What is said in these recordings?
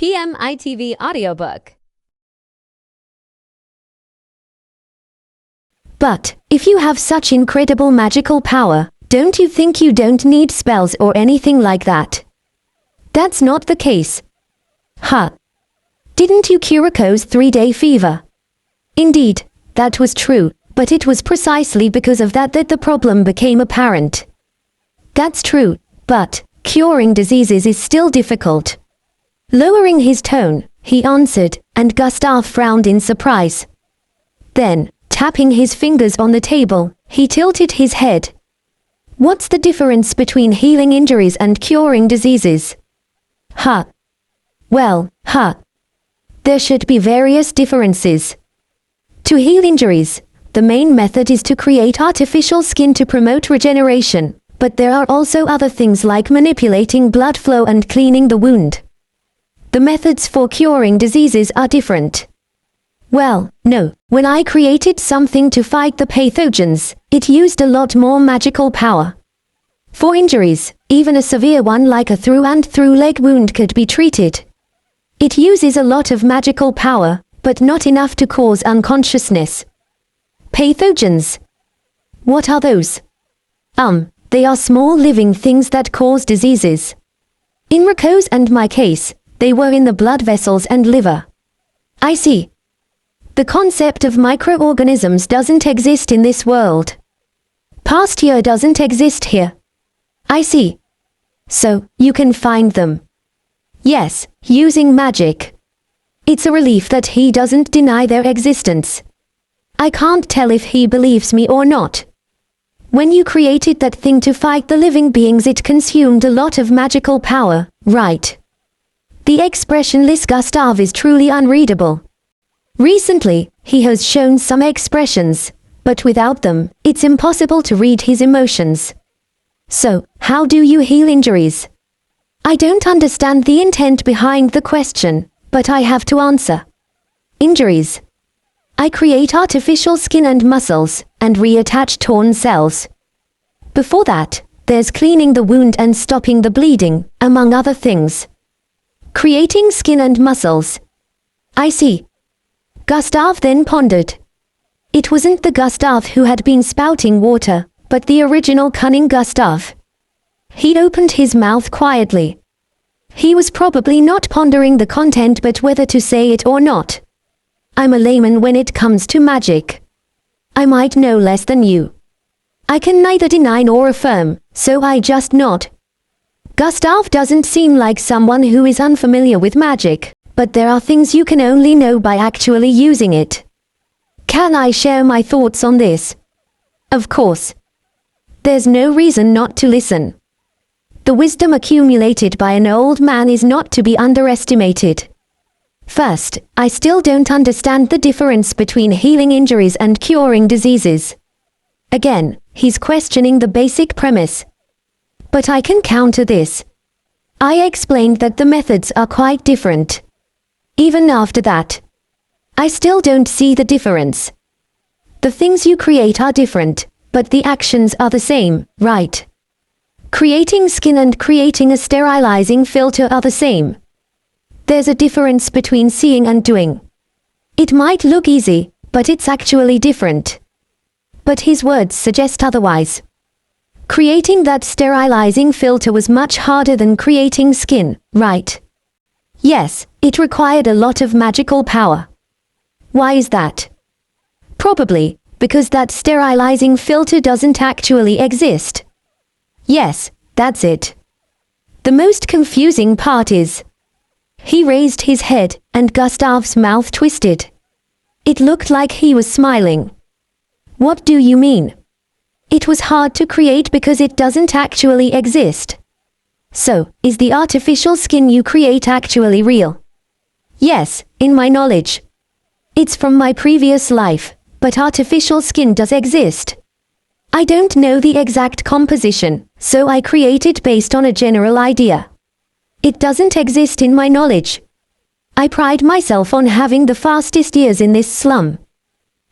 PMITV audiobook. But, if you have such incredible magical power, don't you think you don't need spells or anything like that? That's not the case. Huh. Didn't you cure Rico's 3-day fever? Indeed, that was true, but it was precisely because of that the problem became apparent. That's true, but curing diseases is still difficult. Lowering his tone, he answered, and Gustav frowned in surprise. Then, tapping his fingers on the table, he tilted his head. What's the difference between healing injuries and curing diseases? Well, there should be various differences. To heal injuries, the main method is to create artificial skin to promote regeneration, but there are also other things like manipulating blood flow and cleaning the wound. The methods for curing diseases are different. Well, no, when I created something to fight the pathogens, it used a lot more magical power. For injuries, even a severe one like a through-and-through leg wound could be treated. It uses a lot of magical power, but not enough to cause unconsciousness. Pathogens. What are those? They are small living things that cause diseases. In Rico's and my case, they were in the blood vessels and liver. I see. The concept of microorganisms doesn't exist in this world. Pasteur doesn't exist here. I see. So, you can find them. Yes, using magic. It's a relief that he doesn't deny their existence. I can't tell if he believes me or not. When you created that thing to fight the living beings, it consumed a lot of magical power, right? The expressionless Gustav is truly unreadable. Recently, he has shown some expressions, but without them, it's impossible to read his emotions. So, how do you heal injuries? I don't understand the intent behind the question, but I have to answer. Injuries. I create artificial skin and muscles, and reattach torn cells. Before that, there's cleaning the wound and stopping the bleeding, among other things. Creating skin and muscles. I see. Gustav then pondered. It wasn't the Gustav who had been spouting water, but the original cunning Gustav. He opened his mouth quietly. He was probably not pondering the content but whether to say it or not. I'm a layman when it comes to magic. I might know less than you. I can neither deny nor affirm, so I just nod. Gustav doesn't seem like someone who is unfamiliar with magic, but there are things you can only know by actually using it. Can I share my thoughts on this? Of course. There's no reason not to listen. The wisdom accumulated by an old man is not to be underestimated. First, I still don't understand the difference between healing injuries and curing diseases. Again, he's questioning the basic premise. But I can counter this. I explained that the methods are quite different. Even after that, I still don't see the difference. The things you create are different, but the actions are the same, right? Creating skin and creating a sterilizing filter are the same. There's a difference between seeing and doing. It might look easy, but it's actually different. But his words suggest otherwise. Creating that sterilizing filter was much harder than creating skin, right? Yes, it required a lot of magical power. Why is that? Probably because that sterilizing filter doesn't actually exist. Yes, that's it. The most confusing part is... He raised his head, and Gustav's mouth twisted. It looked like he was smiling. What do you mean? It was hard to create because it doesn't actually exist. So, is the artificial skin you create actually real? Yes, in my knowledge. It's from my previous life, but artificial skin does exist. I don't know the exact composition, so I create it based on a general idea. It doesn't exist in my knowledge. I pride myself on having the fastest years in this slum.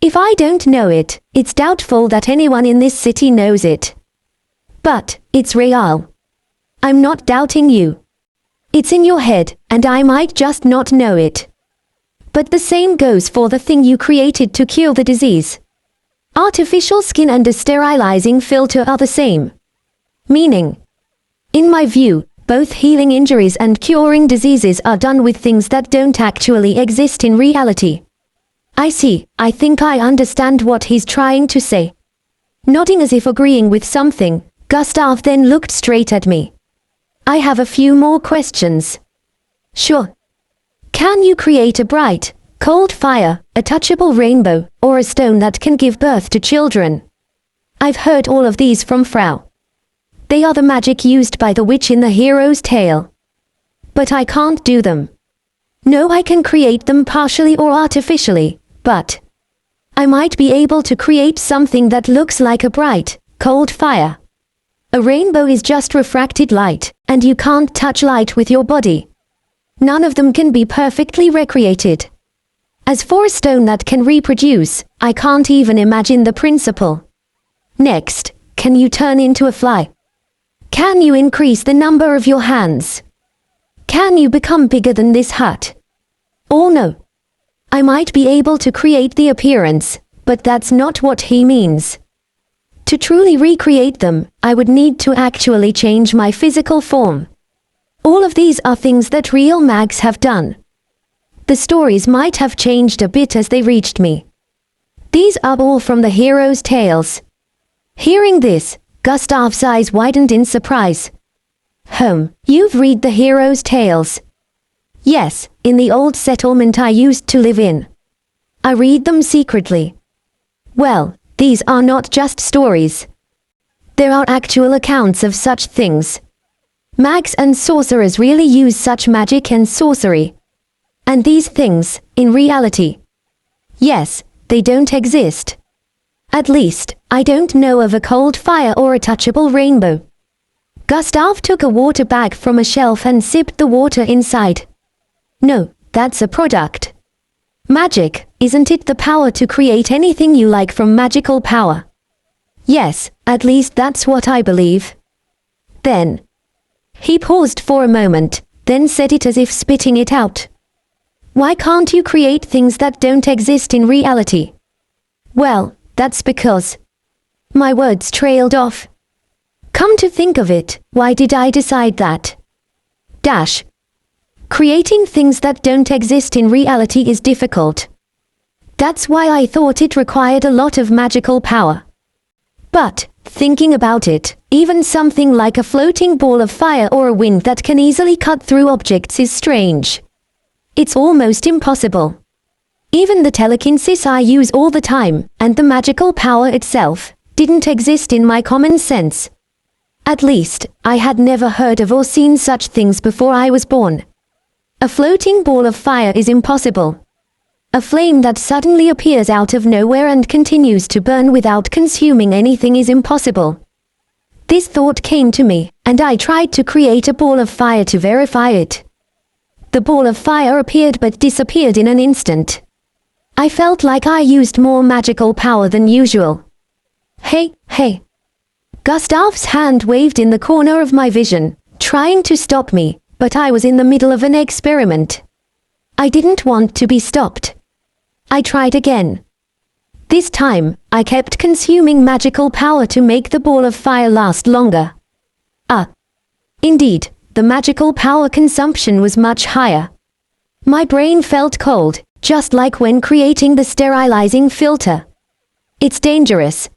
If I don't know it, it's doubtful that anyone in this city knows it. But, it's real. I'm not doubting you. It's in your head, and I might just not know it. But the same goes for the thing you created to cure the disease. Artificial skin and a sterilizing filter are the same. Meaning, in my view, both healing injuries and curing diseases are done with things that don't actually exist in reality. I see, I think I understand what he's trying to say. Nodding as if agreeing with something, Gustav then looked straight at me. I have a few more questions. Sure. Can you create a bright, cold fire, a touchable rainbow, or a stone that can give birth to children? I've heard all of these from Frau. They are the magic used by the witch in the hero's tale. But I can't do them. No, I can create them partially or artificially, but I might be able to create something that looks like a bright, cold fire. A rainbow is just refracted light, and you can't touch light with your body. None of them can be perfectly recreated. As for a stone that can reproduce, I can't even imagine the principle. Next, can you turn into a fly? Can you increase the number of your hands? Can you become bigger than this hut? Oh no. I might be able to create the appearance, but that's not what he means. To truly recreate them, I would need to actually change my physical form. All of these are things that real mags have done. The stories might have changed a bit as they reached me. These are all from the hero's tales. Hearing this, Gustav's eyes widened in surprise. You've read the hero's tales? Yes, in the old settlement I used to live in. I read them secretly. Well, these are not just stories. There are actual accounts of such things. Mags and sorcerers really use such magic and sorcery. And these things, in reality, yes, they don't exist. At least, I don't know of a cold fire or a touchable rainbow. Gustav took a water bag from a shelf and sipped the water inside. No, that's a product. Magic, isn't it the power to create anything you like from magical power? Yes, at least that's what I believe. Then, he paused for a moment, then said it as if spitting it out. Why can't you create things that don't exist in reality? Well, that's because my words trailed off. Come to think of it, why did I decide that? Creating things that don't exist in reality is difficult. That's why I thought it required a lot of magical power. But, thinking about it, even something like a floating ball of fire or a wind that can easily cut through objects is strange. It's almost impossible. Even the telekinesis I use all the time, and the magical power itself, didn't exist in my common sense. At least, I had never heard of or seen such things before I was born. A floating ball of fire is impossible. A flame that suddenly appears out of nowhere and continues to burn without consuming anything is impossible. This thought came to me, and I tried to create a ball of fire to verify it. The ball of fire appeared but disappeared in an instant. I felt like I used more magical power than usual. Hey. Gustav's hand waved in the corner of my vision, trying to stop me, but I was in the middle of an experiment. I didn't want to be stopped. I tried again. This time, I kept consuming magical power to make the ball of fire last longer. Indeed, the magical power consumption was much higher. My brain felt cold, just like when creating the sterilizing filter. It's dangerous.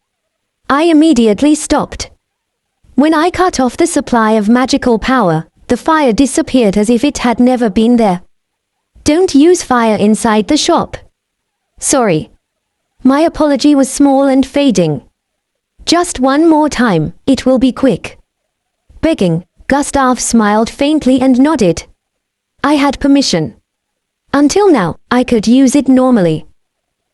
I immediately stopped. When I cut off the supply of magical power, the fire disappeared as if it had never been there. Don't use fire inside the shop. Sorry. My apology was small and fading. Just one more time, it will be quick. Begging, Gustav smiled faintly and nodded. I had permission. Until now, I could use it normally.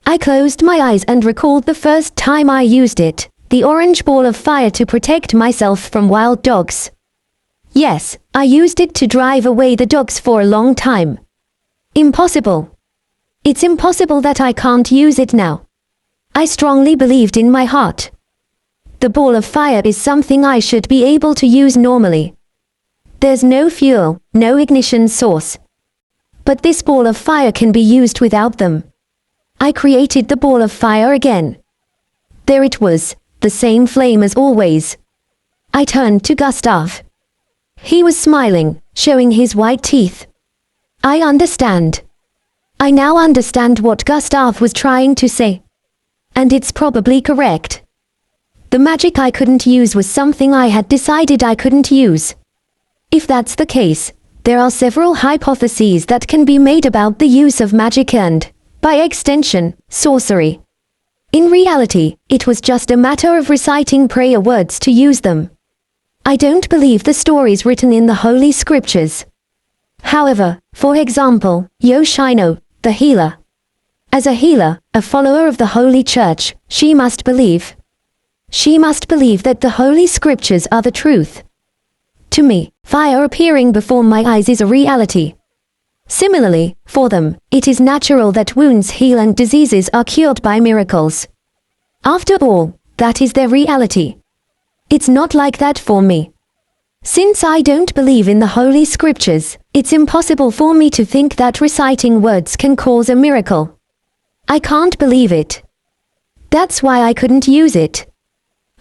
I closed my eyes and recalled the first time I used it, the orange ball of fire to protect myself from wild dogs. Yes, I used it to drive away the dogs for a long time. Impossible. It's impossible that I can't use it now. I strongly believed in my heart. The ball of fire is something I should be able to use normally. There's no fuel, no ignition source. But this ball of fire can be used without them. I created the ball of fire again. There it was, the same flame as always. I turned to Gustav. He was smiling, showing his white teeth. I understand. I now understand what Gustav was trying to say. And it's probably correct. The magic I couldn't use was something I had decided I couldn't use. If that's the case, there are several hypotheses that can be made about the use of magic and, by extension, sorcery. In reality, it was just a matter of reciting prayer words to use them. I don't believe the stories written in the Holy Scriptures. However, for example, Yoshino, the healer. As a healer, a follower of the Holy Church, she must believe. She must believe that the Holy Scriptures are the truth. To me, fire appearing before my eyes is a reality. Similarly, for them, it is natural that wounds heal and diseases are cured by miracles. After all, that is their reality. It's not like that for me. Since I don't believe in the Holy Scriptures, it's impossible for me to think that reciting words can cause a miracle. I can't believe it. That's why I couldn't use it.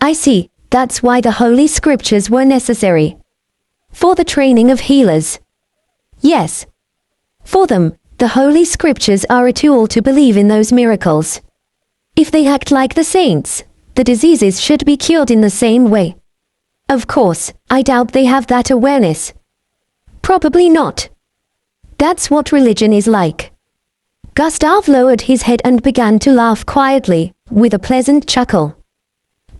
I see, that's why the Holy Scriptures were necessary. For the training of healers. Yes. For them, the Holy Scriptures are a tool to believe in those miracles. If they act like the saints, the diseases should be cured in the same way. Of course, I doubt they have that awareness. Probably not. That's what religion is like. Gustav lowered his head and began to laugh quietly, with a pleasant chuckle.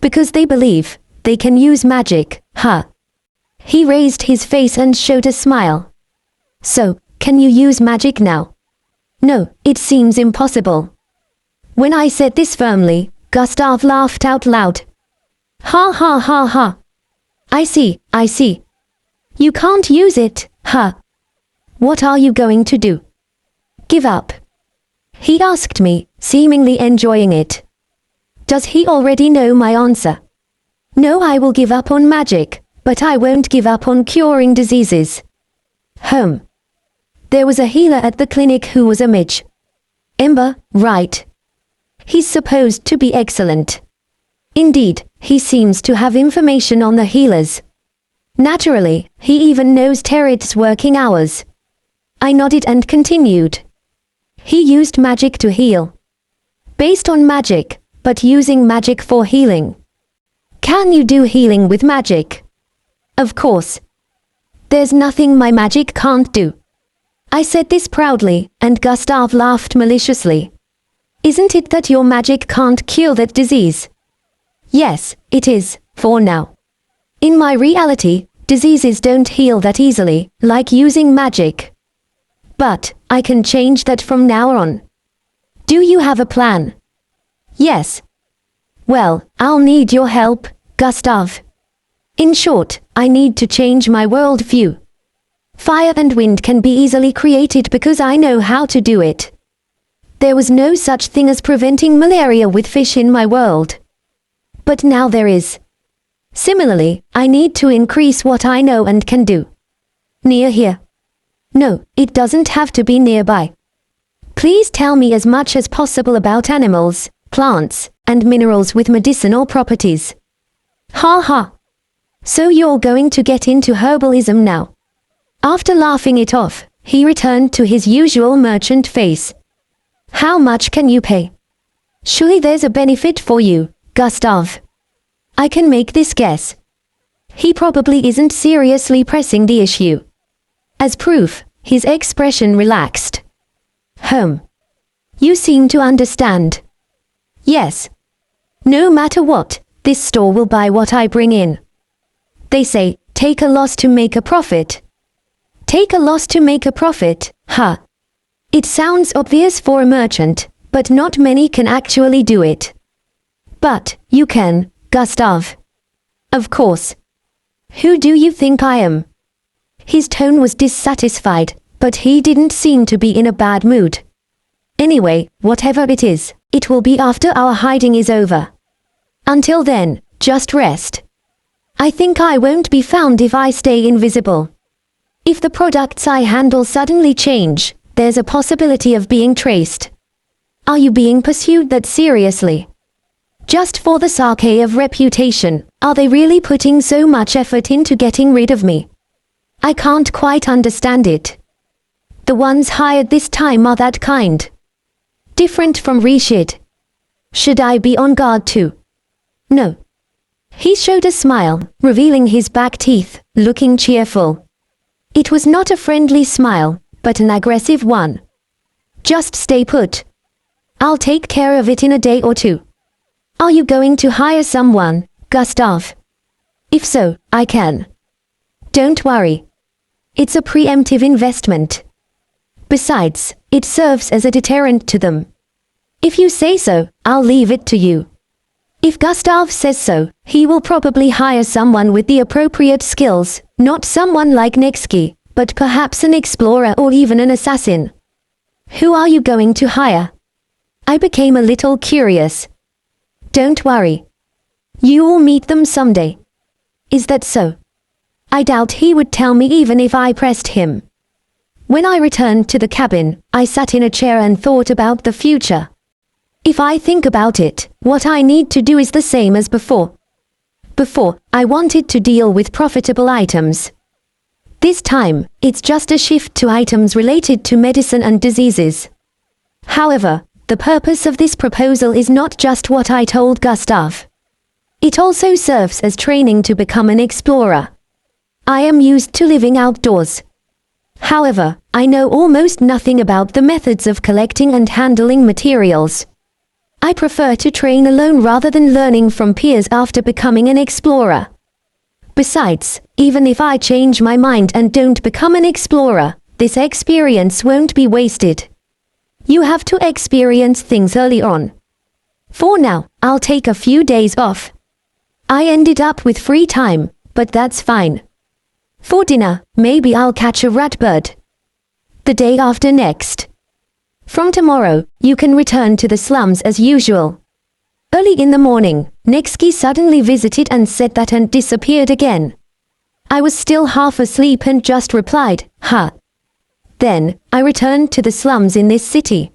Because they believe, they can use magic, huh? He raised his face and showed a smile. So, can you use magic now? No, it seems impossible. When I said this firmly, Gustav laughed out loud. Ha ha ha ha. I see, I see. You can't use it, huh? What are you going to do? Give up? He asked me, seemingly enjoying it. Does he already know my answer? No, I will give up on magic, but I won't give up on curing diseases. There was a healer at the clinic who was a midge. Ember, right. He's supposed to be excellent. Indeed, he seems to have information on the healers. Naturally, he even knows Teret's working hours. I nodded and continued. He used magic to heal. Based on magic, but using magic for healing. Can you do healing with magic? Of course. There's nothing my magic can't do. I said this proudly, and Gustav laughed maliciously. Isn't it that your magic can't cure that disease? Yes, it is, for now. In my reality, diseases don't heal that easily, like using magic. But, I can change that from now on. Do you have a plan? Yes. Well, I'll need your help, Gustav. In short, I need to change my worldview. Fire and wind can be easily created because I know how to do it. There was no such thing as preventing malaria with fish in my world. But now there is. Similarly, I need to increase what I know and can do. Near here. No, it doesn't have to be nearby. Please tell me as much as possible about animals, plants, and minerals with medicinal properties. Ha ha. So you're going to get into herbalism now. After laughing it off, he returned to his usual merchant face. How much can you pay? Surely there's a benefit for you, Gustav. I can make this guess. He probably isn't seriously pressing the issue. As proof, his expression relaxed. You seem to understand. Yes. No matter what, this store will buy what I bring in. They say, take a loss to make a profit. Take a loss to make a profit, huh? It sounds obvious for a merchant, but not many can actually do it. But, you can, Gustav. Of course. Who do you think I am? His tone was dissatisfied, but he didn't seem to be in a bad mood. Anyway, whatever it is, it will be after our hiding is over. Until then, just rest. I think I won't be found if I stay invisible. If the products I handle suddenly change, there's a possibility of being traced. Are you being pursued that seriously? Just for the sake of reputation, are they really putting so much effort into getting rid of me? I can't quite understand it. The ones hired this time are that kind. Different from Rishid. Should I be on guard too? No. He showed a smile, revealing his back teeth, looking cheerful. It was not a friendly smile, but an aggressive one. Just stay put. I'll take care of it in a day or two. Are you going to hire someone, Gustav? If so, I can. Don't worry. It's a preemptive investment. Besides, it serves as a deterrent to them. If you say so, I'll leave it to you. If Gustav says so, he will probably hire someone with the appropriate skills, not someone like Nevsky, but perhaps an explorer or even an assassin. Who are you going to hire? I became a little curious. Don't worry. You will meet them someday. Is that so? I doubt he would tell me even if I pressed him. When I returned to the cabin, I sat in a chair and thought about the future. If I think about it, what I need to do is the same as before. Before, I wanted to deal with profitable items. This time, it's just a shift to items related to medicine and diseases. However, the purpose of this proposal is not just what I told Gustav. It also serves as training to become an explorer. I am used to living outdoors. However, I know almost nothing about the methods of collecting and handling materials. I prefer to train alone rather than learning from peers after becoming an explorer. Besides, even if I change my mind and don't become an explorer, this experience won't be wasted. You have to experience things early on. For now, I'll take a few days off. I ended up with free time, but that's fine. For dinner, maybe I'll catch a ratbird. The day after next. From tomorrow, you can return to the slums as usual. Early in the morning, Nevsky suddenly visited and said that and disappeared again. I was still half asleep and just replied, "Huh." Then, I returned to the slums in this city.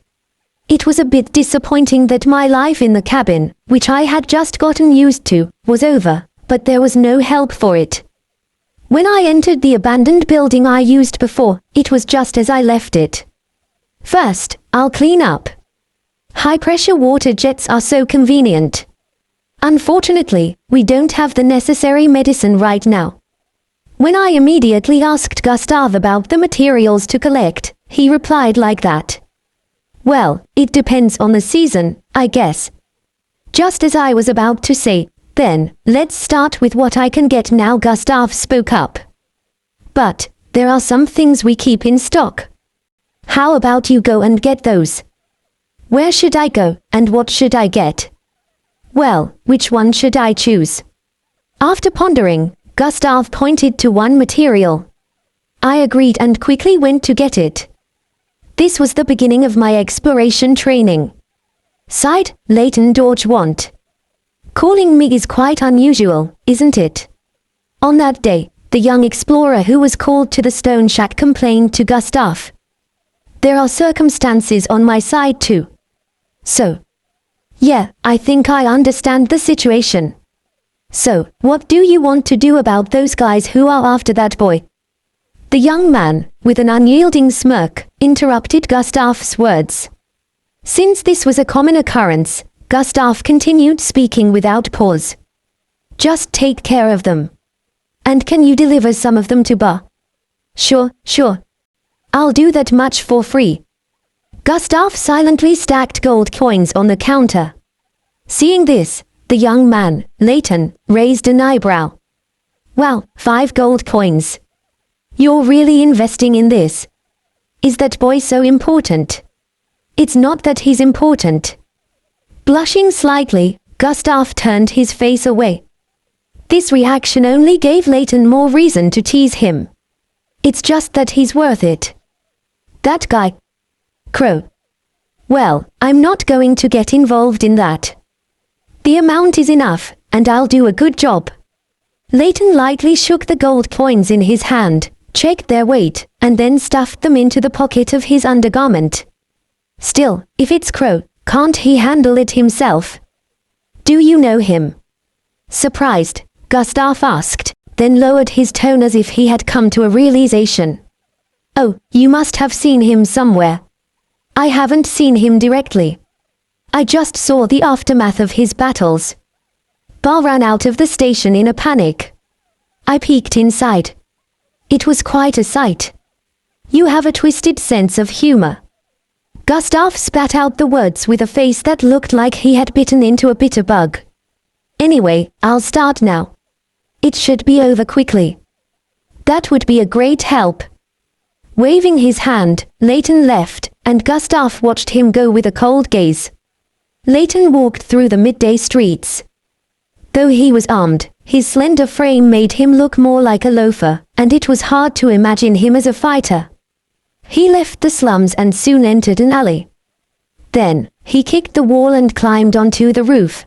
It was a bit disappointing that my life in the cabin, which I had just gotten used to, was over, but there was no help for it. When I entered the abandoned building I used before, it was just as I left it. First, I'll clean up. High-pressure water jets are so convenient. Unfortunately, we don't have the necessary medicine right now. When I immediately asked Gustav about the materials to collect, he replied like that. Well, it depends on the season, I guess. Just as I was about to say, then, let's start with what I can get now. Gustav spoke up. But, there are some things we keep in stock. How about you go and get those? Where should I go, and what should I get? Well, which one should I choose? After pondering, Gustav pointed to one material. I agreed and quickly went to get it. This was the beginning of my exploration training. Sighed, Leighton Dodge want. Calling me is quite unusual, isn't it? On that day, the young explorer who was called to the stone shack complained to Gustav. There are circumstances on my side too. So. Yeah, I think I understand the situation. So, what do you want to do about those guys who are after that boy? The young man, with an unyielding smirk, interrupted Gustav's words. Since this was a common occurrence, Gustav continued speaking without pause. Just take care of them. And can you deliver some of them to Ba? Sure. I'll do that much for free. Gustav silently stacked gold coins on the counter. Seeing this, the young man, Leighton, raised an eyebrow. Wow, 5 gold coins. You're really investing in this? Is that boy so important? It's not that he's important. Blushing slightly, Gustav turned his face away. This reaction only gave Leighton more reason to tease him. It's just that he's worth it. That guy. Crow. Well, I'm not going to get involved in that. The amount is enough, and I'll do a good job. Leighton lightly shook the gold coins in his hand, checked their weight, and then stuffed them into the pocket of his undergarment. Still, if it's Crow, can't he handle it himself? Do you know him? Surprised, Gustav asked, then lowered his tone as if he had come to a realization. Oh, you must have seen him somewhere. I haven't seen him directly. I just saw the aftermath of his battles. Bar ran out of the station in a panic. I peeked inside. It was quite a sight. You have a twisted sense of humor. Gustav spat out the words with a face that looked like he had bitten into a bitter bug. Anyway, I'll start now. It should be over quickly. That would be a great help. Waving his hand, Leighton left, and Gustav watched him go with a cold gaze. Leighton walked through the midday streets. Though he was armed, his slender frame made him look more like a loafer, and it was hard to imagine him as a fighter. He left the slums and soon entered an alley. Then, he kicked the wall and climbed onto the roof.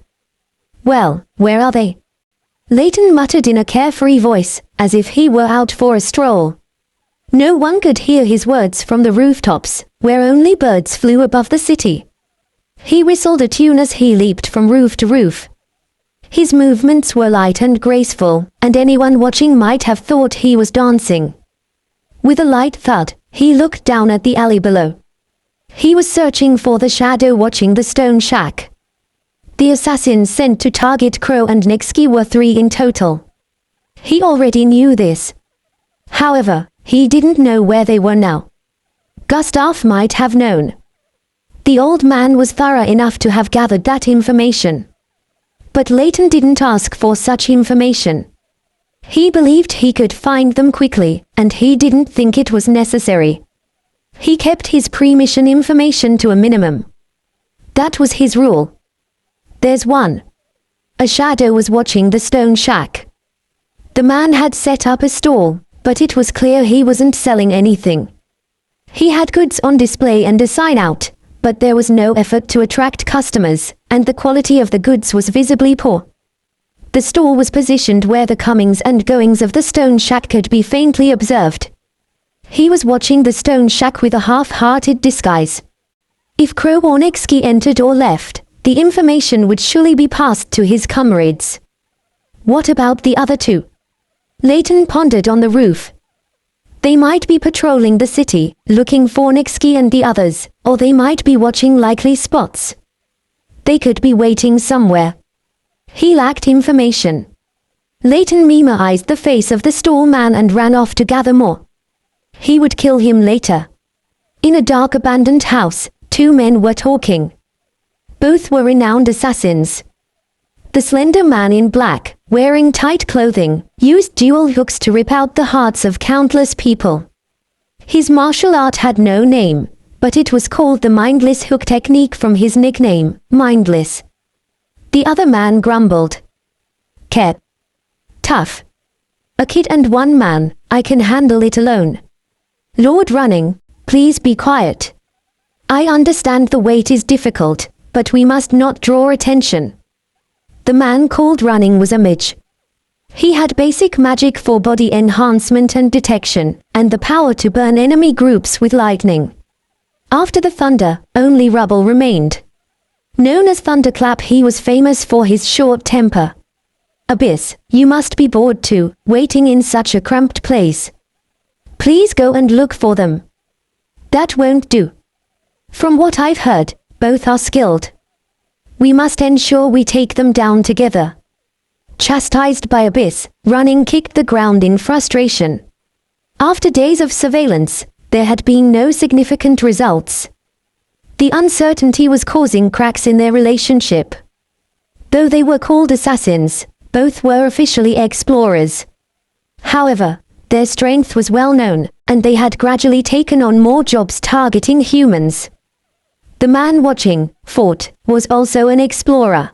Well, where are they? Leighton muttered in a carefree voice, as if he were out for a stroll. No one could hear his words from the rooftops, where only birds flew above the city. He whistled a tune as he leaped from roof to roof. His movements were light and graceful, and anyone watching might have thought he was dancing. With a light thud, he looked down at the alley below. He was searching for the shadow watching the stone shack. The assassins sent to target Crow and Nixky were 3 in total. He already knew this. However, he didn't know where they were now. Gustav might have known. The old man was thorough enough to have gathered that information. But Leighton didn't ask for such information. He believed he could find them quickly, and he didn't think it was necessary. He kept his pre-mission information to a minimum. That was his rule. There's one. A shadow was watching the stone shack. The man had set up a stall, but it was clear he wasn't selling anything. He had goods on display and a sign out, but there was no effort to attract customers, and the quality of the goods was visibly poor. The store was positioned where the comings and goings of the stone shack could be faintly observed. He was watching the stone shack with a half-hearted disguise. If Crow or Nixky entered or left, the information would surely be passed to his comrades. What about the other 2? Leighton pondered on the roof. They might be patrolling the city, looking for Nixky and the others, or they might be watching likely spots. They could be waiting somewhere. He lacked information. Leighton memorized the face of the stall man and ran off to gather more. He would kill him later. In a dark abandoned house, 2 men were talking. Both were renowned assassins. The slender man in black, wearing tight clothing, used dual hooks to rip out the hearts of countless people. His martial art had no name, but it was called the mindless hook technique from his nickname, Mindless. The other man grumbled. Kep. Tough. A kid and 1 man, I can handle it alone. Lord Running, please be quiet. I understand the weight is difficult, but we must not draw attention. The man called Running was a mage. He had basic magic for body enhancement and detection, and the power to burn enemy groups with lightning. After the thunder, only rubble remained. Known as Thunderclap, he was famous for his short temper. Abyss, you must be bored too, waiting in such a cramped place. Please go and look for them. That won't do. From what I've heard, both are skilled. We must ensure we take them down together. Chastised by Abyss, Running kicked the ground in frustration. After days of surveillance, there had been no significant results. The uncertainty was causing cracks in their relationship. Though they were called assassins, both were officially explorers. However, their strength was well known, and they had gradually taken on more jobs targeting humans. The man watching, Fort, was also an explorer.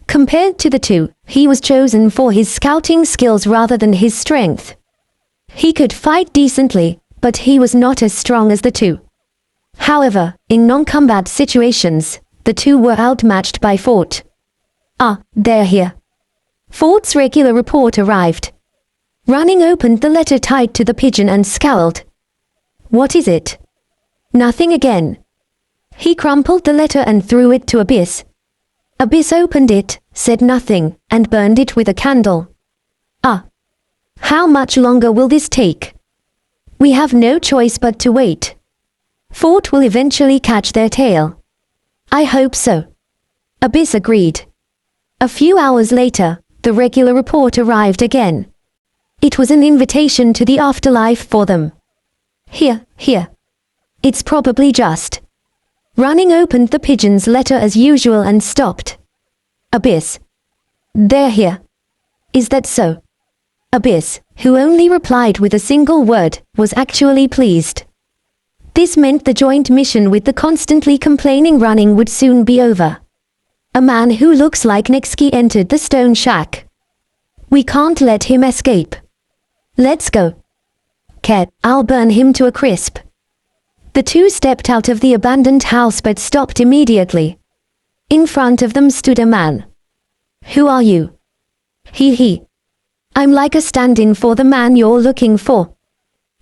Compared to the 2, he was chosen for his scouting skills rather than his strength. He could fight decently, but he was not as strong as the 2. However, in non-combat situations, the 2 were outmatched by Fort. Ah, they're here. Fort's regular report arrived. Running opened the letter tied to the pigeon and scowled. What is it? Nothing again. He crumpled the letter and threw it to Abyss. Abyss opened it, said nothing, and burned it with a candle. Ah. How much longer will this take? We have no choice but to wait. Fort will eventually catch their tail. I hope so. Abyss agreed. A few hours later, the regular report arrived again. It was an invitation to the afterlife for them. Here. It's probably just. Running opened the pigeon's letter as usual and stopped. Abyss. They're here. Is that so? Abyss, who only replied with a single word, was actually pleased. This meant the joint mission with the constantly complaining Running would soon be over. A man who looks like Nexki entered the stone shack. We can't let him escape. Let's go. Cat, I'll burn him to a crisp. The two stepped out of the abandoned house but stopped immediately. In front of them stood a man. Who are you? He. I'm like a stand-in for the man you're looking for.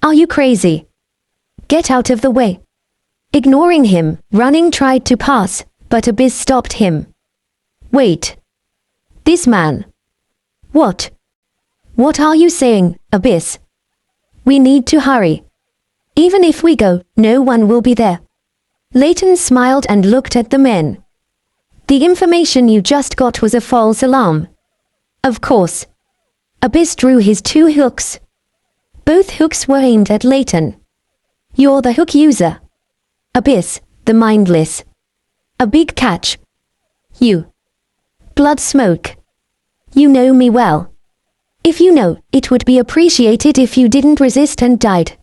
Are you crazy? Get out of the way. Ignoring him, Running tried to pass, but Abyss stopped him. Wait. This man. What? What are you saying, Abyss? We need to hurry. Even if we go, no one will be there. Leighton smiled and looked at the men. The information you just got was a false alarm. Of course. Abyss drew his two hooks. Both hooks were aimed at Leighton. You're the hook user. Abyss, the mindless. A big catch. You. Blood smoke. You know me well. If you know, it would be appreciated if you didn't resist and died.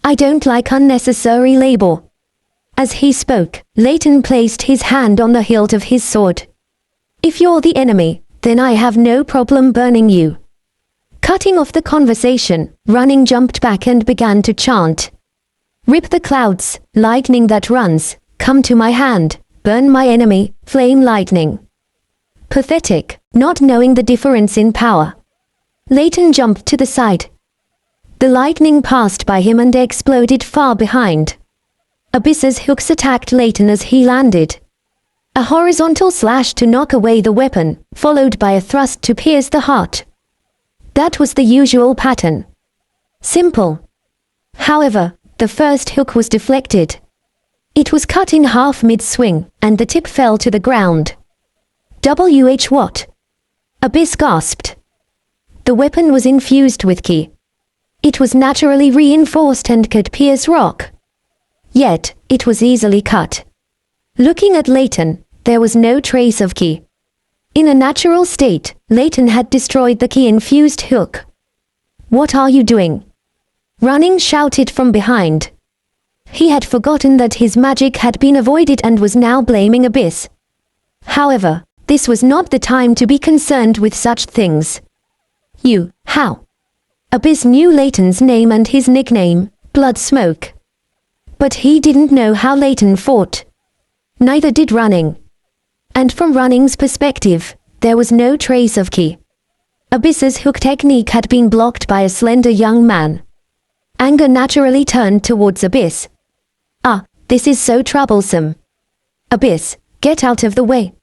I don't like unnecessary labor. As he spoke, Leighton placed his hand on the hilt of his sword. If you're the enemy, then I have no problem burning you. Cutting off the conversation, Running jumped back and began to chant. Rip the clouds, lightning that runs, come to my hand, burn my enemy, flame lightning. Pathetic, not knowing the difference in power. Leighton jumped to the side. The lightning passed by him and exploded far behind. Abyss's hooks attacked Leighton as he landed. A horizontal slash to knock away the weapon, followed by a thrust to pierce the heart. That was the usual pattern. Simple. However, the first hook was deflected. It was cut in half mid-swing, and the tip fell to the ground. What? Abyss gasped. The weapon was infused with ki. It was naturally reinforced and could pierce rock. Yet, it was easily cut. Looking at Leighton, there was no trace of ki. In a natural state, Leighton had destroyed the ki-infused hook. What are you doing? Running shouted from behind. He had forgotten that his magic had been avoided and was now blaming Abyss. However, this was not the time to be concerned with such things. How? Abyss knew Leighton's name and his nickname, Blood Smoke. But he didn't know how Leighton fought. Neither did Running. And from Running's perspective, there was no trace of ki. Abyss's hook technique had been blocked by a slender young man. Anger naturally turned towards Abyss. This is so troublesome. Abyss, get out of the way.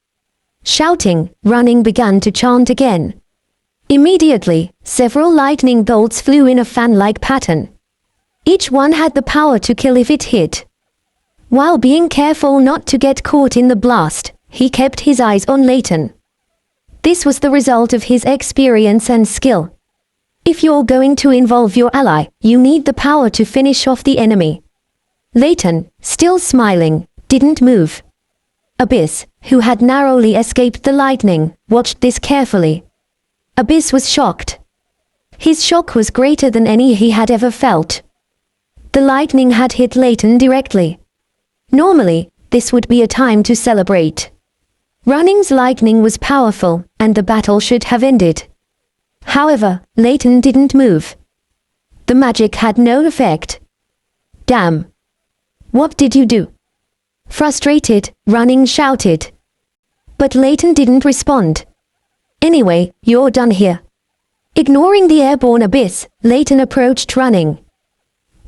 Shouting, Running began to chant again. Immediately, several lightning bolts flew in a fan-like pattern. Each one had the power to kill if it hit. While being careful not to get caught in the blast, he kept his eyes on Leighton. This was the result of his experience and skill. If you're going to involve your ally, you need the power to finish off the enemy. Leighton, still smiling, didn't move. Abyss, who had narrowly escaped the lightning, watched this carefully. Abyss was shocked. His shock was greater than any he had ever felt. The lightning had hit Leighton directly. Normally, this would be a time to celebrate. Running's lightning was powerful, and the battle should have ended. However, Leighton didn't move. The magic had no effect. Damn. What did you do? Frustrated, Running shouted. But Leighton didn't respond. Anyway, you're done here. Ignoring the airborne Abyss, Leighton approached running.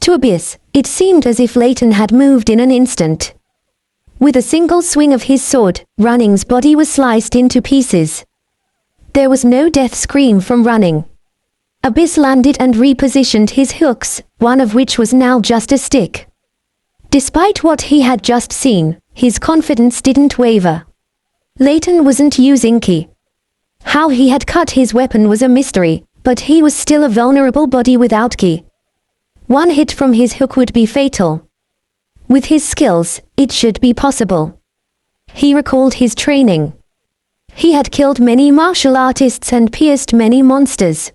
To Abyss, it seemed as if Leighton had moved in an instant. With a single swing of his sword, Running's body was sliced into pieces. There was no death scream from Running. Abyss landed and repositioned his hooks, one of which was now just a stick. Despite what he had just seen, his confidence didn't waver. Leighton wasn't using ki. How he had cut his weapon was a mystery, but he was still a vulnerable body without ki. One hit from his hook would be fatal. With his skills, it should be possible. He recalled his training. He had killed many martial artists and pierced many monsters.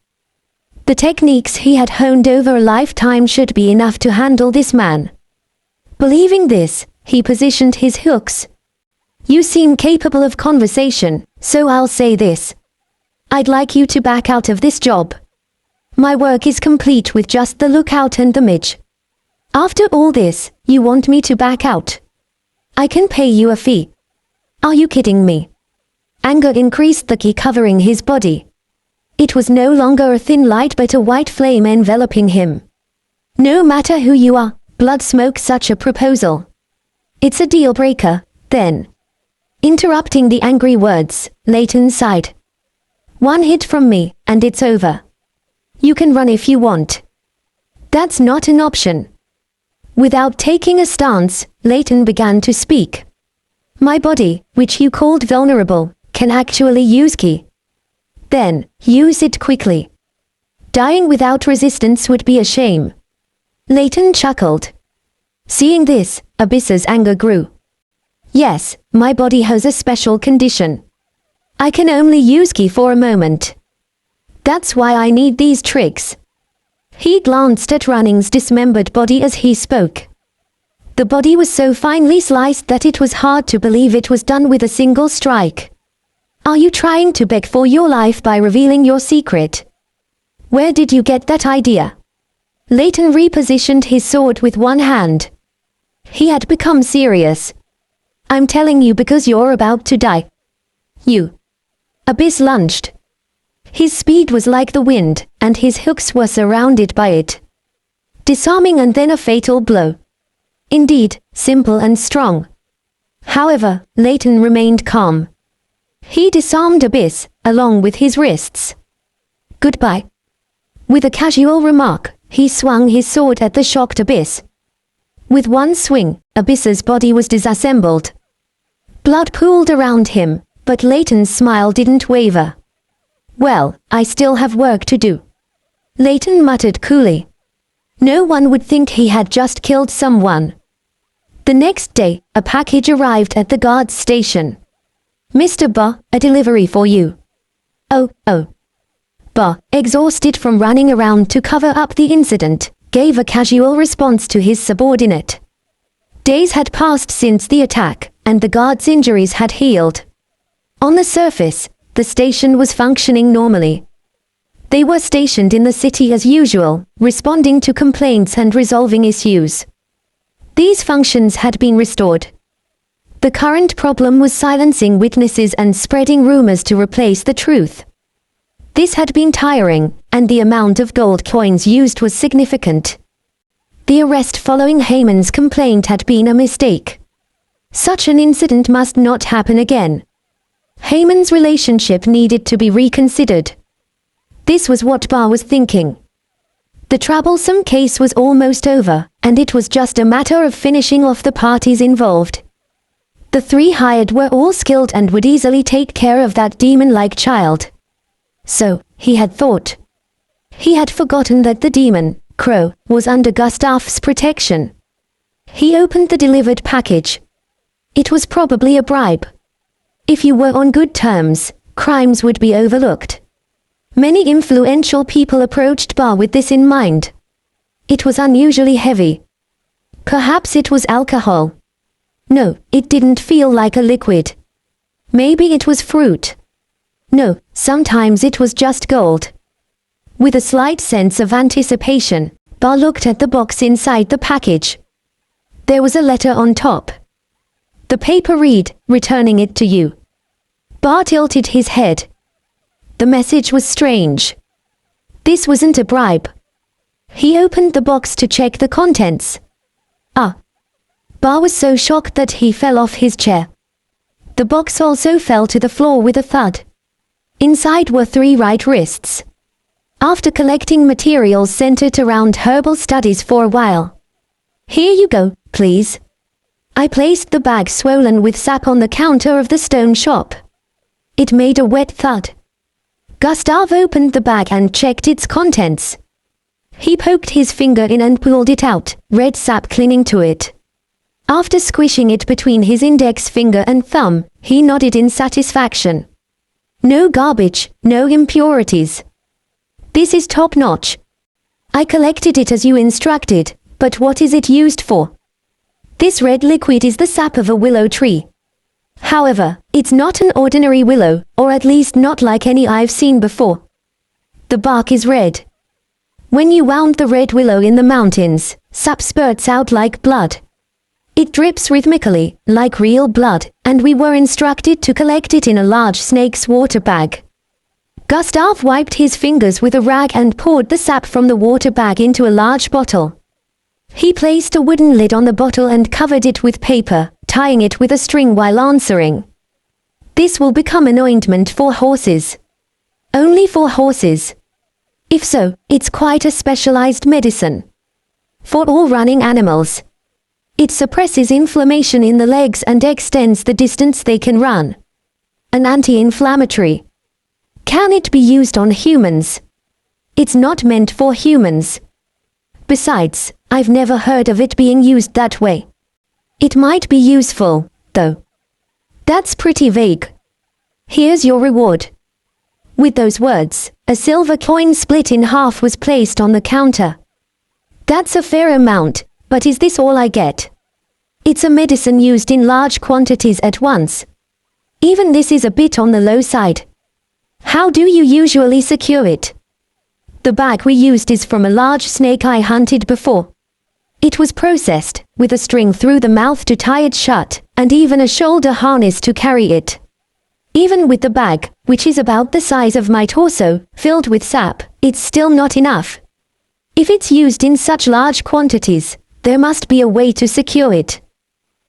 The techniques he had honed over a lifetime should be enough to handle this man. Believing this, he positioned his hooks. You seem capable of conversation, so I'll say this. I'd like you to back out of this job. My work is complete with just the lookout and the midge. After all this, you want me to back out? I can pay you a fee. Are you kidding me? Anger increased the ki covering his body. It was no longer a thin light but a white flame enveloping him. No matter who you are, blood smoke such a proposal. It's a deal breaker, then. Interrupting the angry words, Leighton sighed. One hit from me, and it's over. You can run if you want. That's not an option. Without taking a stance, Leighton began to speak. My body, which you called vulnerable, can actually use ki. Then, use it quickly. Dying without resistance would be a shame. Leighton chuckled. Seeing this, Abyss's anger grew. Yes, my body has a special condition. I can only use ki for a moment. That's why I need these tricks. He glanced at Running's dismembered body as he spoke. The body was so finely sliced that it was hard to believe it was done with a single strike. Are you trying to beg for your life by revealing your secret? Where did you get that idea? Leighton repositioned his sword with one hand. He had become serious. I'm telling you because you're about to die. You. Abyss lunged. His speed was like the wind, and his hooks were surrounded by it. Disarming and then a fatal blow. Indeed, simple and strong. However, Leighton remained calm. He disarmed Abyss, along with his wrists. Goodbye. With a casual remark, he swung his sword at the shocked Abyss. With one swing, Abyss's body was disassembled. Blood pooled around him, but Leighton's smile didn't waver. Well, I still have work to do. Leighton muttered coolly. No one would think he had just killed someone. The next day, a package arrived at the guard's station. Mr. Ba, a delivery for you. Oh. Ba, exhausted from running around to cover up the incident, gave a casual response to his subordinate. Days had passed since the attack, and the guard's injuries had healed. On the surface, the station was functioning normally. They were stationed in the city as usual, responding to complaints and resolving issues. These functions had been restored. The current problem was silencing witnesses and spreading rumors to replace the truth. This had been tiring, and the amount of gold coins used was significant. The arrest following Heyman's complaint had been a mistake. Such an incident must not happen again. Heyman's relationship needed to be reconsidered. This was what Ba was thinking. The troublesome case was almost over, and it was just a matter of finishing off the parties involved. The three hired were all skilled and would easily take care of that demon-like child. So, he had thought. He had forgotten that the demon, Crow, was under Gustav's protection. He opened the delivered package. It was probably a bribe. If you were on good terms, crimes would be overlooked. Many influential people approached Ba with this in mind. It was unusually heavy. Perhaps it was alcohol. No, it didn't feel like a liquid. Maybe it was fruit. No, sometimes it was just gold. With a slight sense of anticipation, Ba looked at the box inside the package. There was a letter on top. The paper read, "Returning it to you." Ba tilted his head. The message was strange. This wasn't a bribe. He opened the box to check the contents. Bar was so shocked that he fell off his chair. The box also fell to the floor with a thud. Inside were 3 right wrists. After collecting materials centered around herbal studies for a while. Here you go, please. I placed the bag swollen with sap on the counter of the stone shop. It made a wet thud. Gustav opened the bag and checked its contents. He poked his finger in and pulled it out, red sap clinging to it. After squishing it between his index finger and thumb, he nodded in satisfaction. No garbage, no impurities. This is top-notch. I collected it as you instructed, but what is it used for? This red liquid is the sap of a willow tree. However, it's not an ordinary willow, or at least not like any I've seen before. The bark is red. When you wound the red willow in the mountains, sap spurts out like blood. It drips rhythmically, like real blood, and we were instructed to collect it in a large snake's water bag. Gustav wiped his fingers with a rag and poured the sap from the water bag into a large bottle. He placed a wooden lid on the bottle and covered it with paper, tying it with a string while answering. This will become an ointment for horses. Only for horses. If so, it's quite a specialized medicine. For all running animals. It suppresses inflammation in the legs and extends the distance they can run. An anti-inflammatory. Can it be used on humans? It's not meant for humans. Besides, I've never heard of it being used that way. It might be useful, though. That's pretty vague. Here's your reward. With those words, a silver coin split in half was placed on the counter. That's a fair amount, but is this all I get? It's a medicine used in large quantities at once. Even this is a bit on the low side. How do you usually secure it? The bag we used is from a large snake I hunted before. It was processed, with a string through the mouth to tie it shut, and even a shoulder harness to carry it. Even with the bag, which is about the size of my torso, filled with sap, it's still not enough. If it's used in such large quantities, there must be a way to secure it.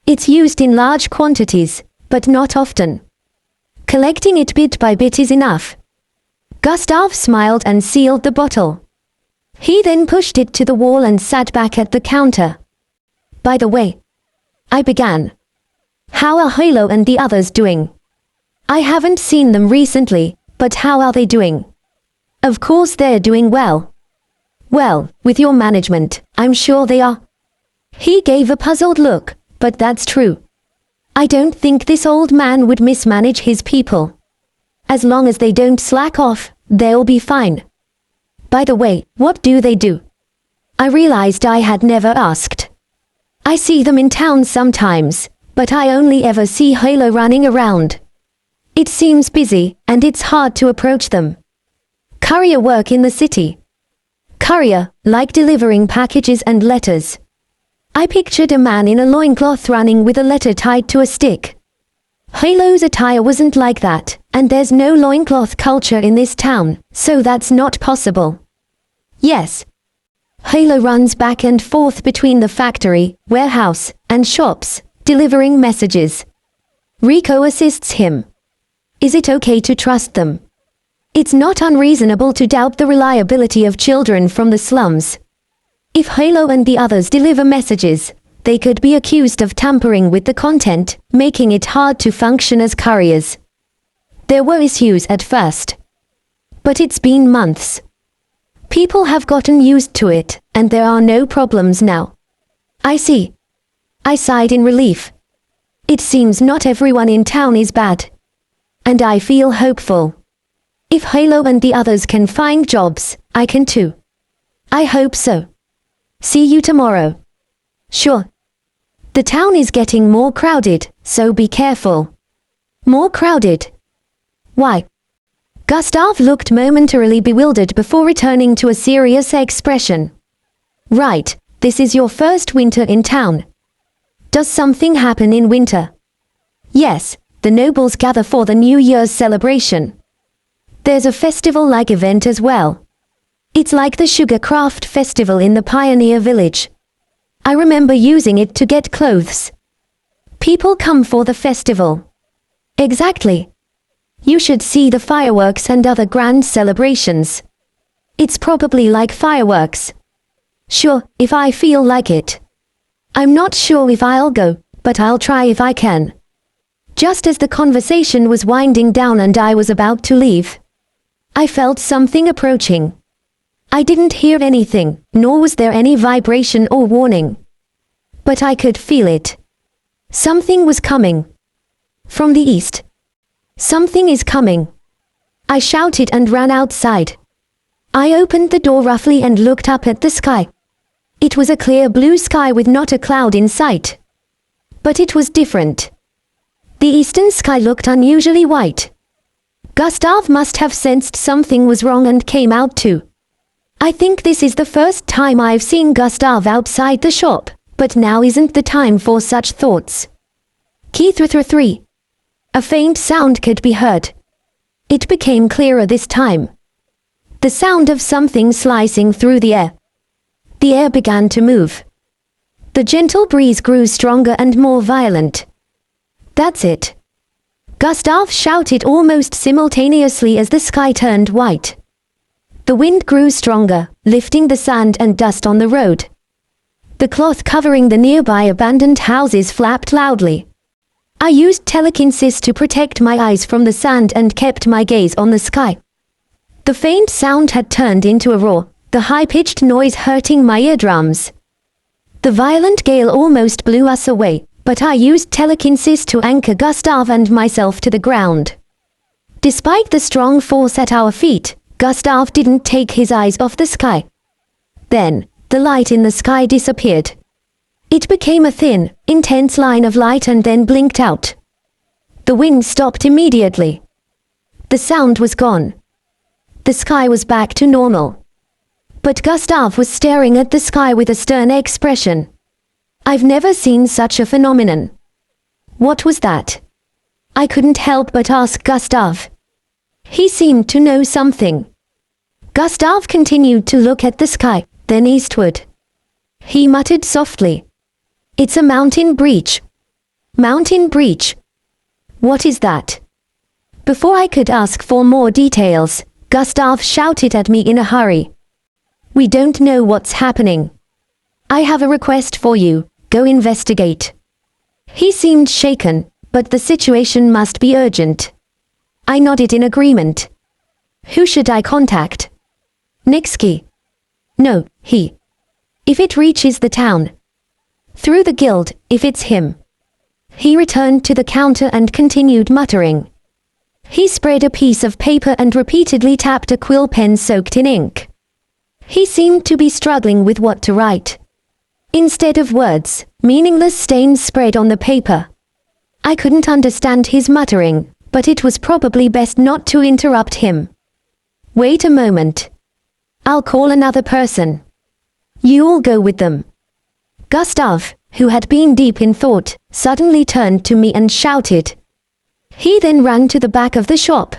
It's used in large quantities, but not often. Collecting it bit by bit is enough. Gustav smiled and sealed the bottle. He then pushed it to the wall and sat back at the counter. By the way, I began. How are Hilo and the others doing? I haven't seen them recently, but how are they doing? Of course they're doing well. Well, with your management, I'm sure they are. He gave a puzzled look, but that's true. I don't think this old man would mismanage his people. As long as they don't slack off, they'll be fine. By the way, what do they do? I realized I had never asked. I see them in town sometimes, but I only ever see Hilo running around. It seems busy, and it's hard to approach them. Courier work in the city. Courier, like delivering packages and letters. I pictured a man in a loincloth running with a letter tied to a stick. Hilo's attire wasn't like that, and there's no loincloth culture in this town, so that's not possible. Yes. Hilo runs back and forth between the factory, warehouse, and shops, delivering messages. Rico assists him. Is it okay to trust them? It's not unreasonable to doubt the reliability of children from the slums. If Hilo and the others deliver messages, they could be accused of tampering with the content, making it hard to function as couriers. There were issues at first. But it's been months. People have gotten used to it, and there are no problems now. I see. I sighed in relief. It seems not everyone in town is bad. And I feel hopeful. If Hilo and the others can find jobs, I can too. I hope so. See you tomorrow. Sure. The town is getting more crowded, so be careful. More crowded? Why? Gustav looked momentarily bewildered before returning to a serious expression. Right, this is your first winter in town. Does something happen in winter? Yes, the nobles gather for the New Year's celebration. There's a festival-like event as well. It's like the sugar craft festival in the pioneer village. I remember using it to get clothes. People come for the festival. Exactly. You should see the fireworks and other grand celebrations. It's probably like fireworks. Sure, if I feel like it. I'm not sure if I'll go, but I'll try if I can. Just as the conversation was winding down and I was about to leave, I felt something approaching. I didn't hear anything, nor was there any vibration or warning. But I could feel it. Something was coming. From the east. Something is coming. I shouted and ran outside. I opened the door roughly and looked up at the sky. It was a clear blue sky with not a cloud in sight. But it was different. The eastern sky looked unusually white. Gustav must have sensed something was wrong and came out too. I think this is the first time I've seen Gustav outside the shop, but now isn't the time for such thoughts. Key 3. A faint sound could be heard. It became clearer this time. The sound of something slicing through the air. The air began to move. The gentle breeze grew stronger and more violent. That's it. Gustav shouted almost simultaneously as the sky turned white. The wind grew stronger, lifting the sand and dust on the road. The cloth covering the nearby abandoned houses flapped loudly. I used telekinesis to protect my eyes from the sand and kept my gaze on the sky. The faint sound had turned into a roar, the high-pitched noise hurting my eardrums. The violent gale almost blew us away, but I used telekinesis to anchor Gustav and myself to the ground. Despite the strong force at our feet, Gustav didn't take his eyes off the sky. Then, the light in the sky disappeared. It became a thin, intense line of light and then blinked out. The wind stopped immediately. The sound was gone. The sky was back to normal. But Gustav was staring at the sky with a stern expression. I've never seen such a phenomenon. What was that? I couldn't help but ask Gustav. He seemed to know something. Gustav continued to look at the sky, then eastward. He muttered softly. It's a mountain breach. Mountain breach. What is that? Before I could ask for more details, Gustav shouted at me in a hurry. We don't know what's happening. I have a request for you, go investigate. He seemed shaken, but the situation must be urgent. I nodded in agreement. Who should I contact? Nixky. No, he. If it reaches the town. Through the guild, if it's him. He returned to the counter and continued muttering. He spread a piece of paper and repeatedly tapped a quill pen soaked in ink. He seemed to be struggling with what to write. Instead of words, meaningless stains spread on the paper. I couldn't understand his muttering, but it was probably best not to interrupt him. Wait a moment. I'll call another person. You all go with them. Gustav, who had been deep in thought, suddenly turned to me and shouted. He then ran to the back of the shop.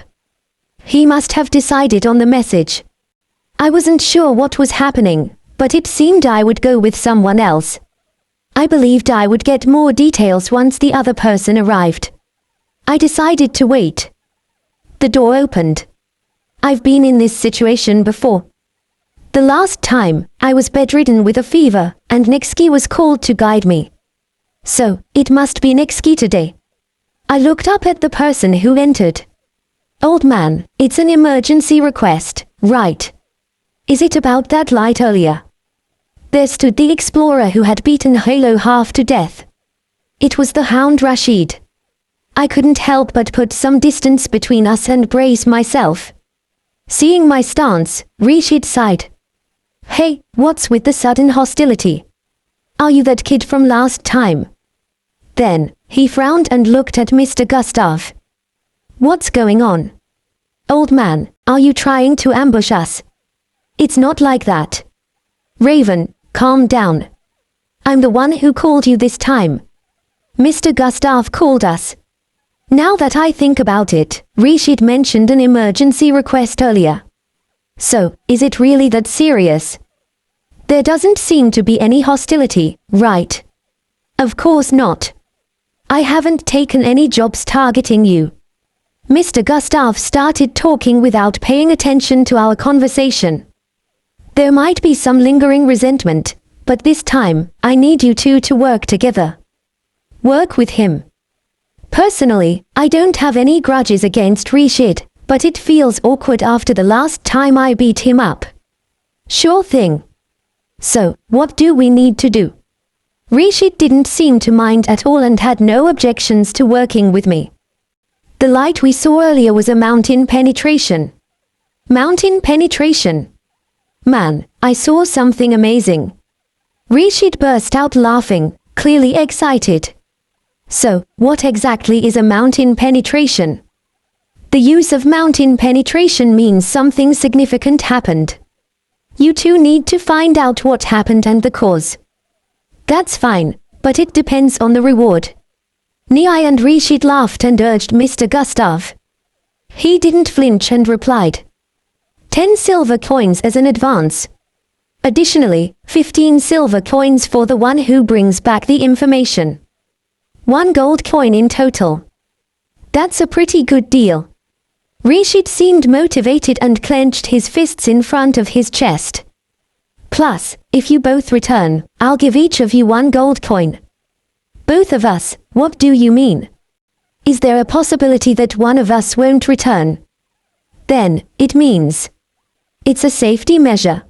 He must have decided on the message. I wasn't sure what was happening, but it seemed I would go with someone else. I believed I would get more details once the other person arrived. I decided to wait. The door opened. I've been in this situation before. The last time, I was bedridden with a fever, and Nixky was called to guide me. So, it must be Nixky today. I looked up at the person who entered. Old man, it's an emergency request, right? Is it about that light earlier? There stood the explorer who had beaten Halo half to death. It was the hound Rashid. I couldn't help but put some distance between us and brace myself. Seeing my stance, Rashid sighed. Hey, what's with the sudden hostility? Are you that kid from last time? Then, he frowned and looked at Mr. Gustav. What's going on? Old man, are you trying to ambush us? It's not like that. Raven, calm down. I'm the one who called you this time. Mr. Gustav called us. Now that I think about it, Rashid mentioned an emergency request earlier. So, is it really that serious? There doesn't seem to be any hostility, right? Of course not. I haven't taken any jobs targeting you. Mr. Gustav started talking without paying attention to our conversation. There might be some lingering resentment, but this time, I need you two to work together. Work with him. Personally, I don't have any grudges against Rishid, but it feels awkward after the last time I beat him up. Sure thing. So, what do we need to do? Rishid didn't seem to mind at all and had no objections to working with me. The light we saw earlier was a mountain penetration. Mountain penetration. Man, I saw something amazing. Rishid burst out laughing, clearly excited. So, what exactly is a mountain penetration? The use of mountain penetration means something significant happened. You two need to find out what happened and the cause. That's fine, but it depends on the reward. Niai and Rishid laughed and urged Mr. Gustav. He didn't flinch and replied. 10 silver coins as an advance. Additionally, 15 silver coins for the one who brings back the information. 1 gold coin in total. That's a pretty good deal. Rishid seemed motivated and clenched his fists in front of his chest. Plus, if you both return, I'll give each of you 1 gold coin. Both of us, what do you mean? Is there a possibility that one of us won't return? Then, it means. It's a safety measure.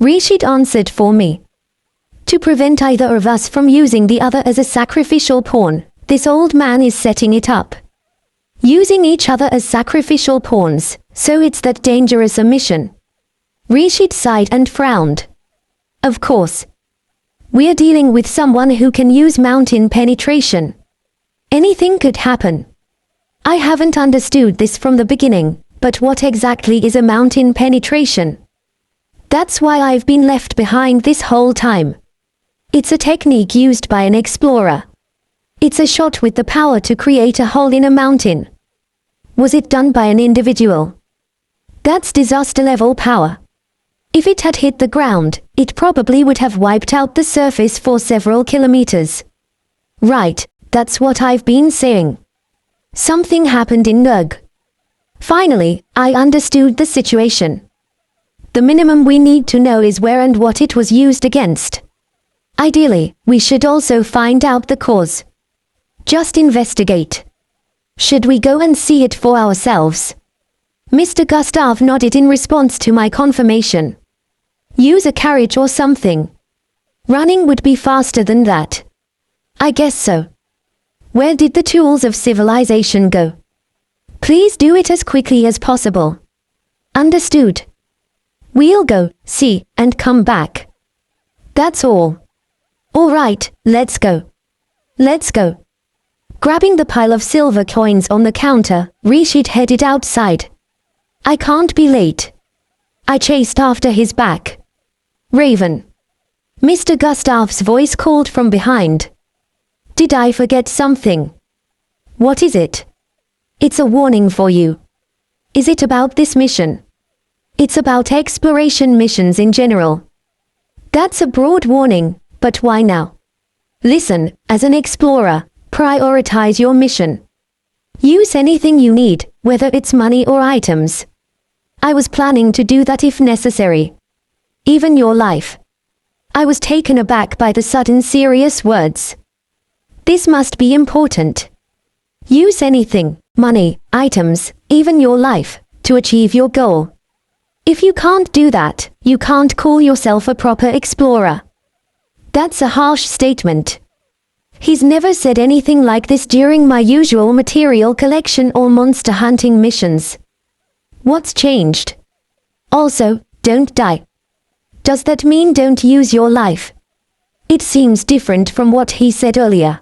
Rishid answered for me. To prevent either of us from using the other as a sacrificial pawn, this old man is setting it up. Using each other as sacrificial pawns, so it's that dangerous a mission. Rishid sighed and frowned. Of course. We're dealing with someone who can use mountain penetration. Anything could happen. I haven't understood this from the beginning, but what exactly is a mountain penetration? That's why I've been left behind this whole time. It's a technique used by an explorer. It's a shot with the power to create a hole in a mountain. Was it done by an individual? That's disaster level power. If it had hit the ground, it probably would have wiped out the surface for several kilometers. Right, that's what I've been saying. Something happened in Nurg. Finally, I understood the situation. The minimum we need to know is where and what it was used against. Ideally, we should also find out the cause. Just investigate. Should we go and see it for ourselves? Mr. Gustav nodded in response to my confirmation. Use a carriage or something. Running would be faster than that. I guess so. Where did the tools of civilization go? Please do it as quickly as possible. Understood. We'll go, see, and come back. That's all. All right, let's go. Let's go. Grabbing the pile of silver coins on the counter, Rishid headed outside. I can't be late. I chased after his back. Raven. Mr. Gustav's voice called from behind. Did I forget something? What is it? It's a warning for you. Is it about this mission? It's about exploration missions in general. That's a broad warning, but why now? Listen, as an explorer, prioritize your mission. Use anything you need, whether it's money or items. I was planning to do that if necessary. Even your life. I was taken aback by the sudden serious words. This must be important. Use anything, money, items, even your life, to achieve your goal. If you can't do that, you can't call yourself a proper explorer. That's a harsh statement. He's never said anything like this during my usual material collection or monster hunting missions. What's changed? Also, don't die. Does that mean don't use your life? It seems different from what he said earlier.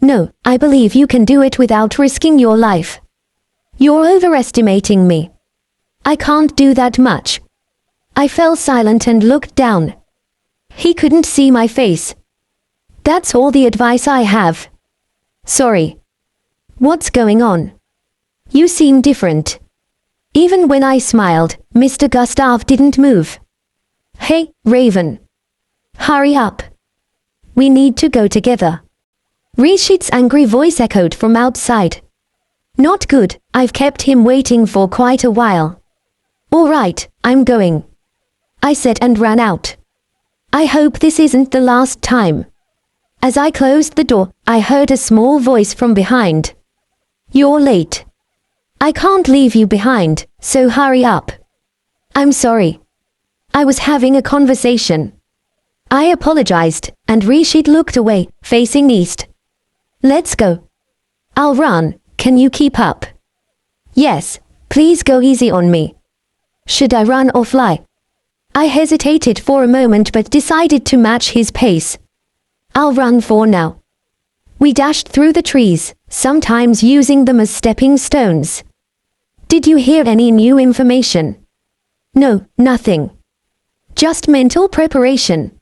No, I believe you can do it without risking your life. You're overestimating me. I can't do that much. I fell silent and looked down. He couldn't see my face. That's all the advice I have. Sorry. What's going on? You seem different. Even when I smiled, Mr. Gustav didn't move. Hey, Raven. Hurry up. We need to go together. Rishit's angry voice echoed from outside. Not good, I've kept him waiting for quite a while. All right, I'm going, I said and ran out. I hope this isn't the last time. As I closed the door, I heard a small voice from behind. You're late. I can't leave you behind, so hurry up. I'm sorry. I was having a conversation. I apologized, and Rishit looked away, facing east. Let's go. I'll run, can you keep up? Yes, please go easy on me. Should I run or fly? I hesitated for a moment but decided to match his pace. I'll run for now. We dashed through the trees, sometimes using them as stepping stones. Did you hear any new information? No, nothing. Just mental preparation.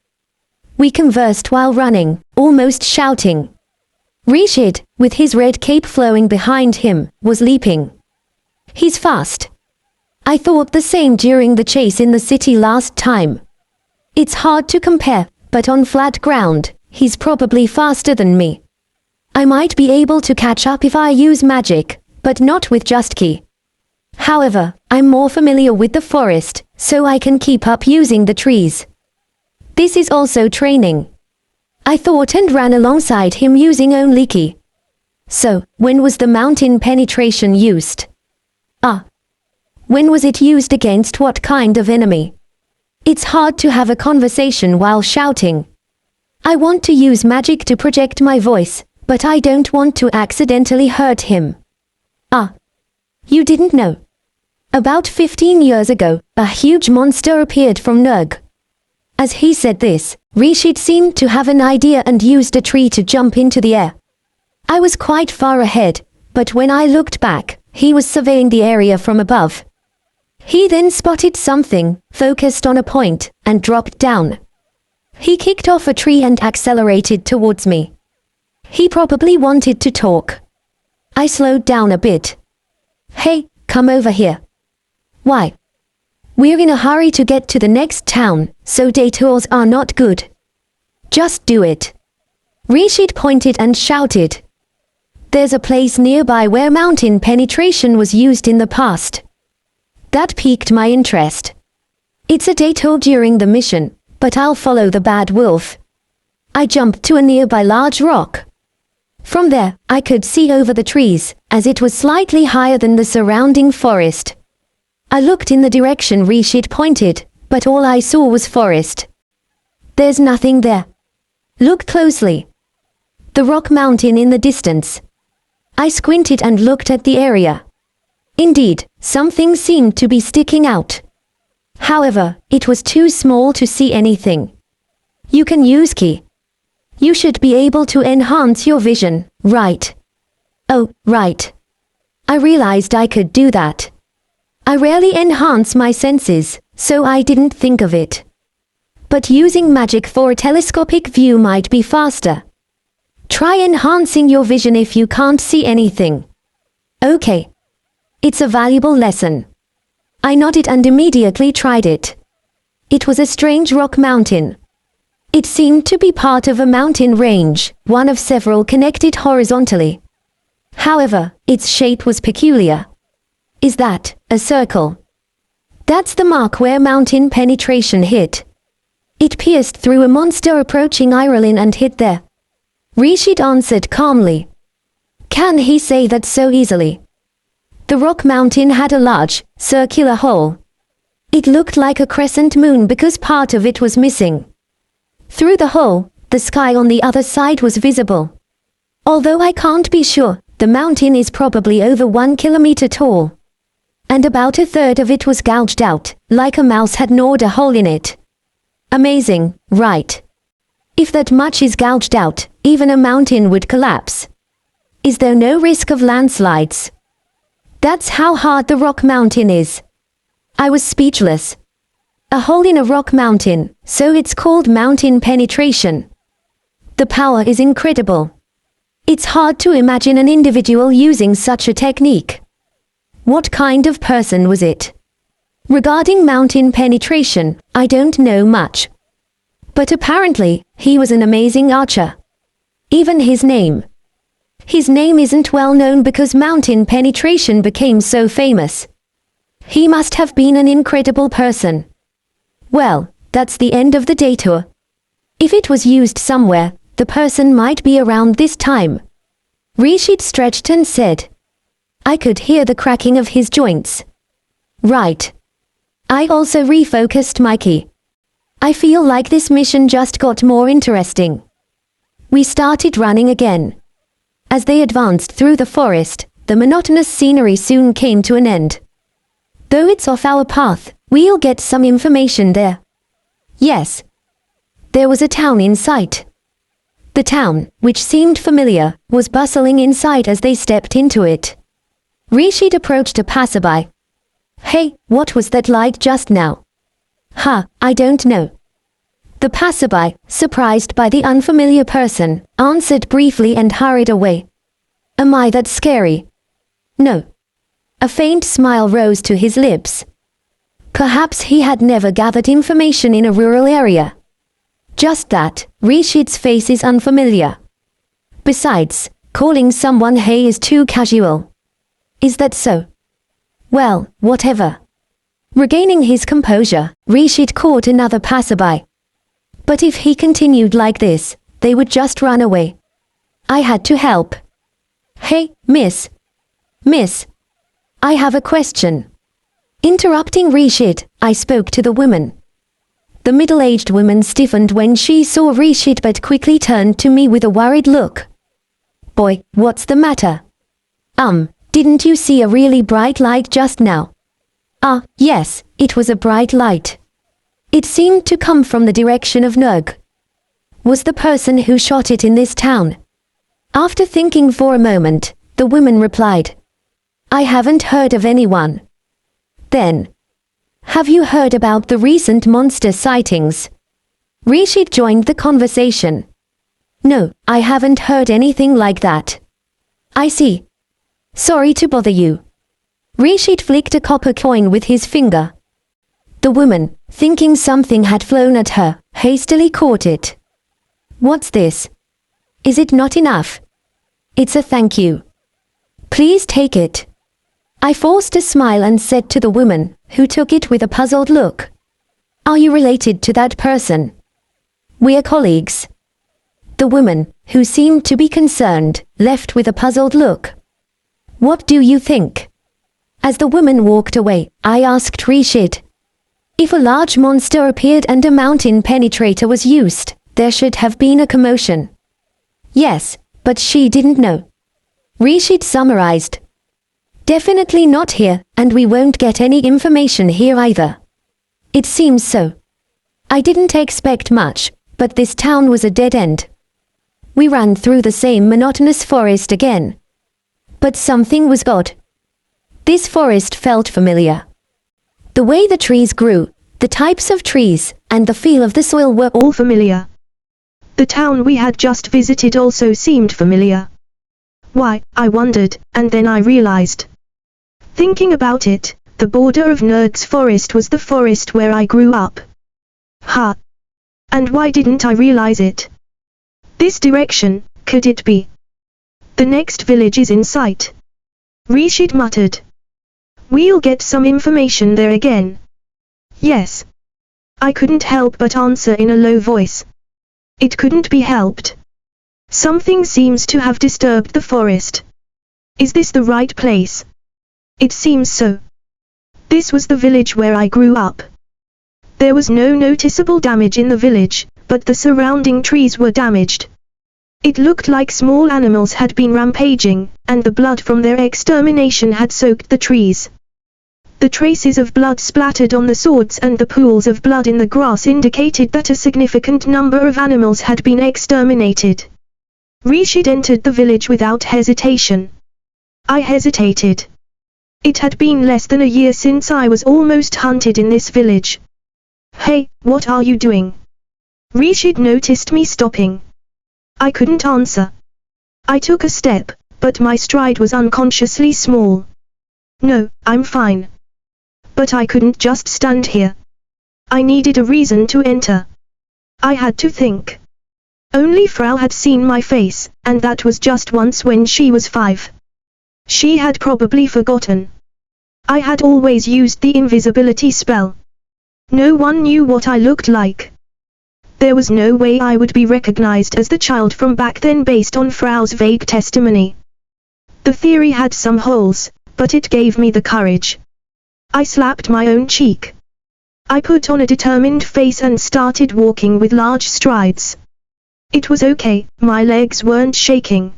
We conversed while running, almost shouting. Rishit, with his red cape flowing behind him, was leaping. He's fast. I thought the same during the chase in the city last time. It's hard to compare, but on flat ground, he's probably faster than me. I might be able to catch up if I use magic, but not with just ki. However, I'm more familiar with the forest, so I can keep up using the trees. This is also training. I thought and ran alongside him using only ki. So, when was the mountain penetration used? When was it used against what kind of enemy? It's hard to have a conversation while shouting. I want to use magic to project my voice, but I don't want to accidentally hurt him. You didn't know. About 15 years ago, a huge monster appeared from Nurg. As he said this, Rishit seemed to have an idea and used a tree to jump into the air. I was quite far ahead, but when I looked back, he was surveying the area from above. He then spotted something, focused on a point, and dropped down. He kicked off a tree and accelerated towards me. He probably wanted to talk. I slowed down a bit. Hey, come over here. Why? We're in a hurry to get to the next town, so detours are not good. Just do it. Rishit pointed and shouted. There's a place nearby where mountain penetration was used in the past. That piqued my interest. It's a detour during the mission, but I'll follow the bad wolf. I jumped to a nearby large rock. From there, I could see over the trees, as it was slightly higher than the surrounding forest. I looked in the direction Rishit pointed, but all I saw was forest. There's nothing there. Look closely. The rock mountain in the distance. I squinted and looked at the area. Indeed, something seemed to be sticking out. However, it was too small to see anything. You can use ki. You should be able to enhance your vision, right? Oh, right. I realized I could do that. I rarely enhance my senses, so I didn't think of it. But using magic for a telescopic view might be faster. Try enhancing your vision if you can't see anything. Okay. It's a valuable lesson. I nodded and immediately tried it. It was a strange rock mountain. It seemed to be part of a mountain range, one of several connected horizontally. However, its shape was peculiar. Is that a circle? That's the mark where mountain penetration hit. It pierced through a monster approaching Ireland and hit there. Rishit answered calmly. Can he say that so easily? The rock mountain had a large, circular hole. It looked like a crescent moon because part of it was missing. Through the hole, the sky on the other side was visible. Although I can't be sure, the mountain is probably over 1 kilometer tall. And about a third of it was gouged out, like a mouse had gnawed a hole in it. Amazing, right? If that much is gouged out, even a mountain would collapse. Is there no risk of landslides? That's how hard the rock mountain is. I was speechless. A hole in a rock mountain, so it's called mountain penetration. The power is incredible. It's hard to imagine an individual using such a technique. What kind of person was it? Regarding mountain penetration, I don't know much. But apparently, he was an amazing archer. Even his name. His name isn't well known because mountain penetration became so famous. He must have been an incredible person. Well, that's the end of the detour. If it was used somewhere, the person might be around this time. Rishit stretched and said. I could hear the cracking of his joints. Right. I also refocused my key. I feel like this mission just got more interesting. We started running again. As they advanced through the forest, the monotonous scenery soon came to an end. Though it's off our path, we'll get some information there. Yes. There was a town in sight. The town, which seemed familiar, was bustling inside as they stepped into it. Rishit approached a passerby. Hey, what was that like just now? I don't know. The passerby, surprised by the unfamiliar person, answered briefly and hurried away. Am I that scary? No. A faint smile rose to his lips. Perhaps he had never gathered information in a rural area. Just that, Rishit's face is unfamiliar. Besides, calling someone hey is too casual. Is that so? Well, whatever. Regaining his composure, Rishit caught another passerby. But if he continued like this, they would just run away. I had to help. Hey, miss. Miss. I have a question. Interrupting Rishit, I spoke to the woman. The middle-aged woman stiffened when she saw Rishit but quickly turned to me with a worried look. Boy, what's the matter? Didn't you see a really bright light just now? Yes, it was a bright light. It seemed to come from the direction of Nurg. Was the person who shot it in this town? After thinking for a moment, the woman replied. I haven't heard of anyone. Then, have you heard about the recent monster sightings? Rishit joined the conversation. No, I haven't heard anything like that. I see. Sorry to bother you. Rishit flicked a copper coin with his finger. The woman, thinking something had flown at her, hastily caught it. What's this? Is it not enough? It's a thank you. Please take it. I forced a smile and said to the woman, who took it with a puzzled look. Are you related to that person? We're colleagues. The woman, who seemed to be concerned, left with a puzzled look. What do you think? As the woman walked away, I asked Rishit. If a large monster appeared and a mountain penetrator was used, there should have been a commotion. Yes, but she didn't know. Rishit summarized. Definitely not here, and we won't get any information here either. It seems so. I didn't expect much, but this town was a dead end. We ran through the same monotonous forest again. But something was odd. This forest felt familiar. The way the trees grew, the types of trees, and the feel of the soil were all familiar. The town we had just visited also seemed familiar. Why, I wondered, and then I realized. Thinking about it, the border of Nurg's forest was the forest where I grew up. And why didn't I realize it? This direction, could it be? The next village is in sight. Rishit muttered. We'll get some information there again. Yes. I couldn't help but answer in a low voice. It couldn't be helped. Something seems to have disturbed the forest. Is this the right place? It seems so. This was the village where I grew up. There was no noticeable damage in the village, but the surrounding trees were damaged. It looked like small animals had been rampaging, and the blood from their extermination had soaked the trees. The traces of blood splattered on the swords and the pools of blood in the grass indicated that a significant number of animals had been exterminated. Rishit entered the village without hesitation. I hesitated. It had been less than a year since I was almost hunted in this village. Hey, what are you doing? Rishit noticed me stopping. I couldn't answer. I took a step, but my stride was unconsciously small. No, I'm fine. But I couldn't just stand here. I needed a reason to enter. I had to think. Only Frau had seen my face, and that was just once when she was 5. She had probably forgotten. I had always used the invisibility spell. No one knew what I looked like. There was no way I would be recognized as the child from back then based on Frau's vague testimony. The theory had some holes, but it gave me the courage. I slapped my own cheek. I put on a determined face and started walking with large strides. It was okay, my legs weren't shaking.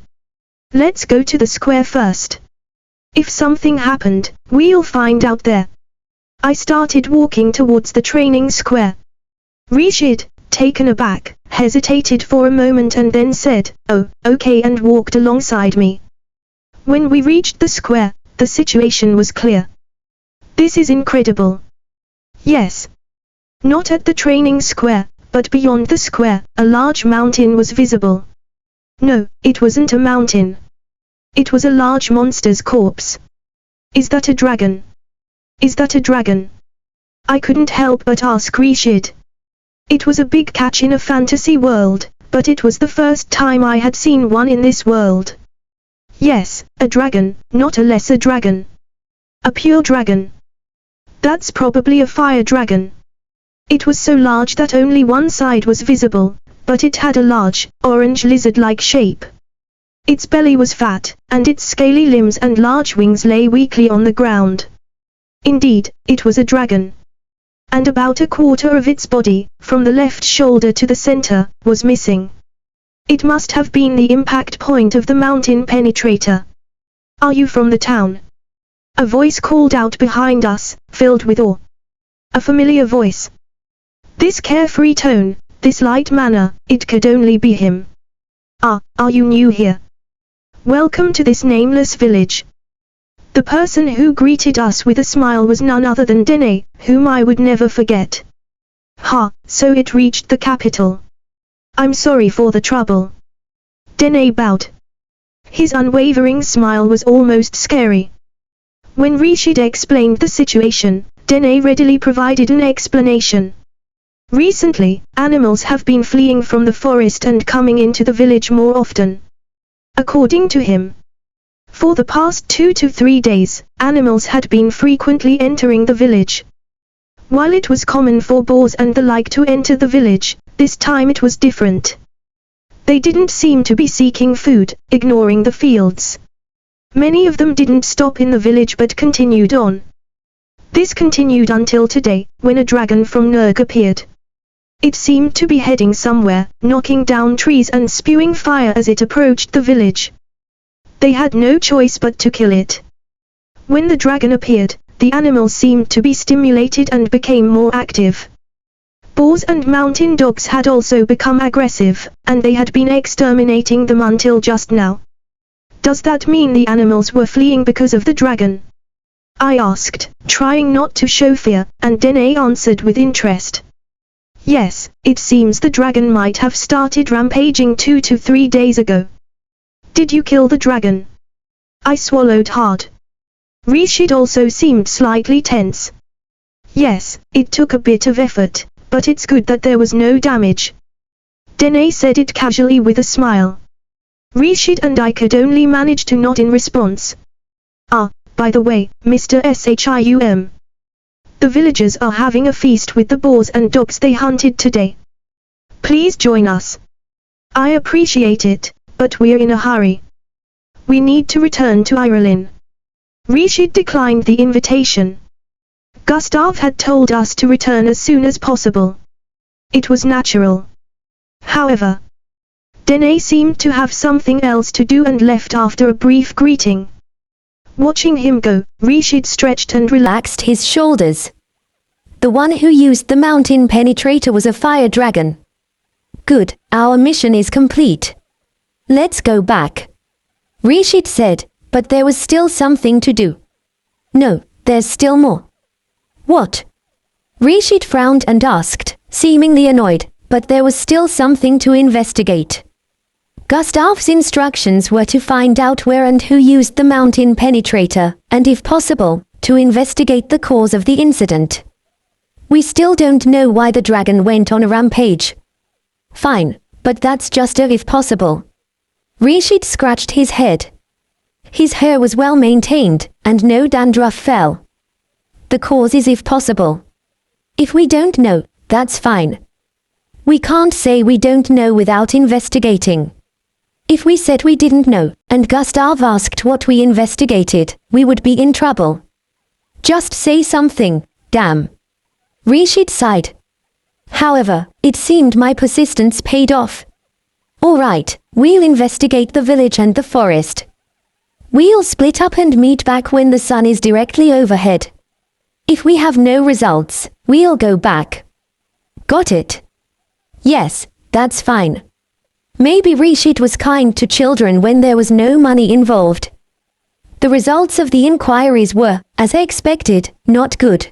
Let's go to the square first. If something happened, we'll find out there. I started walking towards the training square. Rashid, taken aback, hesitated for a moment and then said, "Oh, okay," and walked alongside me. When we reached the square, the situation was clear. This is incredible. Yes. Not at the training square, but beyond the square, a large mountain was visible. No, it wasn't a mountain. It was a large monster's corpse. Is that a dragon? Is that a dragon? I couldn't help but ask Rashid. It was a big catch in a fantasy world, but it was the first time I had seen one in this world. Yes, a dragon, not a lesser dragon. A pure dragon. That's probably a fire dragon. It was so large that only one side was visible, but it had a large, orange lizard-like shape. Its belly was fat, and its scaly limbs and large wings lay weakly on the ground. Indeed, it was a dragon. And about a quarter of its body, from the left shoulder to the center, was missing. It must have been the impact point of the mountain penetrator. "Are you from the town?" A voice called out behind us, filled with awe. A familiar voice. This carefree tone, this light manner, it could only be him. Are you new here? Welcome to this nameless village." The person who greeted us with a smile was none other than Dene, whom I would never forget. So it reached the capital. I'm sorry for the trouble. Dene bowed. His unwavering smile was almost scary. When Rashid explained the situation, Dene readily provided an explanation. Recently, animals have been fleeing from the forest and coming into the village more often. According to him, for the past 2 to 3 days, animals had been frequently entering the village. While it was common for boars and the like to enter the village, this time it was different. They didn't seem to be seeking food, ignoring the fields. Many of them didn't stop in the village but continued on. This continued until today, when a dragon from Nurg appeared. It seemed to be heading somewhere, knocking down trees and spewing fire as it approached the village. They had no choice but to kill it. When the dragon appeared, the animals seemed to be stimulated and became more active. Boars and mountain dogs had also become aggressive, and they had been exterminating them until just now. Does that mean the animals were fleeing because of the dragon? I asked, trying not to show fear, and Dene answered with interest. Yes, it seems the dragon might have started rampaging 2 to 3 days ago. Did you kill the dragon? I swallowed hard. Rashid also seemed slightly tense. Yes, it took a bit of effort, but it's good that there was no damage. Dene said it casually with a smile. Rashid and I could only manage to nod in response. By the way, Mr. Shim. The villagers are having a feast with the boars and dogs they hunted today. Please join us. I appreciate it, but we're in a hurry. We need to return to Ireland. Rashid declined the invitation. Gustav had told us to return as soon as possible. It was natural. However, Dene seemed to have something else to do and left after a brief greeting. Watching him go, Rashid stretched and Relaxed his shoulders. The one who used the mountain penetrator was a fire dragon. Good, our mission is complete. Let's go back. Rashid said, but there was still something to do. No, there's still more. What? Rashid frowned and asked, seemingly annoyed, but there was still something to investigate. Gustav's instructions were to find out where and who used the mountain penetrator, and if possible, to investigate the cause of the incident. We still don't know why the dragon went on a rampage. Fine, but that's just a if possible. Rishit scratched his head. His hair was well maintained, and no dandruff fell. The cause is if possible. If we don't know, that's fine. We can't say we don't know without investigating. If we said we didn't know, and Gustav asked what we investigated, we would be in trouble. Just say something, damn. Rishit sighed. However, it seemed my persistence paid off. All right, we'll investigate the village and the forest. We'll split up and meet back when the sun is directly overhead. If we have no results, we'll go back. Got it? Yes, that's fine. Maybe Rishit was kind to children when there was no money involved. The results of the inquiries were, as I expected, not good.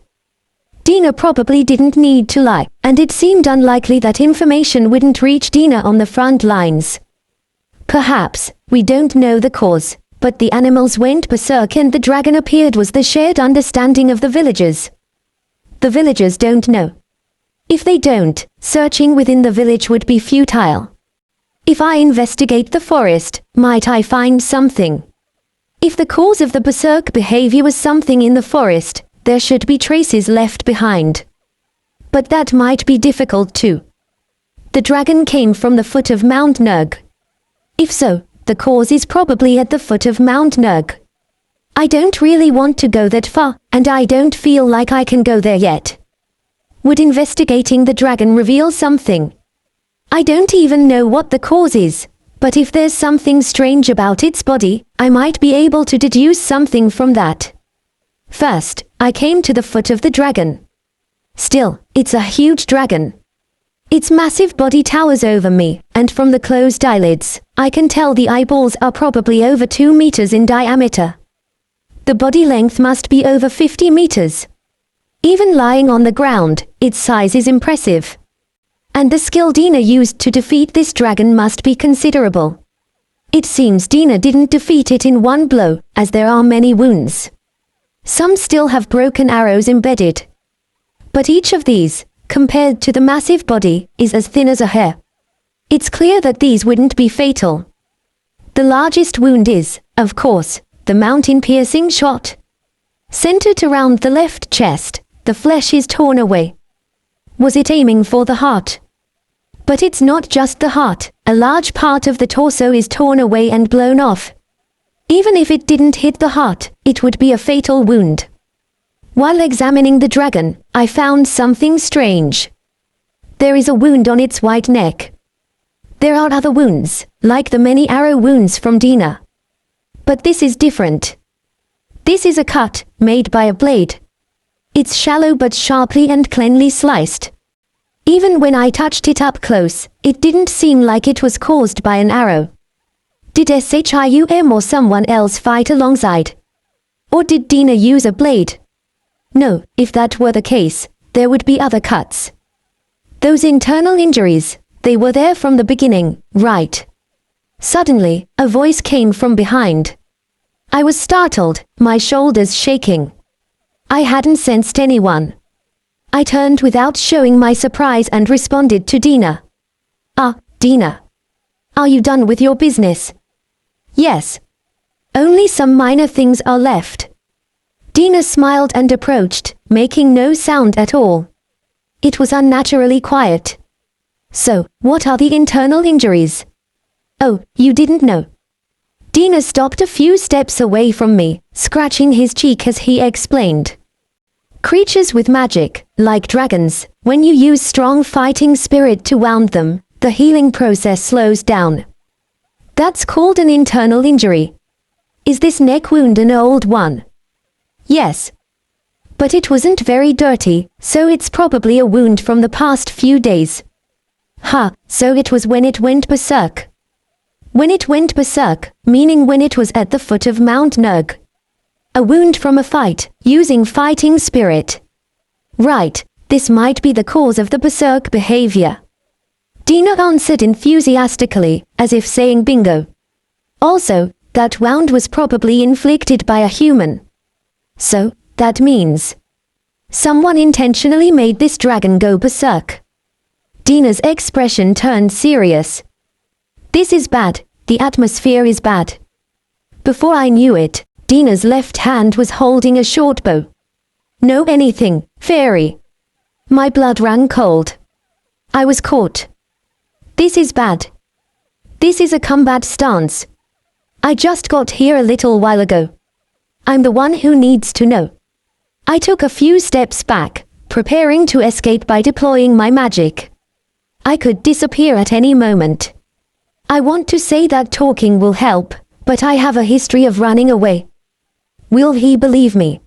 Dina probably didn't need to lie, and it seemed unlikely that information wouldn't reach Dina on the front lines. Perhaps, we don't know the cause, but the animals went berserk and the dragon appeared was the shared understanding of the villagers. The villagers don't know. If they don't, searching within the village would be futile. If I investigate the forest, might I find something? If the cause of the berserk behavior was something in the forest, there should be traces left behind. But that might be difficult too. The dragon came from the foot of Mount Nug. If so, the cause is probably at the foot of Mount Nug. I don't really want to go that far, and I don't feel like I can go there yet. Would investigating the dragon reveal something? I don't even know what the cause is, but if there's something strange about its body, I might be able to deduce something from that. First, I came to the foot of the dragon. Still, it's a huge dragon. Its massive body towers over me, and from the closed eyelids, I can tell the eyeballs are probably over 2 meters in diameter. The body length must be over 50 meters. Even lying on the ground, its size is impressive. And the skill Dina used to defeat this dragon must be considerable. It seems Dina didn't defeat it in one blow, as there are many wounds. Some still have broken arrows embedded. But each of these, compared to the massive body, is as thin as a hair. It's clear that these wouldn't be fatal. The largest wound is, of course, the mountain-piercing shot. Centered around the left chest, the flesh is torn away. Was it aiming for the heart? But it's not just the heart, a large part of the torso is torn away and blown off. Even if it didn't hit the heart, it would be a fatal wound. While examining the dragon, I found something strange. There is a wound on its white neck. There are other wounds, like the many arrow wounds from Dina. But this is different. This is a cut, made by a blade. It's shallow but sharply and cleanly sliced. Even when I touched it up close, it didn't seem like it was caused by an arrow. Did Shim or someone else fight alongside? Or did Dina use a blade? No, if that were the case, there would be other cuts. Those internal injuries, they were there from the beginning, right? Suddenly, a voice came from behind. I was startled, my shoulders shaking. I hadn't sensed anyone. I turned without showing my surprise and responded to Dina. Dina. Are you done with your business? Yes. Only some minor things are left. Dina smiled and approached, making no sound at all. It was unnaturally quiet. So, what are the internal injuries? Oh, you didn't know. Dina stopped a few steps away from me, scratching his cheek as he explained. Creatures with magic, like dragons, when you use strong fighting spirit to wound them, the healing process slows down. That's called an internal injury. Is this neck wound an old one? Yes. But it wasn't very dirty, so it's probably a wound from the past few days. So it was when it went berserk. When it went berserk, meaning when it was at the foot of Mount Nug. A wound from a fight, using fighting spirit. Right, this might be the cause of the berserk behavior. Dina answered enthusiastically, as if saying bingo. Also, that wound was probably inflicted by a human. So, that means someone intentionally made this dragon go berserk. Dina's expression turned serious. This is bad, the atmosphere is bad. Before I knew it, Dina's left hand was holding a short bow. No anything, fairy. My blood ran cold. I was caught. This is bad. This is a combat stance. I just got here a little while ago. I'm the one who needs to know. I took a few steps back, preparing to escape by deploying my magic. I could disappear at any moment. I want to say that talking will help, but I have a history of running away. Will he believe me?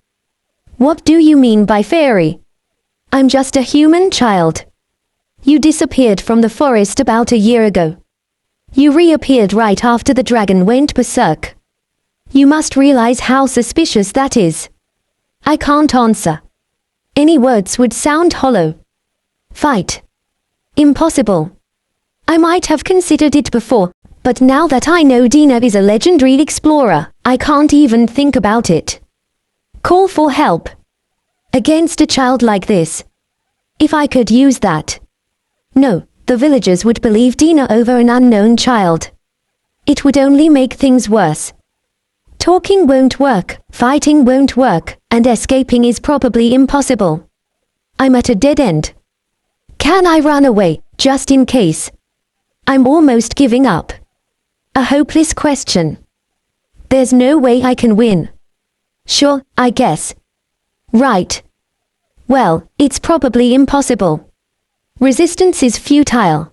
What do you mean by fairy? I'm just a human child. You disappeared from the forest about a year ago. You reappeared right after the dragon went berserk. You must realize how suspicious that is. I can't answer. Any words would sound hollow. Fight. Impossible. I might have considered it before, but now that I know Dina is a legendary explorer, I can't even think about it. Call for help. Against a child like this. If I could use that. No, the villagers would believe Dina over an unknown child. It would only make things worse. Talking won't work, fighting won't work, and escaping is probably impossible. I'm at a dead end. Can I run away, just in case? I'm almost giving up. A hopeless question. There's no way I can win. Sure, I guess. Right. Well, it's probably impossible. Resistance is futile.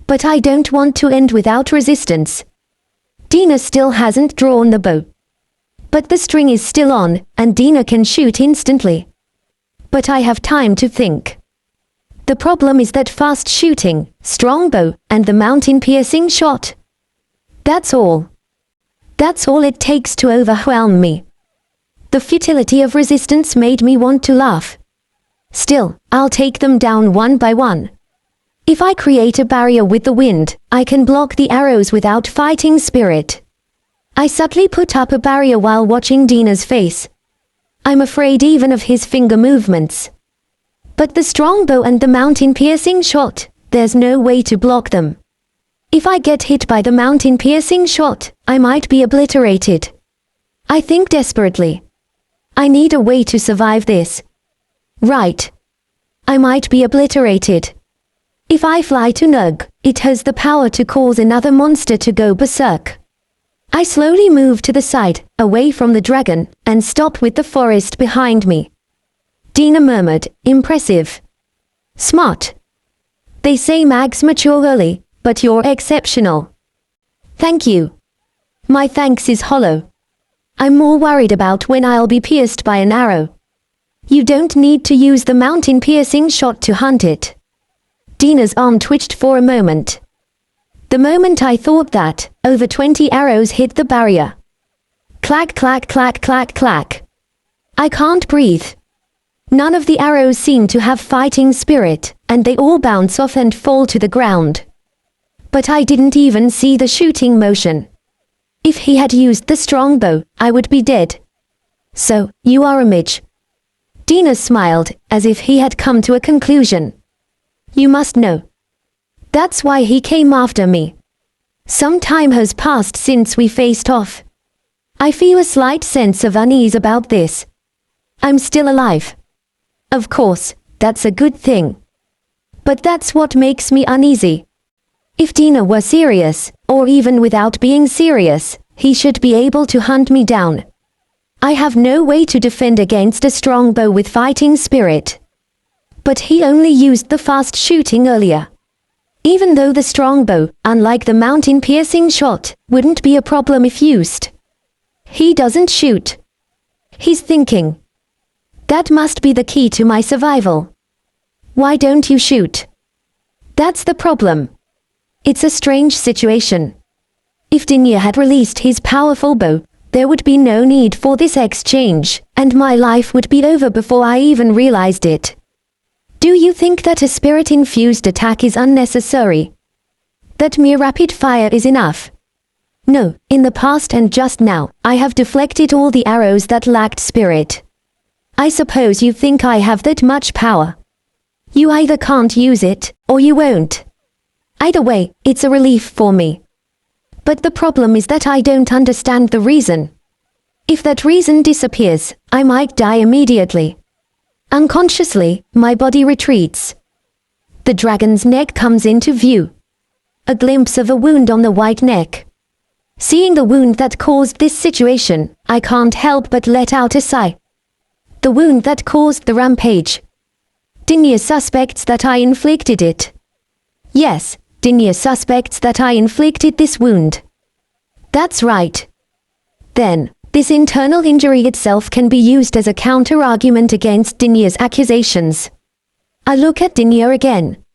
But I don't want to end without resistance. Dina still hasn't drawn the bow. But the string is still on, and Dina can shoot instantly. But I have time to think. The problem is that fast shooting, strong bow, and the mountain-piercing shot. That's all. That's all it takes to overwhelm me. The futility of resistance made me want to laugh. Still, I'll take them down one by one. If I create a barrier with the wind, I can block the arrows without fighting spirit. I subtly put up a barrier while watching Dina's face. I'm afraid even of his finger movements. But the strong bow and the mountain-piercing shot, there's no way to block them. If I get hit by the mountain-piercing shot, I might be obliterated. I think desperately. I need a way to survive this. Right. I might be obliterated. If I fly to Nug, it has the power to cause another monster to go berserk. I slowly move to the side, away from the dragon, and stop with the forest behind me. Dina murmured, impressive. Smart. They say mags mature early, but you're exceptional. Thank you. My thanks is hollow. I'm more worried about when I'll be pierced by an arrow. You don't need to use the mountain-piercing shot to hunt it. Dina's arm twitched for a moment. The moment I thought that, over 20 arrows hit the barrier. Clack, clack, clack, clack, clack. I can't breathe. None of the arrows seem to have fighting spirit, and they all bounce off and fall to the ground. But I didn't even see the shooting motion. If he had used the strong bow, I would be dead. So, you are a midge. Dina smiled, as if he had come to a conclusion. You must know. That's why he came after me. Some time has passed since we faced off. I feel a slight sense of unease about this. I'm still alive. Of course, that's a good thing. But that's what makes me uneasy. If Dina were serious, or even without being serious, he should be able to hunt me down. I have no way to defend against a strong bow with fighting spirit. But he only used the fast shooting earlier. Even though the strong bow, unlike the mountain-piercing shot, wouldn't be a problem if used. He doesn't shoot. He's thinking. That must be the key to my survival. Why don't you shoot? That's the problem. It's a strange situation. If Dina had released his powerful bow, there would be no need for this exchange, and my life would be over before I even realized it. Do you think that a spirit-infused attack is unnecessary? That mere rapid fire is enough? No, in the past and just now, I have deflected all the arrows that lacked spirit. I suppose you think I have that much power. You either can't use it, or you won't. Either way, it's a relief for me. But the problem is that I don't understand the reason. If that reason disappears, I might die immediately. Unconsciously, my body retreats. The dragon's neck comes into view. A glimpse of a wound on the white neck. Seeing the wound that caused this situation, I can't help but let out a sigh. The wound that caused the rampage. Dinya suspects that I inflicted it. Yes, Dinya suspects that I inflicted this wound. That's right. Then, this internal injury itself can be used as a counter-argument against Dinya's accusations. I look at Dinya again.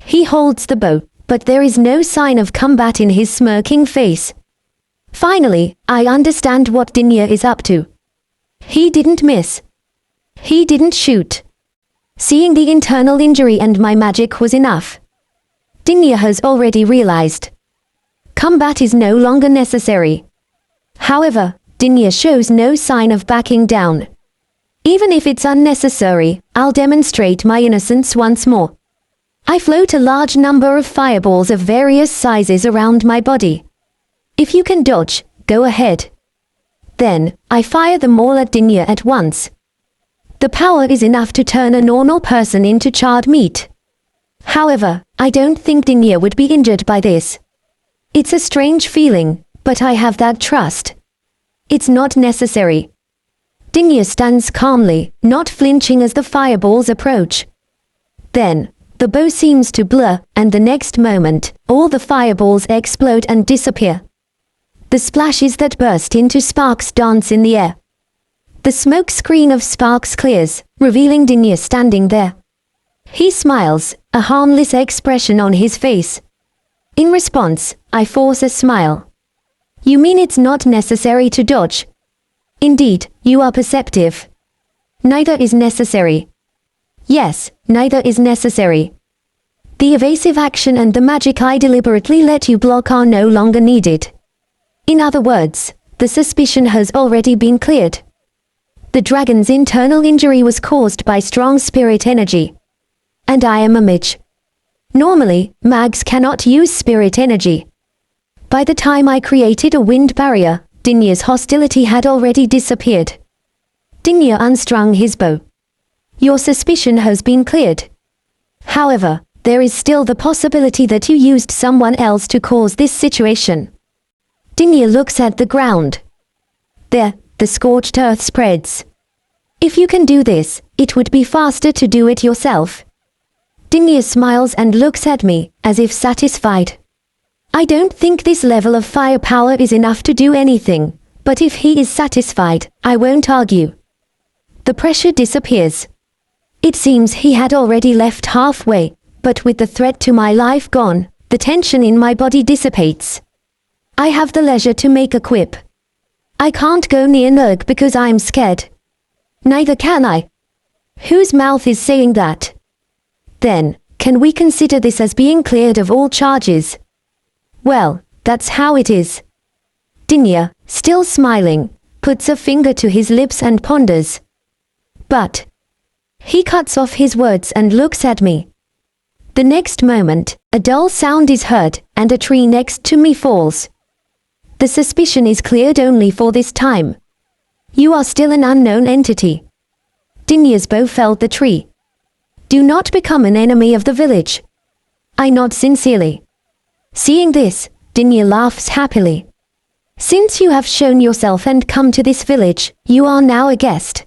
He holds the bow, but there is no sign of combat in his smirking face. Finally, I understand what Dinya is up to. He didn't miss. He didn't shoot. Seeing the internal injury and my magic was enough. Dinya has already realized. Combat is no longer necessary. However, Dinya shows no sign of backing down. Even if it's unnecessary, I'll demonstrate my innocence once more. I float a large number of fireballs of various sizes around my body. If you can dodge, go ahead. Then, I fire them all at Dinya at once. The power is enough to turn a normal person into charred meat. However, I don't think Dinya would be injured by this. It's a strange feeling, but I have that trust. It's not necessary. Dinya stands calmly, not flinching as the fireballs approach. Then, the bow seems to blur, and the next moment, all the fireballs explode and disappear. The splashes that burst into sparks dance in the air. The smoke screen of sparks clears, revealing Dinya standing there. He smiles, a harmless expression on his face. In response, I force a smile. You mean it's not necessary to dodge? Indeed, you are perceptive. Neither is necessary. Yes, neither is necessary. The evasive action and the magic I deliberately let you block are no longer needed. In other words, the suspicion has already been cleared. The dragon's internal injury was caused by strong spirit energy. And I am a mage. Normally, mags cannot use spirit energy. By the time I created a wind barrier, Dinya's hostility had already disappeared. Dinya unstrung his bow. Your suspicion has been cleared. However, there is still the possibility that you used someone else to cause this situation. Dinya looks at the ground. There, the scorched earth spreads. If you can do this, it would be faster to do it yourself. Dinya smiles and looks at me, as if satisfied. I don't think this level of firepower is enough to do anything, but if he is satisfied, I won't argue. The pressure disappears. It seems he had already left halfway, but with the threat to my life gone, the tension in my body dissipates. I have the leisure to make a quip. I can't go near Nurg because I'm scared. Neither can I. Whose mouth is saying that? Then, can we consider this as being cleared of all charges? Well, that's how it is. Dinya, still smiling, puts a finger to his lips and ponders. But he cuts off his words and looks at me. The next moment, a dull sound is heard, and a tree next to me falls. The suspicion is cleared only for this time. You are still an unknown entity. Dinya's bow felled the tree. Do not become an enemy of the village. I nod sincerely. Seeing this, Dinya laughs happily. Since you have shown yourself and come to this village, you are now a guest.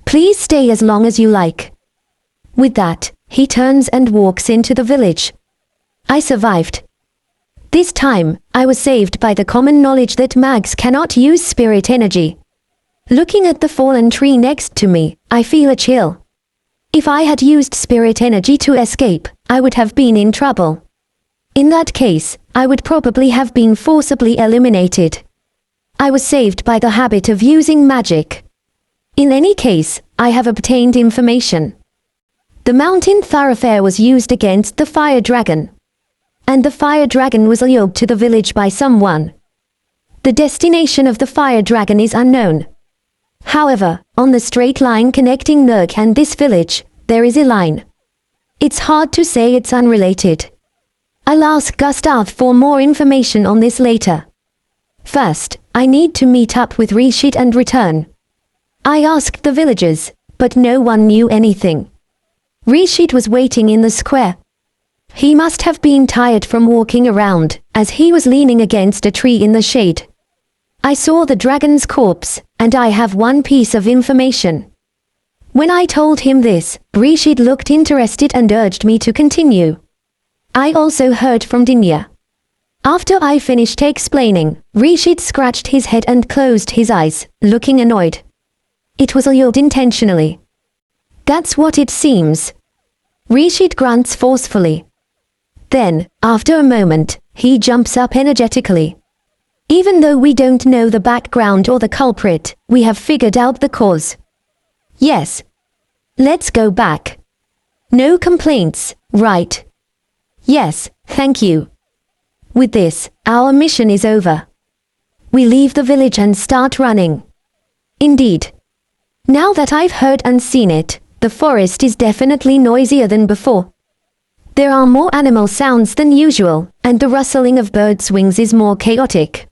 Please stay as long as you like. With that, he turns and walks into the village. I survived. This time, I was saved by the common knowledge that mags cannot use spirit energy. Looking at the fallen tree next to me, I feel a chill. If I had used spirit energy to escape, I would have been in trouble. In that case, I would probably have been forcibly eliminated. I was saved by the habit of using magic. In any case, I have obtained information. The mountain thoroughfare was used against the fire dragon. And the fire dragon was lured to the village by someone. The destination of the fire dragon is unknown. However, on the straight line connecting Nurg and this village, there is a line. It's hard to say it's unrelated. I'll ask Gustav for more information on this later. First, I need to meet up with Rishit and return. I asked the villagers, but no one knew anything. Rishit was waiting in the square. He must have been tired from walking around, as he was leaning against a tree in the shade. I saw the dragon's corpse, and I have one piece of information. When I told him this, Rishit looked interested and urged me to continue. I also heard from Dinya. After I finished explaining, Rishit scratched his head and closed his eyes, looking annoyed. It was lured intentionally. That's what it seems. Rishit grunts forcefully. Then, after a moment, he jumps up energetically. Even though we don't know the background or the culprit, we have figured out the cause. Yes. Let's go back. No complaints, right? Yes, thank you. With this, our mission is over. We leave the village and start running. Indeed. Now that I've heard and seen it, the forest is definitely noisier than before. There are more animal sounds than usual, and the rustling of birds' wings is more chaotic.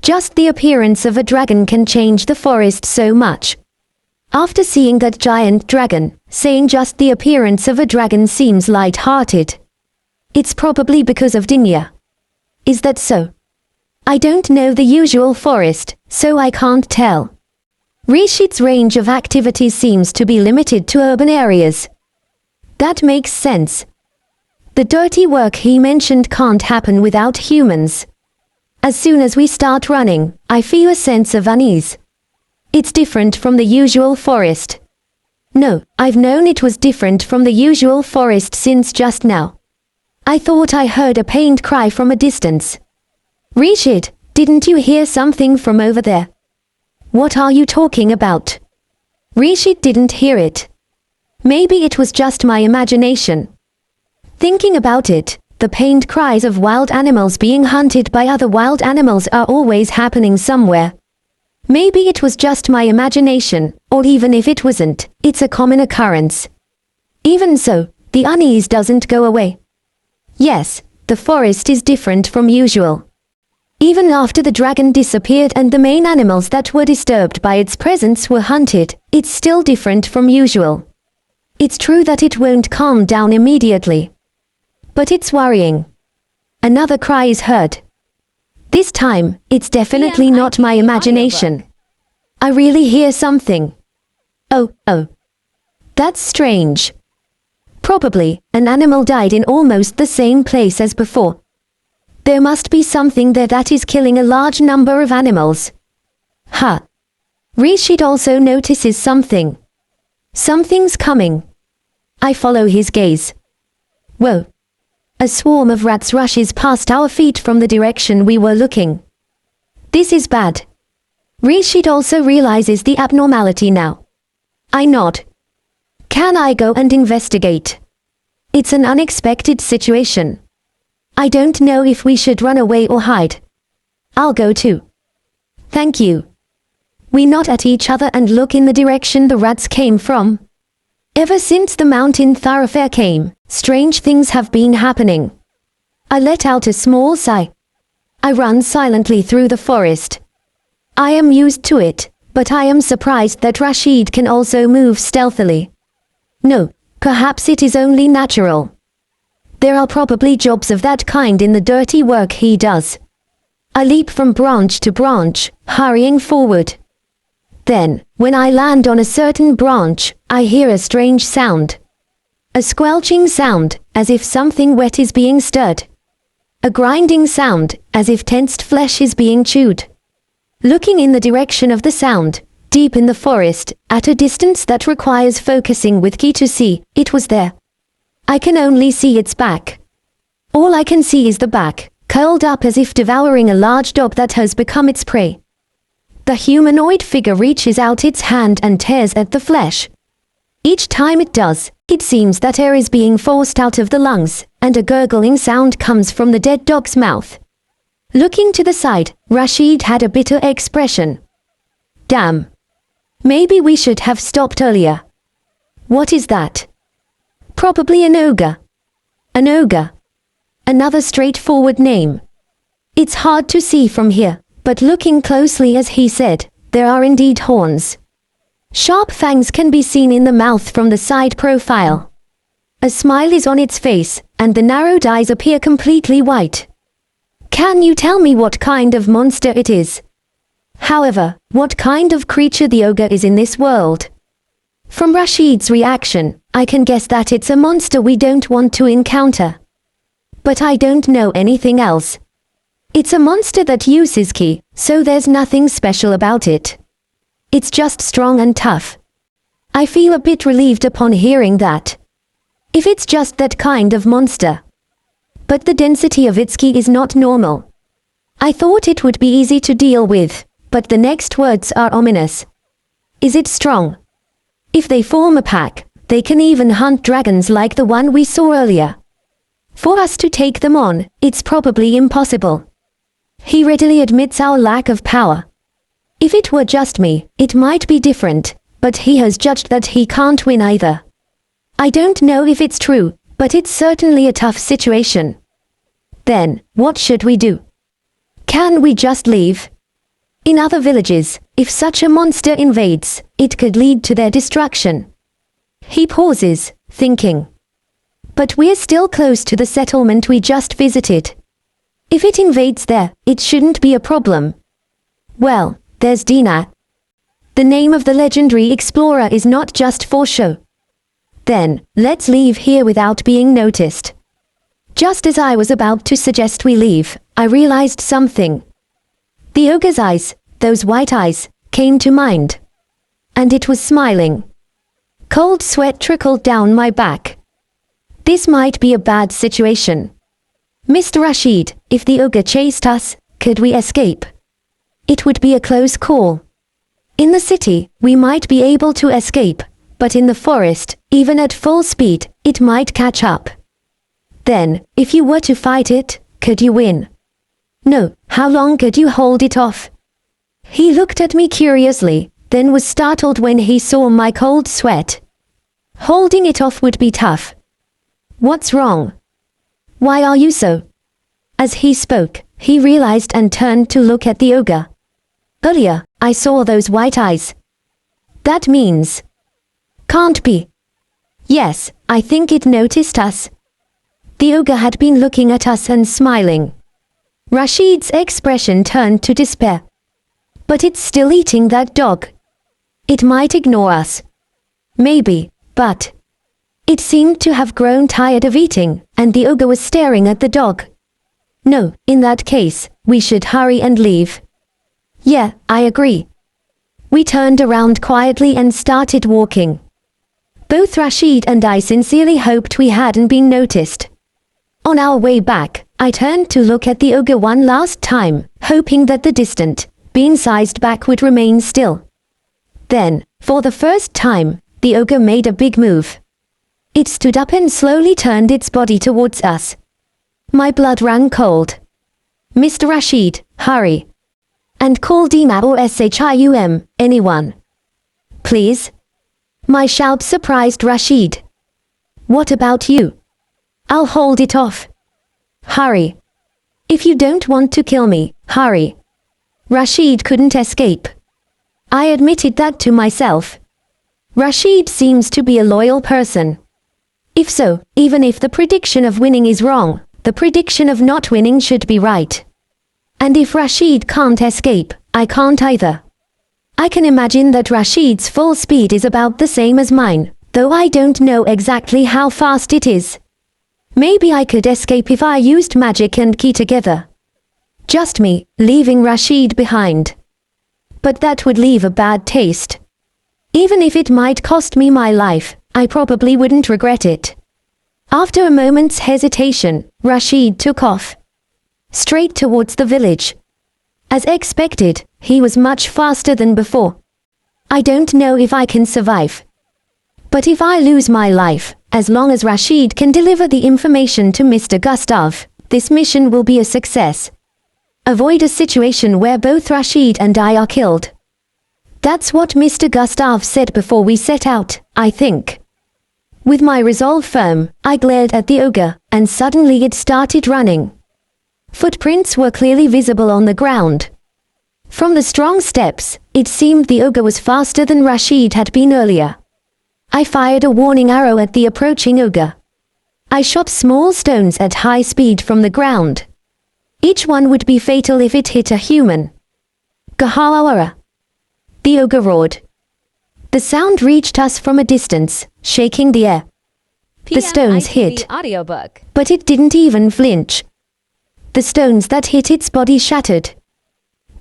Just the appearance of a dragon can change the forest so much. After seeing that giant dragon, saying just the appearance of a dragon seems light-hearted. It's probably because of Dinya. Is that so? I don't know the usual forest, so I can't tell. Rishit's range of activities seems to be limited to urban areas. That makes sense. The dirty work he mentioned can't happen without humans. As soon as we start running, I feel a sense of unease. It's different from the usual forest. No, I've known it was different from the usual forest since just now. I thought I heard a pained cry from a distance. Rishit, didn't you hear something from over there? What are you talking about? Rishit didn't hear it. Maybe it was just my imagination. Thinking about it, the pained cries of wild animals being hunted by other wild animals are always happening somewhere. Maybe it was just my imagination, or even if it wasn't, it's a common occurrence. Even so, the unease doesn't go away. Yes, the forest is different from usual. Even after the dragon disappeared and the main animals that were disturbed by its presence were hunted, it's still different from usual. It's true that it won't calm down immediately. But it's worrying. Another cry is heard. This time, it's definitely not my imagination. I really hear something. Oh. That's strange. Probably, an animal died in almost the same place as before. There must be something there that is killing a large number of animals. Rishit also notices something. Something's coming. I follow his gaze. Whoa. A swarm of rats rushes past our feet from the direction we were looking. This is bad. Rishit also realizes the abnormality now. I nod. Can I go and investigate? It's an unexpected situation. I don't know if we should run away or hide. I'll go too. Thank you. We nod at each other and look in the direction the rats came from. Ever since the mountain thoroughfare came, strange things have been happening. I let out a small sigh. I run silently through the forest. I am used to it, but I am surprised that Rashid can also move stealthily. No, perhaps it is only natural. There are probably jobs of that kind in the dirty work he does. I leap from branch to branch, hurrying forward. Then, when I land on a certain branch, I hear a strange sound. A squelching sound, as if something wet is being stirred. A grinding sound, as if tensed flesh is being chewed. Looking in the direction of the sound, deep in the forest, at a distance that requires focusing with key to see, it was there. I can only see its back. All I can see is the back, curled up as if devouring a large dog that has become its prey. The humanoid figure reaches out its hand and tears at the flesh. Each time it does, It seems that air is being forced out of the lungs, and a gurgling sound comes from the dead dog's mouth. Looking to the side, Rashid had a bitter expression. Damn. Maybe we should have stopped earlier. What is that? Probably an ogre. An ogre. Another straightforward name. It's hard to see from here, but looking closely as he said, there are indeed horns. Sharp fangs can be seen in the mouth from the side profile. A smile is on its face, and the narrowed eyes appear completely white. Can you tell me what kind of monster it is? However, what kind of creature the ogre is in this world? From Rashid's reaction, I can guess that it's a monster we don't want to encounter. But I don't know anything else. It's a monster that uses ki, so there's nothing special about it. It's just strong and tough. I feel a bit relieved upon hearing that. If it's just that kind of monster. But the density of its ki is not normal. I thought it would be easy to deal with, but the next words are ominous. Is it strong? If they form a pack, they can even hunt dragons like the one we saw earlier. For us to take them on, it's probably impossible. He readily admits our lack of power. If it were just me, it might be different, but he has judged that he can't win either. I don't know if it's true, but it's certainly a tough situation. Then, what should we do? Can we just leave? In other villages, if such a monster invades, it could lead to their destruction. He pauses, thinking. But we're still close to the settlement we just visited. If it invades there, it shouldn't be a problem. Well, there's Dina. The name of the legendary explorer is not just for show. Then, let's leave here without being noticed. Just as I was about to suggest we leave, I realized something. The ogre's eyes, those white eyes, came to mind. And it was smiling. Cold sweat trickled down my back. This might be a bad situation. Mr. Rashid, if the ogre chased us, could we escape? It would be a close call. In the city, we might be able to escape, but in the forest, even at full speed, it might catch up. Then, if you were to fight it, could you win? No, how long could you hold it off? He looked at me curiously, then was startled when he saw my cold sweat. Holding it off would be tough. What's wrong? Why are you so? As he spoke, he realized and turned to look at the ogre. Earlier, I saw those white eyes. That means... Can't be. Yes, I think it noticed us. The ogre had been looking at us and smiling. Rashid's expression turned to despair. But it's still eating that dog. It might ignore us. Maybe, but... It seemed to have grown tired of eating, and the ogre was staring at the dog. No, in that case, we should hurry and leave. Yeah, I agree. We turned around quietly and started walking. Both Rashid and I sincerely hoped we hadn't been noticed. On our way back, I turned to look at the ogre one last time, hoping that the distant, bean-sized back would remain still. Then, for the first time, the ogre made a big move. It stood up and slowly turned its body towards us. My blood ran cold. Mr. Rashid, hurry. And call Dima or Shim, anyone. Please? My shout surprised Rashid. What about you? I'll hold it off. Hurry. If you don't want to kill me, hurry. Rashid couldn't escape. I admitted that to myself. Rashid seems to be a loyal person. If so, even if the prediction of winning is wrong, the prediction of not winning should be right. And if Rashid can't escape, I can't either. I can imagine that Rashid's full speed is about the same as mine, though I don't know exactly how fast it is. Maybe I could escape if I used magic and ki together. Just me, leaving Rashid behind. But that would leave a bad taste. Even if it might cost me my life, I probably wouldn't regret it. After a moment's hesitation, Rashid took off. Straight towards the village. As expected, he was much faster than before. I don't know if I can survive. But if I lose my life, As long as Rashid can deliver the information to Mr. Gustav, this mission will be a success. Avoid a situation where both Rashid and I are killed. That's what Mr. Gustav said before we set out, I think. With my resolve firm, I glared at the ogre, and suddenly it started running. Footprints were clearly visible on the ground. From the strong steps, it seemed the ogre was faster than Rashid had been earlier. I fired a warning arrow at the approaching ogre. I shot small stones at high speed from the ground. Each one would be fatal if it hit a human. Gahawara! The ogre roared. The sound reached us from a distance, shaking the air. The stones hit, Audiobook. but it didn't even flinch. The stones that hit its body shattered.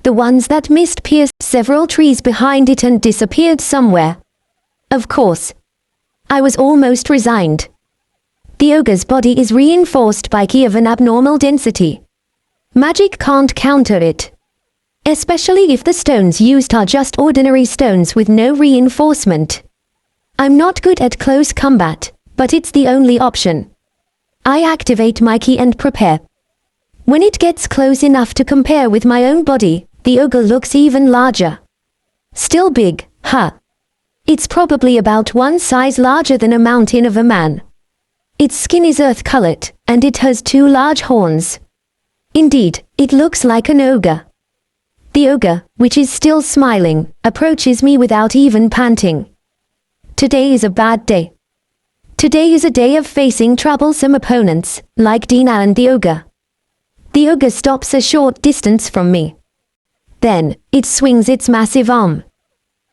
The ones that missed pierced several trees behind it and disappeared somewhere. Of course. I was almost resigned. The ogre's body is reinforced by ki of an abnormal density. Magic can't counter it. Especially if the stones used are just ordinary stones with no reinforcement. I'm not good at close combat, but it's the only option. I activate my ki and prepare. When it gets close enough to compare with my own body, the ogre looks even larger. Still big, huh? It's probably about one size larger than a mountain of a man. Its skin is earth-colored, and it has 2 large horns. Indeed, it looks like an ogre. The ogre, which is still smiling, approaches me without even panting. Today is a bad day. Today is a day of facing troublesome opponents, like Dina and the ogre. The ogre stops a short distance from me. Then, it swings its massive arm.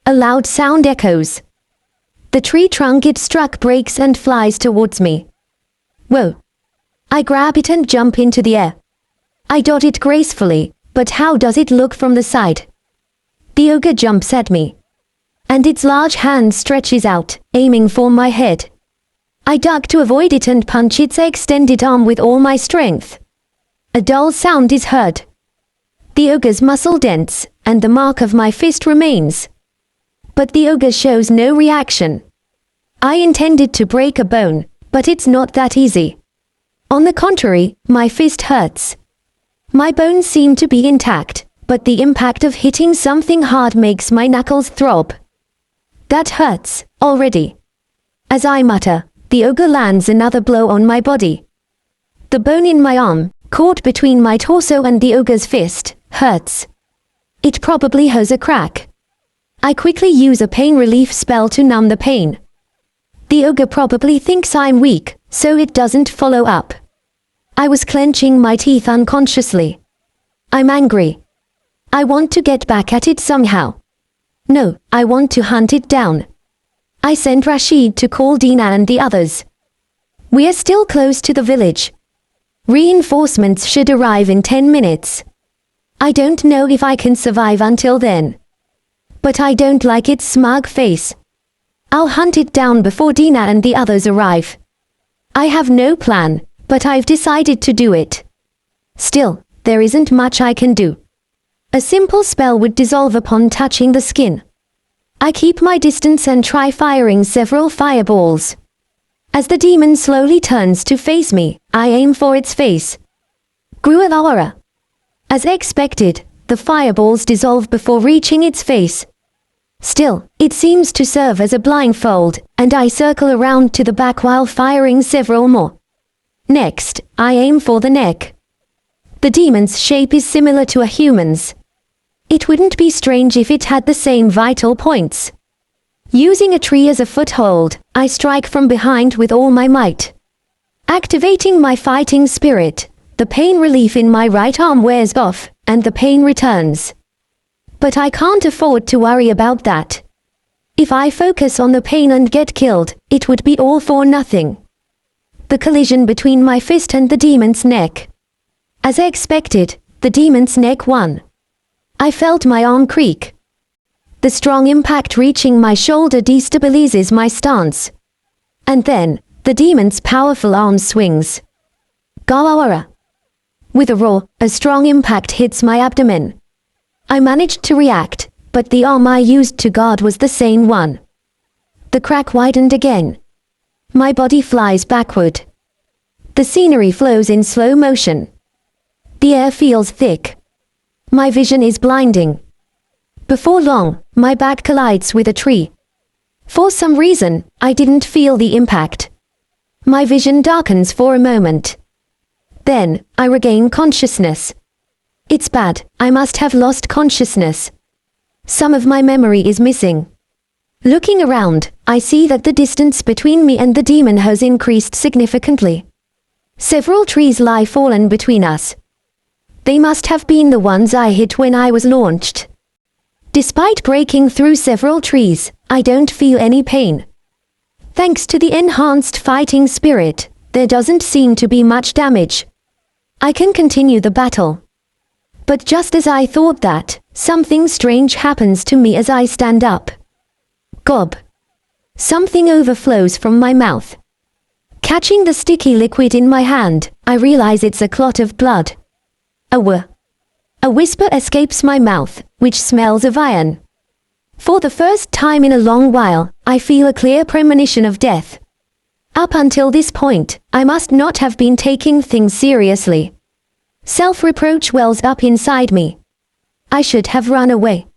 A loud sound echoes. The tree trunk it struck breaks and flies towards me. Whoa! I grab it and jump into the air. I dodge it gracefully, but how does it look from the side? The ogre jumps at me. And its large hand stretches out, aiming for my head. I duck to avoid it and punch its extended arm with all my strength. A dull sound is heard. The ogre's muscle dents, and the mark of my fist remains. But the ogre shows no reaction. I intended to break a bone, but it's not that easy. On the contrary, my fist hurts. My bones seem to be intact, but the impact of hitting something hard makes my knuckles throb. That hurts, already. As I mutter, the ogre lands another blow on my body. The bone in my arm, caught between my torso and the ogre's fist, hurts. It probably has a crack. I quickly use a pain relief spell to numb the pain. The ogre probably thinks I'm weak, so it doesn't follow up. I was clenching my teeth unconsciously. I'm angry. I want to get back at it somehow. No, I want to hunt it down. I sent Rashid to call Dina and the others. We are still close to the village. Reinforcements should arrive in 10 minutes. I don't know if I can survive until then. But I don't like its smug face. I'll hunt it down before Dina and the others arrive. I have no plan, but I've decided to do it. Still, there isn't much I can do. A simple spell would dissolve upon touching the skin. I keep my distance and try firing several fireballs. As the demon slowly turns to face me, I aim for its face. Gruawara. As expected, the fireballs dissolve before reaching its face. Still, it seems to serve as a blindfold, and I circle around to the back while firing several more. Next, I aim for the neck. The demon's shape is similar to a human's. It wouldn't be strange if it had the same vital points. Using a tree as a foothold, I strike from behind with all my might. Activating my fighting spirit, the pain relief in my right arm wears off, and the pain returns. But I can't afford to worry about that. If I focus on the pain and get killed, it would be all for nothing. The collision between my fist and the demon's neck. As expected, the demon's neck won. I felt my arm creak. The strong impact reaching my shoulder destabilizes my stance. And then, the demon's powerful arm swings. Gawawara. With a roar, a strong impact hits my abdomen. I managed to react, but the arm I used to guard was the same one. The crack widened again. My body flies backward. The scenery flows in slow motion. The air feels thick. My vision is blinding. Before long, my back collides with a tree. For some reason, I didn't feel the impact. My vision darkens for a moment. Then, I regain consciousness. It's bad, I must have lost consciousness. Some of my memory is missing. Looking around, I see that the distance between me and the demon has increased significantly. Several trees lie fallen between us. They must have been the ones I hit when I was launched. Despite breaking through several trees, I don't feel any pain. Thanks to the enhanced fighting spirit, there doesn't seem to be much damage. I can continue the battle. But just as I thought that, something strange happens to me as I stand up. Gob. Something overflows from my mouth. Catching the sticky liquid in my hand, I realize it's a clot of blood. A whisper escapes my mouth, which smells of iron. For the first time in a long while, I feel a clear premonition of death. Up until this point, I must not have been taking things seriously. Self-reproach wells up inside me. I should have run away.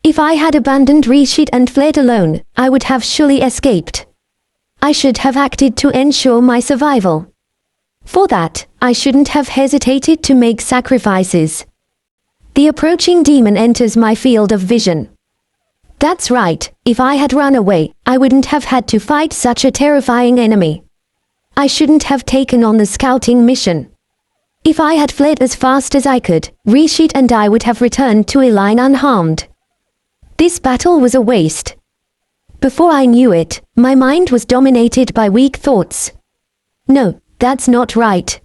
If I had abandoned Rishit and fled alone, I would have surely escaped. I should have acted to ensure my survival. For that, I shouldn't have hesitated to make sacrifices. The approaching demon enters my field of vision. That's right, if I had run away, I wouldn't have had to fight such a terrifying enemy. I shouldn't have taken on the scouting mission. If I had fled as fast as I could, Rishit and I would have returned to Eline unharmed. This battle was a waste. Before I knew it, my mind was dominated by weak thoughts. No, that's not right.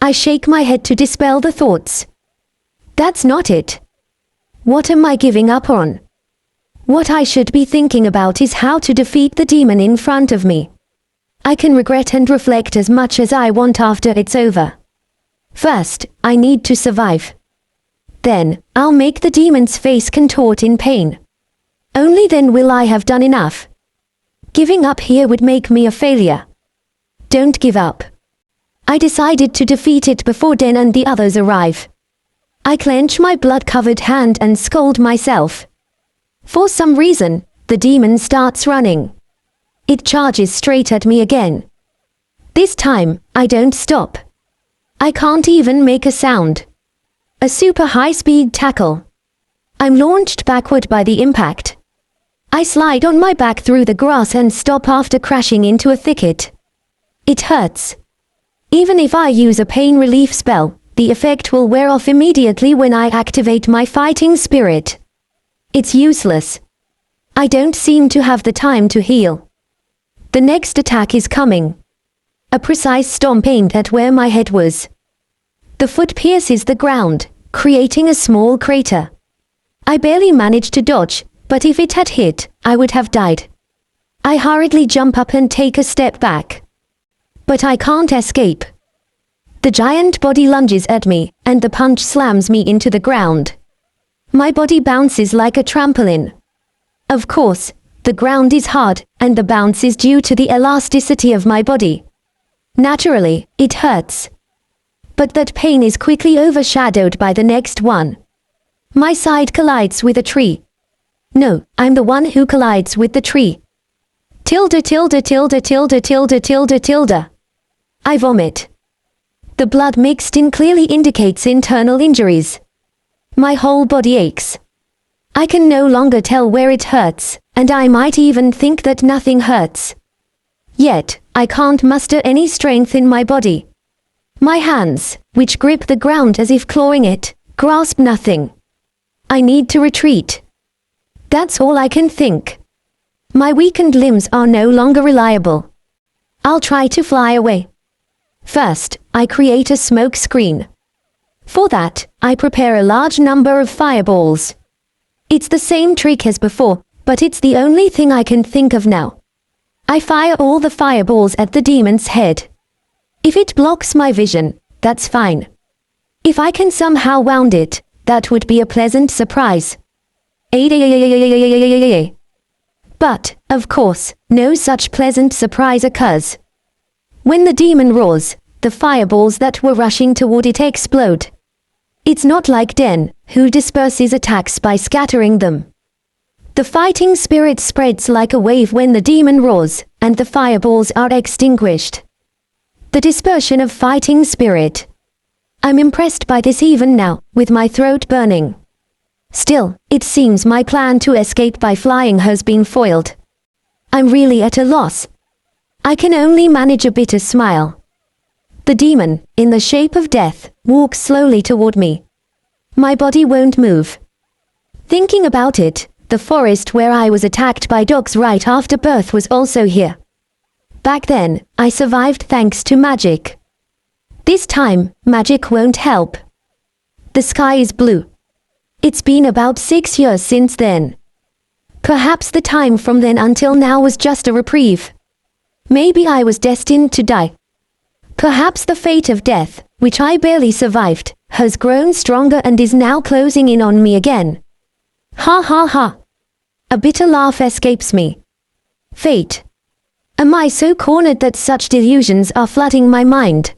I shake my head to dispel the thoughts. That's not it. What am I giving up on? What I should be thinking about is how to defeat the demon in front of me. I can regret and reflect as much as I want after it's over. First, I need to survive. Then, I'll make the demon's face contort in pain. Only then will I have done enough. Giving up here would make me a failure. Don't give up. I decided to defeat it before Den and the others arrive. I clench my blood-covered hand and scold myself. For some reason, the demon starts running. It charges straight at me again. This time, I don't stop. I can't even make a sound. A super high-speed tackle. I'm launched backward by the impact. I slide on my back through the grass and stop after crashing into a thicket. It hurts. Even if I use a pain relief spell, the effect will wear off immediately when I activate my fighting spirit. It's useless. I don't seem to have the time to heal. The next attack is coming. A precise stomp aimed at where my head was. The foot pierces the ground, creating a small crater. I barely managed to dodge, but if it had hit, I would have died. I hurriedly jump up and take a step back. But I can't escape. The giant body lunges at me, and the punch slams me into the ground. My body bounces like a trampoline. Of course, the ground is hard, and the bounce is due to the elasticity of my body. Naturally, it hurts. But that pain is quickly overshadowed by the next one. My side collides with a tree. No, I'm the one who collides with the tree. Tilde tilde tilde tilde tilde tilde tilde. I vomit. The blood mixed in clearly indicates internal injuries. My whole body aches. I can no longer tell where it hurts, and I might even think that nothing hurts. Yet, I can't muster any strength in my body. My hands, which grip the ground as if clawing it, grasp nothing. I need to retreat. That's all I can think. My weakened limbs are no longer reliable. I'll try to fly away. First, I create a smoke screen. For that, I prepare a large number of fireballs. It's the same trick as before, but it's the only thing I can think of now. I fire all the fireballs at the demon's head. If it blocks my vision, that's fine. If I can somehow wound it, that would be a pleasant surprise. But, of course, no such pleasant surprise occurs. When the demon roars, the fireballs that were rushing toward it explode. It's not like Den, who disperses attacks by scattering them. The fighting spirit spreads like a wave when the demon roars, and the fireballs are extinguished. The dispersion of fighting spirit. I'm impressed by this even now, with my throat burning. Still, it seems my plan to escape by flying has been foiled. I'm really at a loss. I can only manage a bitter smile. The demon, in the shape of death, walks slowly toward me. My body won't move. Thinking about it, the forest where I was attacked by dogs right after birth was also here. Back then, I survived thanks to magic. This time, magic won't help. The sky is blue. It's been about 6 years since then. Perhaps the time from then until now was just a reprieve. Maybe I was destined to die. Perhaps the fate of death, which I barely survived, has grown stronger and is now closing in on me again. Ha ha ha. A bitter laugh escapes me. Fate. Am I so cornered that such delusions are flooding my mind?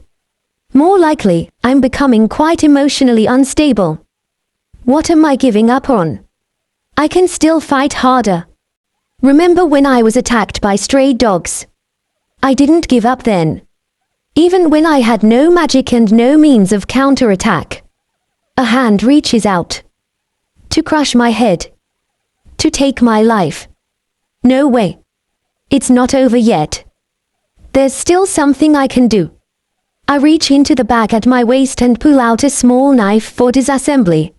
More likely, I'm becoming quite emotionally unstable. What am I giving up on? I can still fight harder. Remember when I was attacked by stray dogs? I didn't give up then. Even when I had no magic and no means of counterattack. A hand reaches out. To crush my head. To take my life. No way. It's not over yet. There's still something I can do. I reach into the bag at my waist and pull out a small knife for disassembly.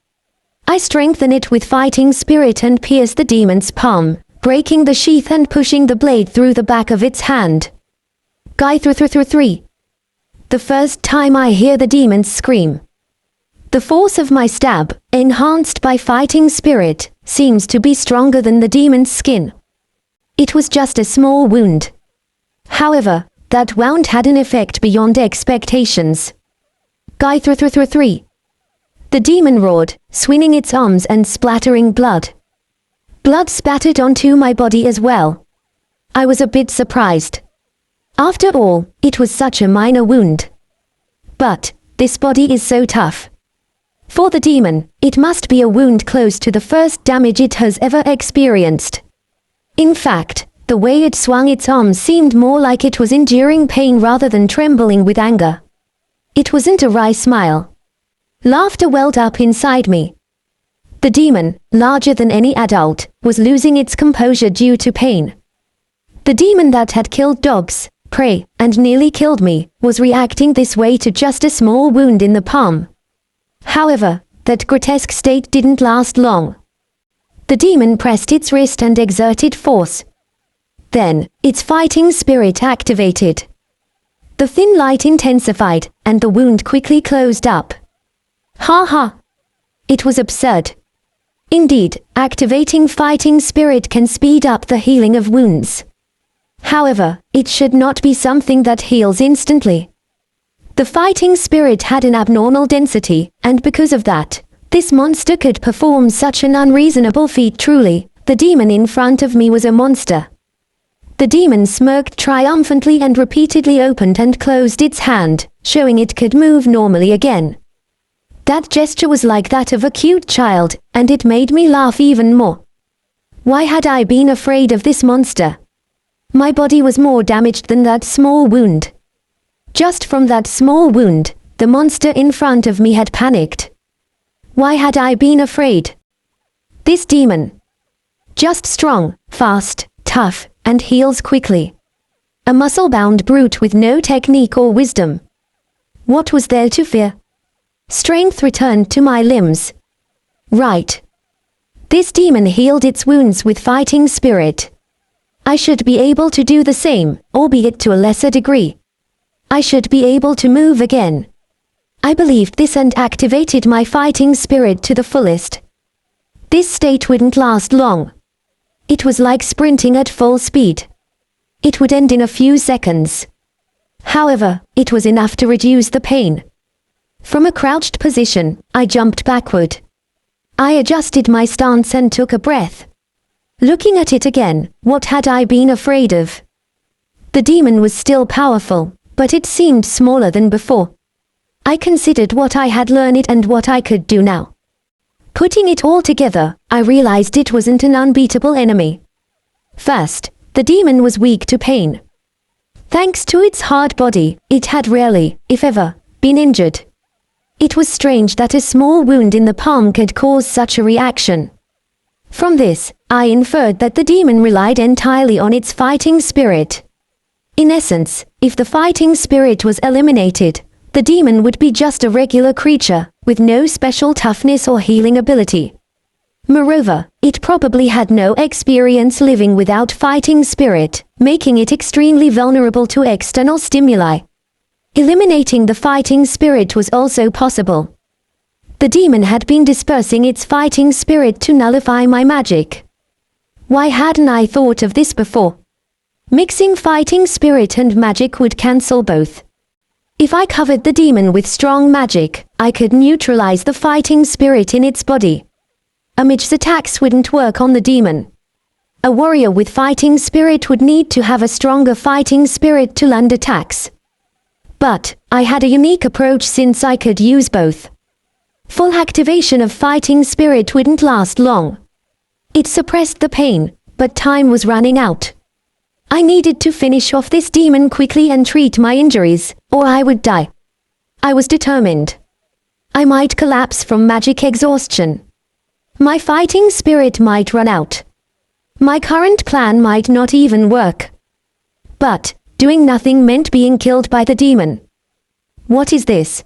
I strengthen it with fighting spirit and pierce the demon's palm, breaking the sheath and pushing the blade through the back of its hand. Guy 3. The first time I hear the demons scream. The force of my stab, enhanced by fighting spirit, seems to be stronger than the demon's skin. It was just a small wound. However, that wound had an effect beyond expectations. Guy 3. The demon roared, swinging its arms and splattering blood. Blood spattered onto my body as well. I was a bit surprised. After all, it was such a minor wound. But, this body is so tough. For the demon, it must be a wound close to the first damage it has ever experienced. In fact, the way it swung its arms seemed more like it was enduring pain rather than trembling with anger. It wasn't a wry smile. Laughter welled up inside me. The demon, larger than any adult, was losing its composure due to pain. The demon that had killed dogs, prey, and nearly killed me, was reacting this way to just a small wound in the palm. However, that grotesque state didn't last long. The demon pressed its wrist and exerted force. Then, its fighting spirit activated. The thin light intensified, and the wound quickly closed up. Ha ha! It was absurd. Indeed, activating fighting spirit can speed up the healing of wounds. However, it should not be something that heals instantly. The fighting spirit had an abnormal density, and because of that, this monster could perform such an unreasonable feat. Truly, the demon in front of me was a monster. The demon smirked triumphantly and repeatedly opened and closed its hand, showing it could move normally again. That gesture was like that of a cute child, and it made me laugh even more. Why had I been afraid of this monster? My body was more damaged than that small wound. Just from that small wound, the monster in front of me had panicked. Why had I been afraid? This demon. Just strong, fast, tough, and heals quickly. A muscle-bound brute with no technique or wisdom. What was there to fear? Strength returned to my limbs. Right. This demon healed its wounds with fighting spirit. I should be able to do the same, albeit to a lesser degree. I should be able to move again. I believed this and activated my fighting spirit to the fullest. This state wouldn't last long. It was like sprinting at full speed. It would end in a few seconds. However, it was enough to reduce the pain. From a crouched position, I jumped backward. I adjusted my stance and took a breath. Looking at it again, what had I been afraid of? The demon was still powerful, but it seemed smaller than before. I considered what I had learned and what I could do now. Putting it all together, I realized it wasn't an unbeatable enemy. First, the demon was weak to pain. Thanks to its hard body, it had rarely, if ever, been injured. It was strange that a small wound in the palm could cause such a reaction. From this, I inferred that the demon relied entirely on its fighting spirit. In essence, if the fighting spirit was eliminated, the demon would be just a regular creature, with no special toughness or healing ability. Moreover, it probably had no experience living without fighting spirit, making it extremely vulnerable to external stimuli. Eliminating the fighting spirit was also possible. The demon had been dispersing its fighting spirit to nullify my magic. Why hadn't I thought of this before? Mixing fighting spirit and magic would cancel both. If I covered the demon with strong magic, I could neutralize the fighting spirit in its body. A mage's attacks wouldn't work on the demon. A warrior with fighting spirit would need to have a stronger fighting spirit to land attacks. But I had a unique approach since I could use both. Full activation of fighting spirit wouldn't last long. It suppressed the pain, but time was running out. I needed to finish off this demon quickly and treat my injuries, or I would die. I was determined. I might collapse from magic exhaustion. My fighting spirit might run out. My current plan might not even work. But doing nothing meant being killed by the demon. What is this?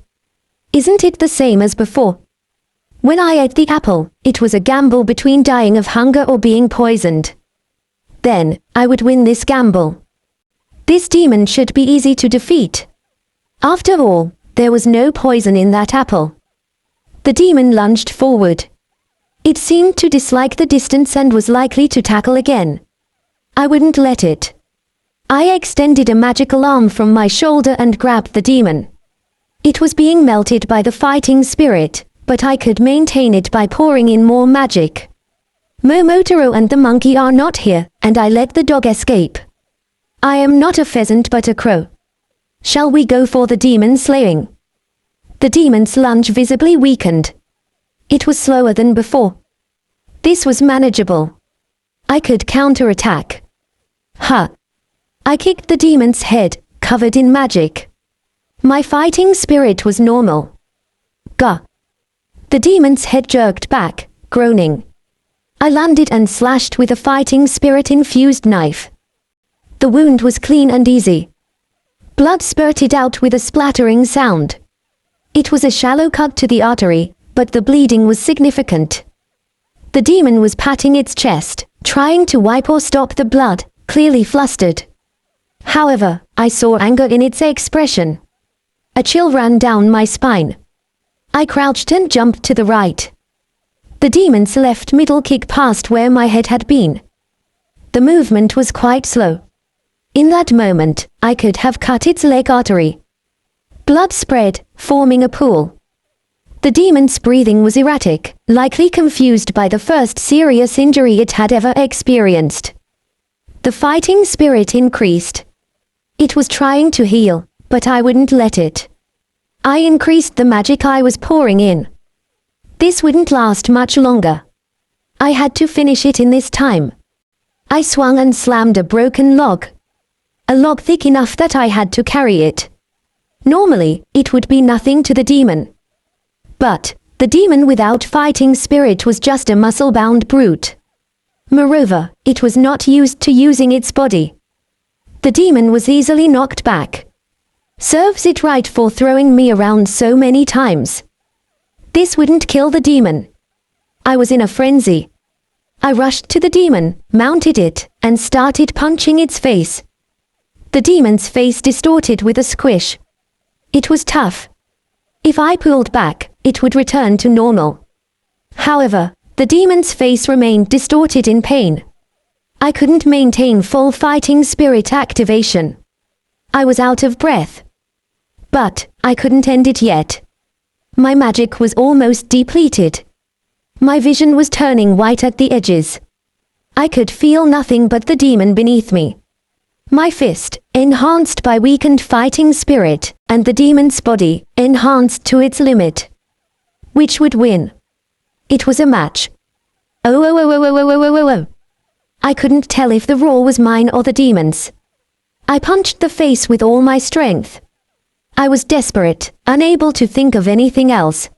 Isn't it the same as before? When I ate the apple, it was a gamble between dying of hunger or being poisoned. Then, I would win this gamble. This demon should be easy to defeat. After all, there was no poison in that apple. The demon lunged forward. It seemed to dislike the distance and was likely to tackle again. I wouldn't let it. I extended a magical arm from my shoulder and grabbed the demon. It was being melted by the fighting spirit, but I could maintain it by pouring in more magic. Momotaro and the monkey are not here, and I let the dog escape. I am not a pheasant but a crow. Shall we go for the demon slaying? The demon's lunge visibly weakened. It was slower than before. This was manageable. I could counterattack. I kicked the demon's head, covered in magic. My fighting spirit was normal. Gah! The demon's head jerked back, groaning. I landed and slashed with a fighting spirit-infused knife. The wound was clean and easy. Blood spurted out with a splattering sound. It was a shallow cut to the artery, but the bleeding was significant. The demon was patting its chest, trying to wipe or stop the blood, clearly flustered. However, I saw anger in its expression. A chill ran down my spine. I crouched and jumped to the right. The demon's left middle kick passed where my head had been. The movement was quite slow. In that moment, I could have cut its leg artery. Blood spread, forming a pool. The demon's breathing was erratic, likely confused by the first serious injury it had ever experienced. The fighting spirit increased. It was trying to heal, but I wouldn't let it. I increased the magic I was pouring in. This wouldn't last much longer. I had to finish it in this time. I swung and slammed a broken log. A log thick enough that I had to carry it. Normally, it would be nothing to the demon. But the demon without fighting spirit was just a muscle-bound brute. Moreover, it was not used to using its body. The demon was easily knocked back. Serves it right for throwing me around so many times. This wouldn't kill the demon. I was in a frenzy. I rushed to the demon, mounted it, and started punching its face. The demon's face distorted with a squish. It was tough. If I pulled back, it would return to normal. However, the demon's face remained distorted in pain. I couldn't maintain full fighting spirit activation. I was out of breath. But I couldn't end it yet. My magic was almost depleted. My vision was turning white at the edges. I could feel nothing but the demon beneath me. My fist, enhanced by weakened fighting spirit, and the demon's body, enhanced to its limit. Which would win? It was a match. Oh oh oh oh oh oh oh oh oh. I couldn't tell if the roar was mine or the demon's. I punched the face with all my strength. I was desperate, unable to think of anything else.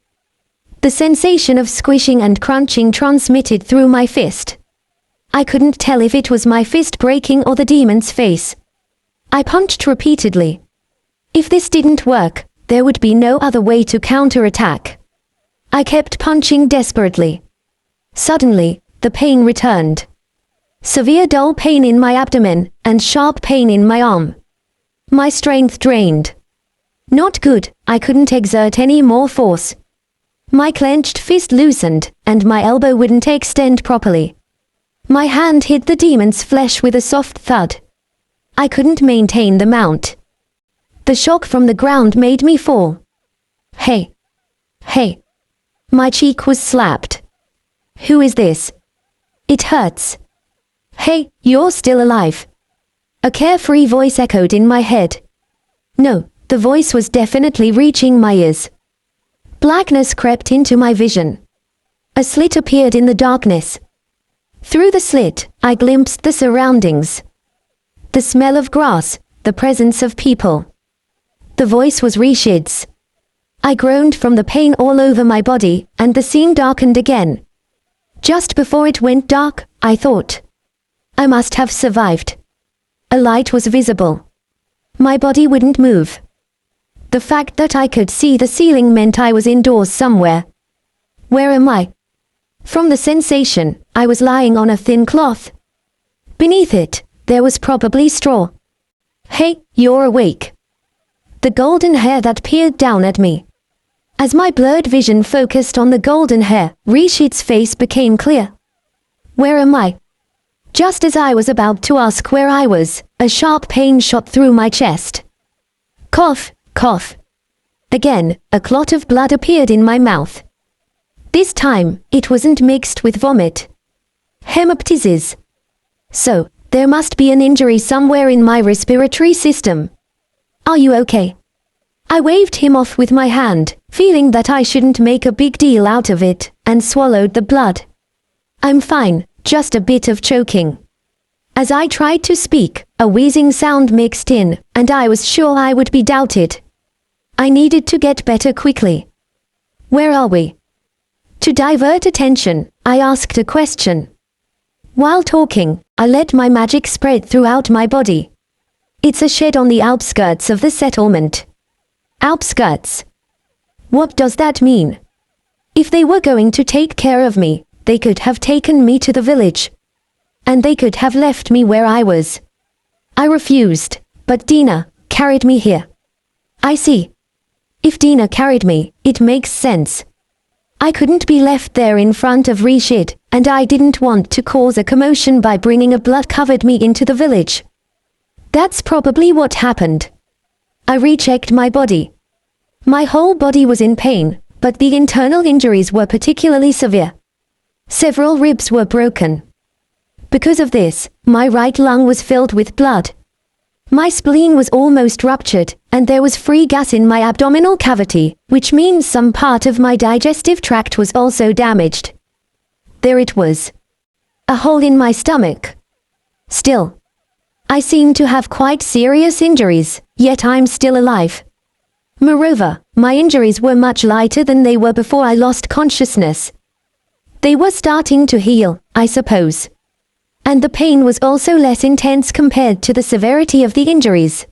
The sensation of squishing and crunching transmitted through my fist. I couldn't tell if it was my fist breaking or the demon's face. I punched repeatedly. If this didn't work, there would be no other way to counterattack. I kept punching desperately. Suddenly, the pain returned. Severe dull pain in my abdomen, and sharp pain in my arm. My strength drained. Not good, I couldn't exert any more force. My clenched fist loosened, and my elbow wouldn't extend properly. My hand hit the demon's flesh with a soft thud. I couldn't maintain the mount. The shock from the ground made me fall. Hey! Hey! My cheek was slapped. Who is this? It hurts. Hey, you're still alive. A carefree voice echoed in my head. No, the voice was definitely reaching my ears. Blackness crept into my vision. A slit appeared in the darkness. Through the slit, I glimpsed the surroundings. The smell of grass, the presence of people. The voice was Rashid's. I groaned from the pain all over my body, and the scene darkened again. Just before it went dark, I thought, I must have survived. A light was visible. My body wouldn't move. The fact that I could see the ceiling meant I was indoors somewhere. Where am I? From the sensation, I was lying on a thin cloth. Beneath it, there was probably straw. Hey, you're awake. The golden hair that peered down at me. As my blurred vision focused on the golden hair, Rashid's face became clear. Where am I? Just as I was about to ask where I was, a sharp pain shot through my chest. Cough, cough. Again, a clot of blood appeared in my mouth. This time, it wasn't mixed with vomit. Hemoptysis. So, there must be an injury somewhere in my respiratory system. Are you okay? I waved him off with my hand, feeling that I shouldn't make a big deal out of it, and swallowed the blood. I'm fine, just a bit of choking. As I tried to speak, a wheezing sound mixed in, and I was sure I would be doubted. I needed to get better quickly. Where are we? To divert attention, I asked a question. While talking, I let my magic spread throughout my body. It's a shed on the outskirts of the settlement. Outskirts. What does that mean? If they were going to take care of me, they could have taken me to the village. And they could have left me where I was. I refused, but Dina carried me here. I see. If Dina carried me, it makes sense. I couldn't be left there in front of Rashid, and I didn't want to cause a commotion by bringing a blood-covered me into the village. That's probably what happened. I rechecked my body. My whole body was in pain, but the internal injuries were particularly severe. Several ribs were broken. Because of this, my right lung was filled with blood. My spleen was almost ruptured, and there was free gas in my abdominal cavity, which means some part of my digestive tract was also damaged. There it was. A hole in my stomach. Still, I seem to have quite serious injuries, yet I'm still alive. Moreover, my injuries were much lighter than they were before I lost consciousness. They were starting to heal, I suppose. And the pain was also less intense compared to the severity of the injuries.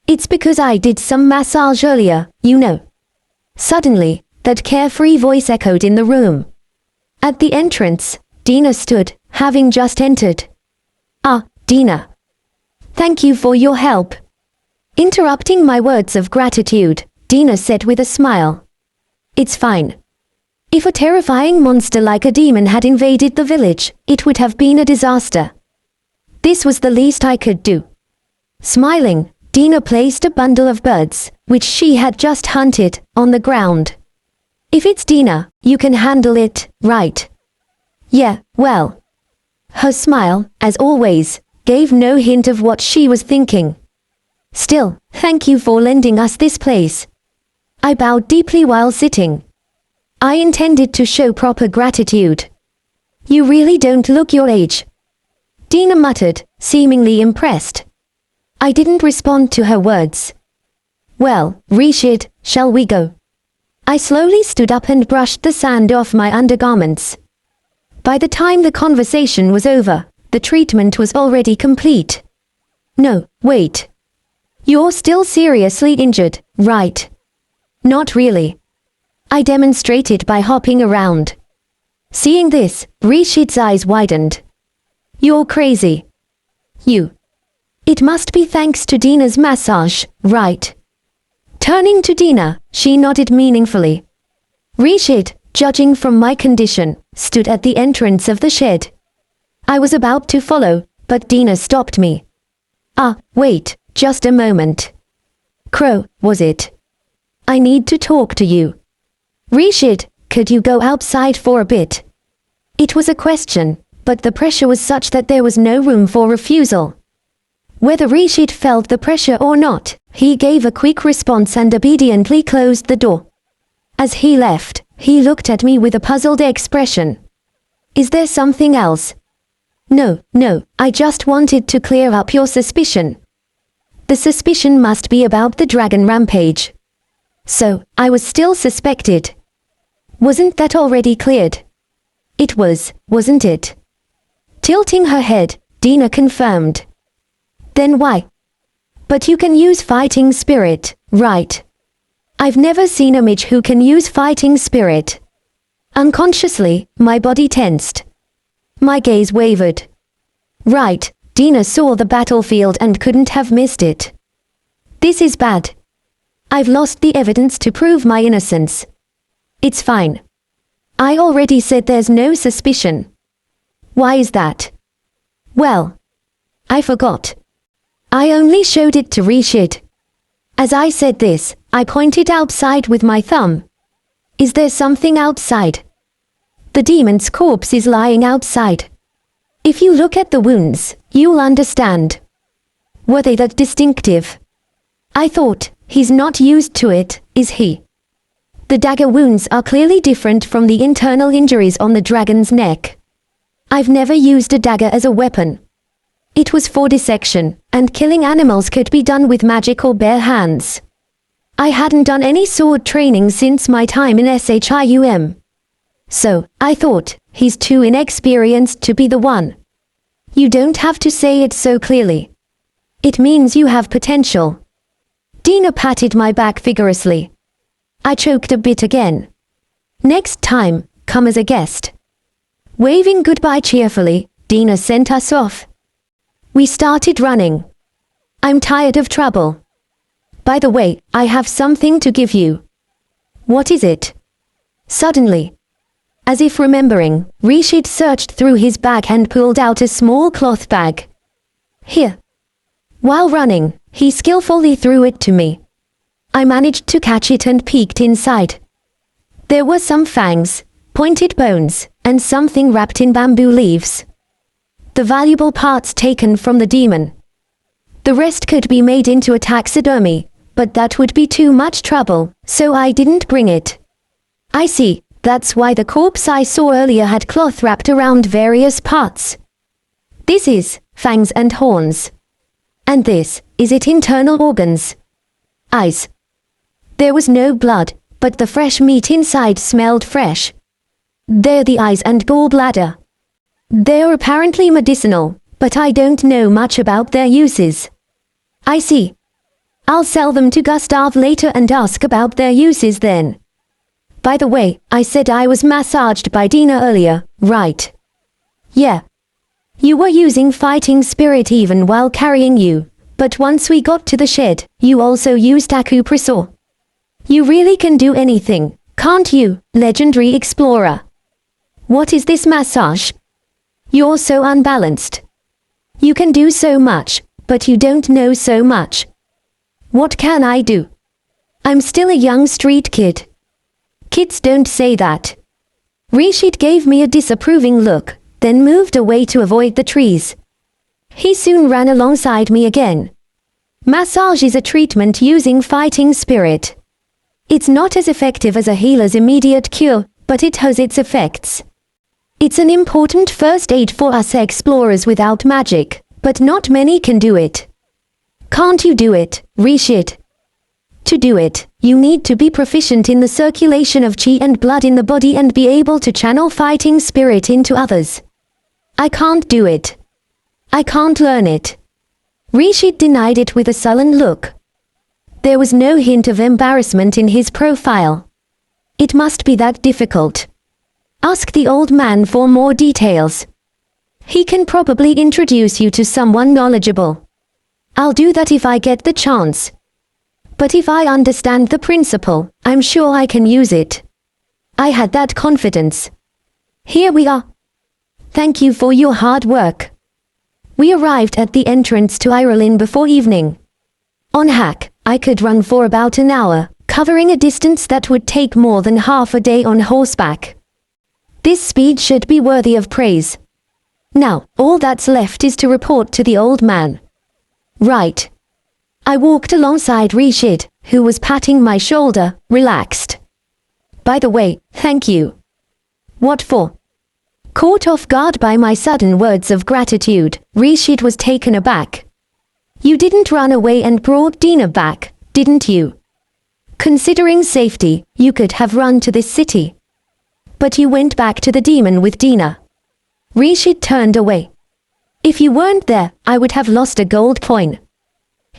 It's because I did some massage earlier, you know. Suddenly, that carefree voice echoed in the room. At the entrance, Dina stood, having just entered. Ah, Dina. Thank you for your help. Interrupting my words of gratitude, Dina said with a smile. It's fine. If a terrifying monster like a demon had invaded the village, it would have been a disaster. This was the least I could do. Smiling, Dina placed a bundle of birds, which she had just hunted, on the ground. If it's Dina, you can handle it, right? Yeah, well. Her smile, as always, gave no hint of what she was thinking. Still, thank you for lending us this place. I bowed deeply while sitting. I intended to show proper gratitude. You really don't look your age, Dina muttered, seemingly impressed. I didn't respond to her words. Well, Rishid, shall we go? I slowly stood up and brushed the sand off my undergarments. By the time the conversation was over, the treatment was already complete. No, wait. You're still seriously injured, right? Not really. I demonstrated by hopping around. Seeing this, Rishid's eyes widened. You're crazy. You. It must be thanks to Dina's massage, right? Turning to Dina, she nodded meaningfully. Rishid, judging from my condition, stood at the entrance of the shed. I was about to follow, but Dina stopped me. Ah, wait, just a moment. Crow, was it? I need to talk to you. Rishid, could you go outside for a bit? It was a question, but the pressure was such that there was no room for refusal. Whether Rishid felt the pressure or not, he gave a quick response and obediently closed the door. As he left, he looked at me with a puzzled expression. Is there something else? No, I just wanted to clear up your suspicion. The suspicion must be about the dragon rampage. So, I was still suspected. Wasn't that already cleared? It was, wasn't it? Tilting her head, Dina confirmed. Then why? But you can use fighting spirit, right? I've never seen a mage who can use fighting spirit. Unconsciously, my body tensed. My gaze wavered. Right, Dina saw the battlefield and couldn't have missed it. This is bad. I've lost the evidence to prove my innocence. It's fine. I already said there's no suspicion. Why is that? Well, I forgot. I only showed it to Rishid. As I said this, I pointed outside with my thumb. Is there something outside? The demon's corpse is lying outside. If you look at the wounds, you'll understand. Were they that distinctive? I thought, he's not used to it, is he? The dagger wounds are clearly different from the internal injuries on the dragon's neck. I've never used a dagger as a weapon. It was for dissection, and killing animals could be done with magic or bare hands. I hadn't done any sword training since my time in SHIUM. So, I thought, he's too inexperienced to be the one. You don't have to say it so clearly. It means you have potential. Dina patted my back vigorously. I choked a bit again. Next time, come as a guest. Waving goodbye cheerfully, Dina sent us off. We started running. I'm tired of trouble. By the way, I have something to give you. What is it? Suddenly, as if remembering, Rishid searched through his bag and pulled out a small cloth bag. Here. While running, he skillfully threw it to me. I managed to catch it and peeked inside. There were some fangs, pointed bones, and something wrapped in bamboo leaves. The valuable parts taken from the demon. The rest could be made into a taxidermy, but that would be too much trouble, so I didn't bring it. I see, that's why the corpse I saw earlier had cloth wrapped around various parts. This is fangs and horns. And this, is it internal organs? Eyes. There was no blood, but the fresh meat inside smelled fresh. They're the eyes and gallbladder. They're apparently medicinal, but I don't know much about their uses. I see. I'll sell them to Gustav later and ask about their uses then. By the way, I said I was massaged by Dina earlier, right? Yeah. You were using fighting spirit even while carrying you, but once we got to the shed, you also used acupressor. You really can do anything, can't you, legendary explorer? What is this massage? You're so unbalanced. You can do so much, but you don't know so much. What can I do? I'm still a young street kid. Kids don't say that. Rishit gave me a disapproving look, then moved away to avoid the trees. He soon ran alongside me again. Massage is a treatment using fighting spirit. It's not as effective as a healer's immediate cure, but it has its effects. It's an important first aid for us explorers without magic, but not many can do it. Can't you do it, Rishit? To do it, you need to be proficient in the circulation of chi and blood in the body and be able to channel fighting spirit into others. I can't do it. I can't learn it. Rishit denied it with a sullen look. There was no hint of embarrassment in his profile. It must be that difficult. Ask the old man for more details. He can probably introduce you to someone knowledgeable. I'll do that if I get the chance. But if I understand the principle, I'm sure I can use it. I had that confidence. Here we are. Thank you for your hard work. We arrived at the entrance to Ireland before evening. On hack, I could run for about an hour, covering a distance that would take more than half a day on horseback. This speed should be worthy of praise. Now, all that's left is to report to the old man. Right. I walked alongside Rishit, who was patting my shoulder, relaxed. By the way, thank you. What for? Caught off guard by my sudden words of gratitude, Rishit was taken aback. You didn't run away and brought Dina back, didn't you? Considering safety, you could have run to this city. But you went back to the demon with Dina. Rishit turned away. If you weren't there, I would have lost a gold coin.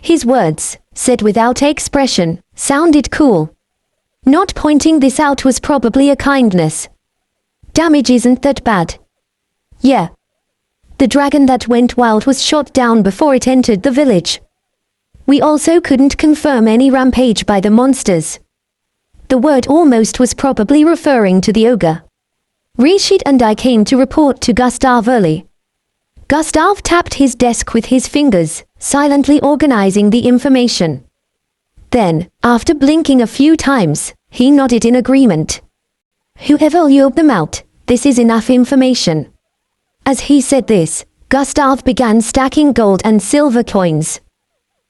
His words, said without expression, sounded cool. Not pointing this out was probably a kindness. Damage isn't that bad. Yeah. The dragon that went wild was shot down before it entered the village. We also couldn't confirm any rampage by the monsters. The word almost was probably referring to the ogre. Rishit and I came to report to Gustav early. Gustav tapped his desk with his fingers, silently organizing the information. Then, after blinking a few times, he nodded in agreement. Whoever lured them out, this is enough information. As he said this, Gustav began stacking gold and silver coins.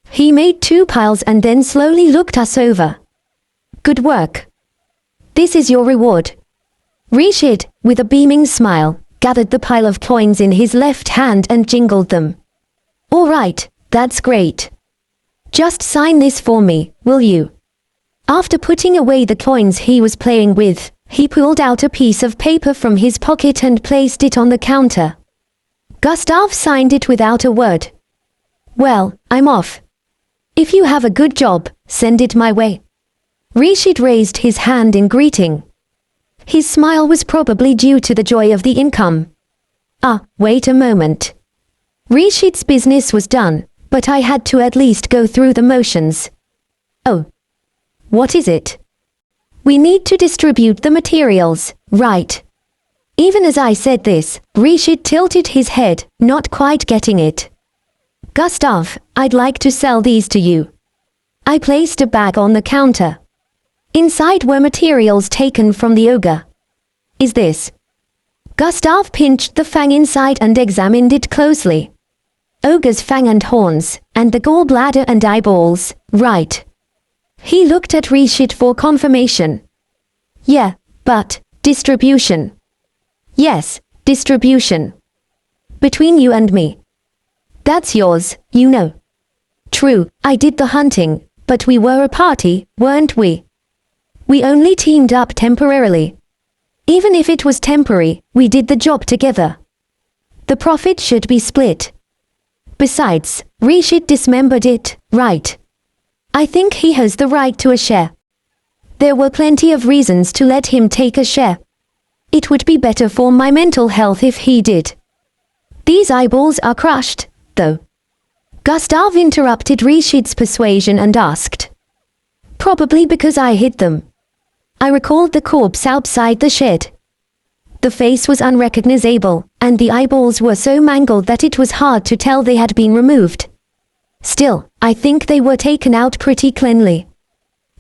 He made 2 piles and then slowly looked us over. Good work. This is your reward. Rishit, with a beaming smile, gathered the pile of coins in his left hand and jingled them. All right, that's great. Just sign this for me, will you? After putting away the coins he was playing with, he pulled out a piece of paper from his pocket and placed it on the counter. Gustav signed it without a word. Well, I'm off. If you have a good job, send it my way. Rishit raised his hand in greeting. His smile was probably due to the joy of the income. Ah, wait a moment. Rishit's business was done, but I had to at least go through the motions. Oh. What is it? We need to distribute the materials, right? Even as I said this, Rishit tilted his head, not quite getting it. Gustav, I'd like to sell these to you. I placed a bag on the counter. Inside were materials taken from the ogre. Is this? Gustav pinched the fang inside and examined it closely. Ogre's fang and horns, and the gallbladder and eyeballs, right. He looked at Rishit for confirmation. Yeah, but, distribution. Yes, distribution. Between you and me. That's yours, you know. True, I did the hunting, but we were a party, weren't we? We only teamed up temporarily. Even if it was temporary, we did the job together. The profit should be split. Besides, Rishit dismembered it, right? I think he has the right to a share. There were plenty of reasons to let him take a share. It would be better for my mental health if he did. These eyeballs are crushed, though. Gustav interrupted Rishit's persuasion and asked. Probably because I hid them. I recalled the corpse outside the shed. The face was unrecognizable, and the eyeballs were so mangled that it was hard to tell they had been removed. Still, I think they were taken out pretty cleanly.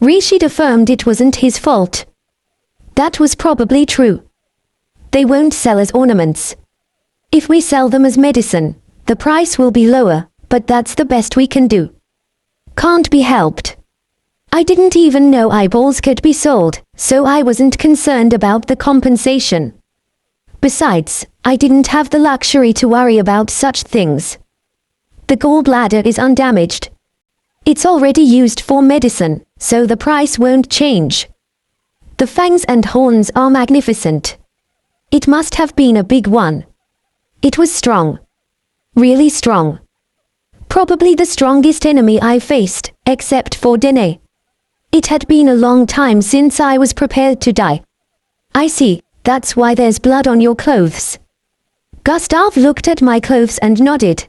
Rishit affirmed it wasn't his fault. That was probably true. They won't sell as ornaments. If we sell them as medicine, the price will be lower, but that's the best we can do. Can't be helped. I didn't even know eyeballs could be sold, so I wasn't concerned about the compensation. Besides, I didn't have the luxury to worry about such things. The gallbladder is undamaged. It's already used for medicine, so the price won't change. The fangs and horns are magnificent. It must have been a big one. It was strong. Really strong. Probably the strongest enemy I faced, except for Dene. It had been a long time since I was prepared to die. I see, that's why there's blood on your clothes. Gustav looked at my clothes and nodded.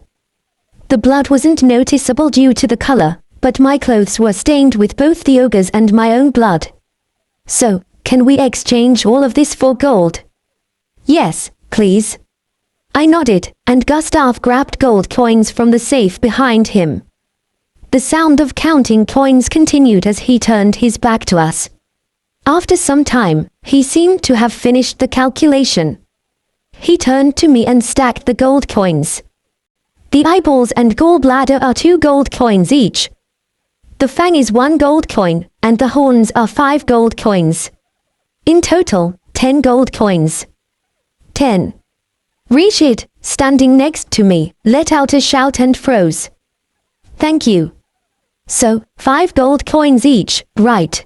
The blood wasn't noticeable due to the color, but my clothes were stained with both the ogre's and my own blood. So, can we exchange all of this for gold? Yes, please. I nodded, and Gustav grabbed gold coins from the safe behind him. The sound of counting coins continued as he turned his back to us. After some time, he seemed to have finished the calculation. He turned to me and stacked the gold coins. The eyeballs and gallbladder are 2 gold coins each. The fang is 1 gold coin, and the horns are 5 gold coins. In total, 10 gold coins. 10. Rishid, standing next to me, let out a shout and froze. Thank you. So, 5 gold coins each, right?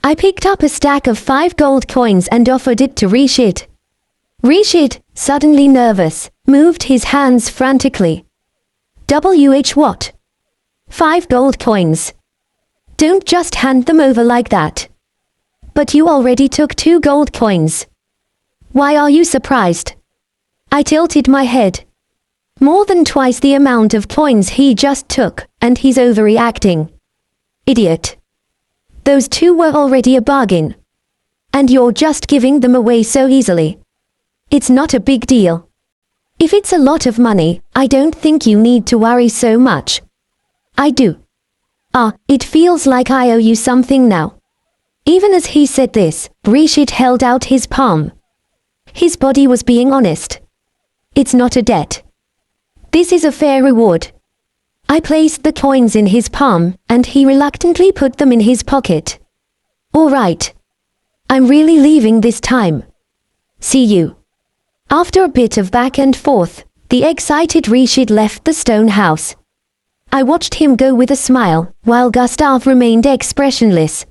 I picked up a stack of 5 gold coins and offered it to Rishid. Rishid, suddenly nervous, moved his hands frantically. What? 5 gold coins. Don't just hand them over like that. But you already took 2 gold coins. Why are you surprised? I tilted my head. More than twice the amount of coins he just took, and he's overreacting. Idiot. Those 2 were already a bargain. And you're just giving them away so easily. It's not a big deal. If it's a lot of money, I don't think you need to worry so much. I do. It feels like I owe you something now. Even as he said this, Rishid held out his palm. His body was being honest. It's not a debt. This is a fair reward. I placed the coins in his palm, and he reluctantly put them in his pocket. All right. I'm really leaving this time. See you. After a bit of back and forth, the excited Rishid left the stone house. I watched him go with a smile, while Gustav remained expressionless.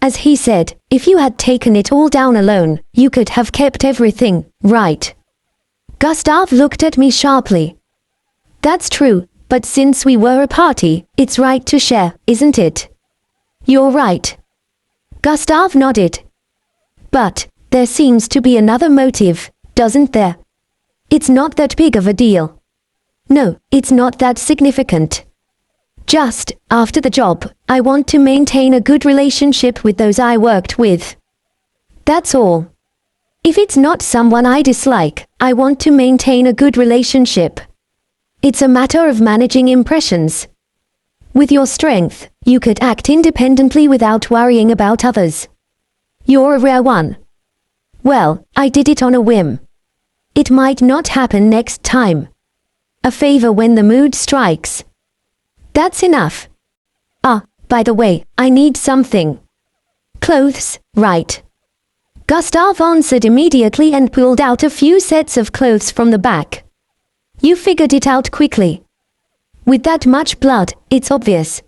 As he said, if you had taken it all down alone, you could have kept everything, right? Gustav looked at me sharply. That's true, but since we were a party, it's right to share, isn't it? You're right. Gustav nodded. But, there seems to be another motive, doesn't there? It's not that big of a deal. No, it's not that significant. Just, after the job, I want to maintain a good relationship with those I worked with. That's all. If it's not someone I dislike, I want to maintain a good relationship. It's a matter of managing impressions. With your strength, you could act independently without worrying about others. You're a rare one. Well, I did it on a whim. It might not happen next time. A favor when the mood strikes. That's enough. By the way, I need something. Clothes, right? Gustav answered immediately and pulled out a few sets of clothes from the back. You figured it out quickly. With that much blood, it's obvious.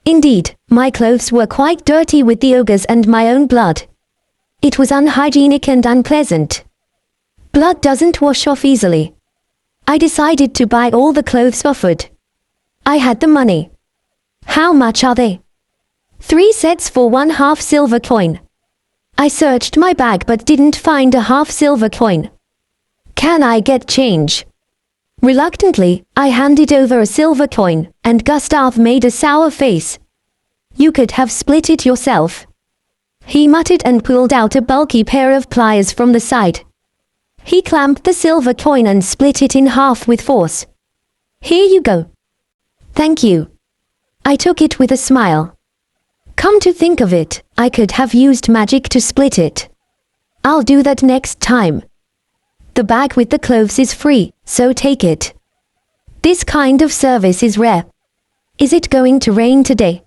Indeed, my clothes were quite dirty with the ogre's and my own blood. It was unhygienic and unpleasant. Blood doesn't wash off easily. I decided to buy all the clothes offered. I had the money. How much are they? 3 sets for 1/2 silver coin. I searched my bag but didn't find a 1/2 silver coin. Can I get change? Reluctantly, I handed over a silver coin, and Gustav made a sour face. You could have split it yourself. He muttered and pulled out a bulky pair of pliers from the side. He clamped the silver coin and split it in half with force. Here you go. Thank you. I took it with a smile. Come to think of it, I could have used magic to split it. I'll do that next time. The bag with the clothes is free, so take it. This kind of service is rare. Is it going to rain today?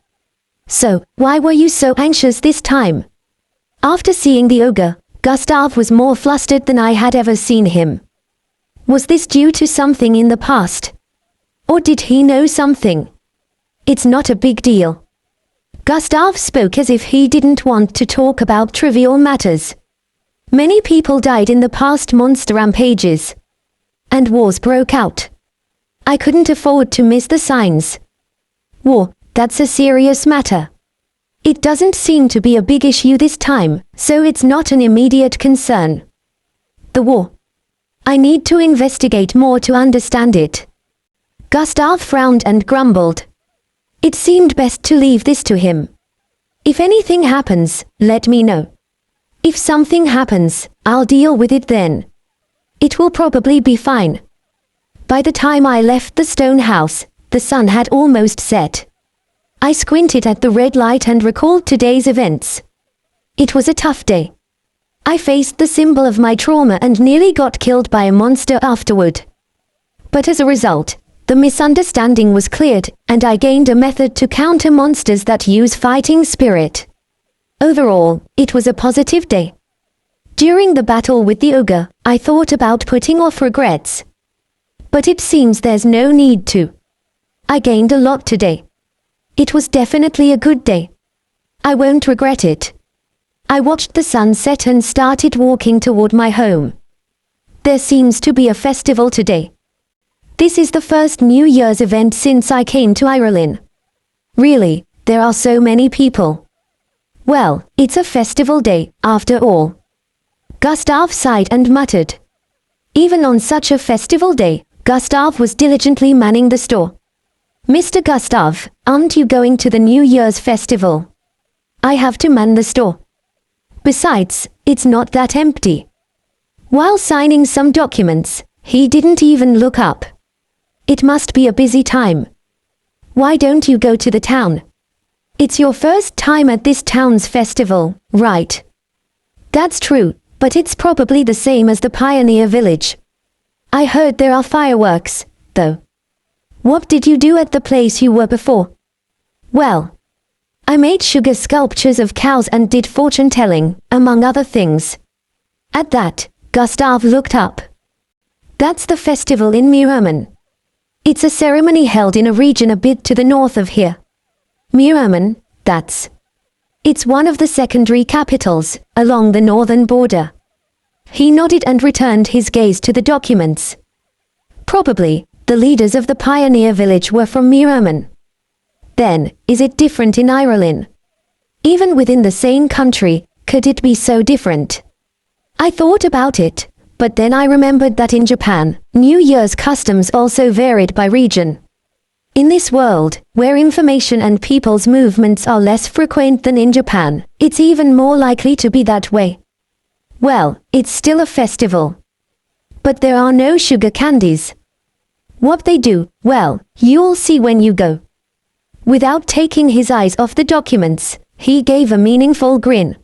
So, why were you so anxious this time? After seeing the ogre, Gustav was more flustered than I had ever seen him. Was this due to something in the past? Or did he know something? It's not a big deal. Gustav spoke as if he didn't want to talk about trivial matters. Many people died in the past monster rampages. And wars broke out. I couldn't afford to miss the signs. War, that's a serious matter. It doesn't seem to be a big issue this time, so it's not an immediate concern. The war. I need to investigate more to understand it. Gustav frowned and grumbled. It seemed best to leave this to him. If anything happens, let me know. If something happens, I'll deal with it then. It will probably be fine. By the time I left the stone house, the sun had almost set. I squinted at the red light and recalled today's events. It was a tough day. I faced the symbol of my trauma and nearly got killed by a monster afterward. But as a result, the misunderstanding was cleared, and I gained a method to counter monsters that use fighting spirit. Overall, it was a positive day. During the battle with the ogre, I thought about putting off regrets. But it seems there's no need to. I gained a lot today. It was definitely a good day. I won't regret it. I watched the sun set and started walking toward my home. There seems to be a festival today. This is the first New Year's event since I came to Ireland. Really, there are so many people. Well, it's a festival day, after all. Gustav sighed and muttered. Even on such a festival day, Gustav was diligently manning the store. Mr. Gustav, aren't you going to the New Year's festival? I have to man the store. Besides, it's not that empty. While signing some documents, he didn't even look up. It must be a busy time. Why don't you go to the town? It's your first time at this town's festival, right? That's true, but it's probably the same as the Pioneer Village. I heard there are fireworks, though. What did you do at the place you were before? Well, I made sugar sculptures of cows and did fortune-telling, among other things. At that, Gustav looked up. That's the festival in Miraman. It's a ceremony held in a region a bit to the north of here. Miraman, it's one of the secondary capitals, along the northern border. He nodded and returned his gaze to the documents. Probably, the leaders of the Pioneer Village were from Miraman. Then, is it different in Ireland? Even within the same country, could it be so different? I thought about it, but then I remembered that in Japan, New Year's customs also varied by region. In this world, where information and people's movements are less frequent than in Japan, it's even more likely to be that way. Well, it's still a festival. But there are no sugar candies. What they do, well, you'll see when you go. Without taking his eyes off the documents, he gave a meaningful grin.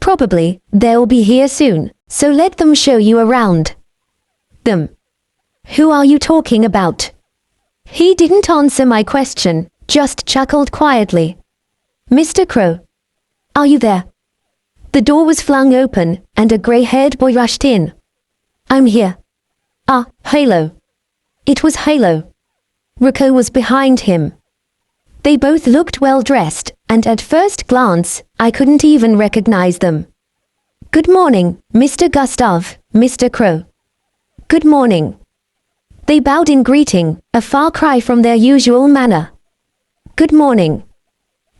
Probably, they'll be here soon, so let them show you around. Them. Who are you talking about? He didn't answer my question, just chuckled quietly. Mr. Crow. Are you there? The door was flung open, and a grey-haired boy rushed in. I'm here. Ah, Halo. It was Halo. Rico was behind him. They both looked well-dressed, and at first glance, I couldn't even recognize them. Good morning, Mr. Gustav, Mr. Crow. Good morning. They bowed in greeting, a far cry from their usual manner. Good morning.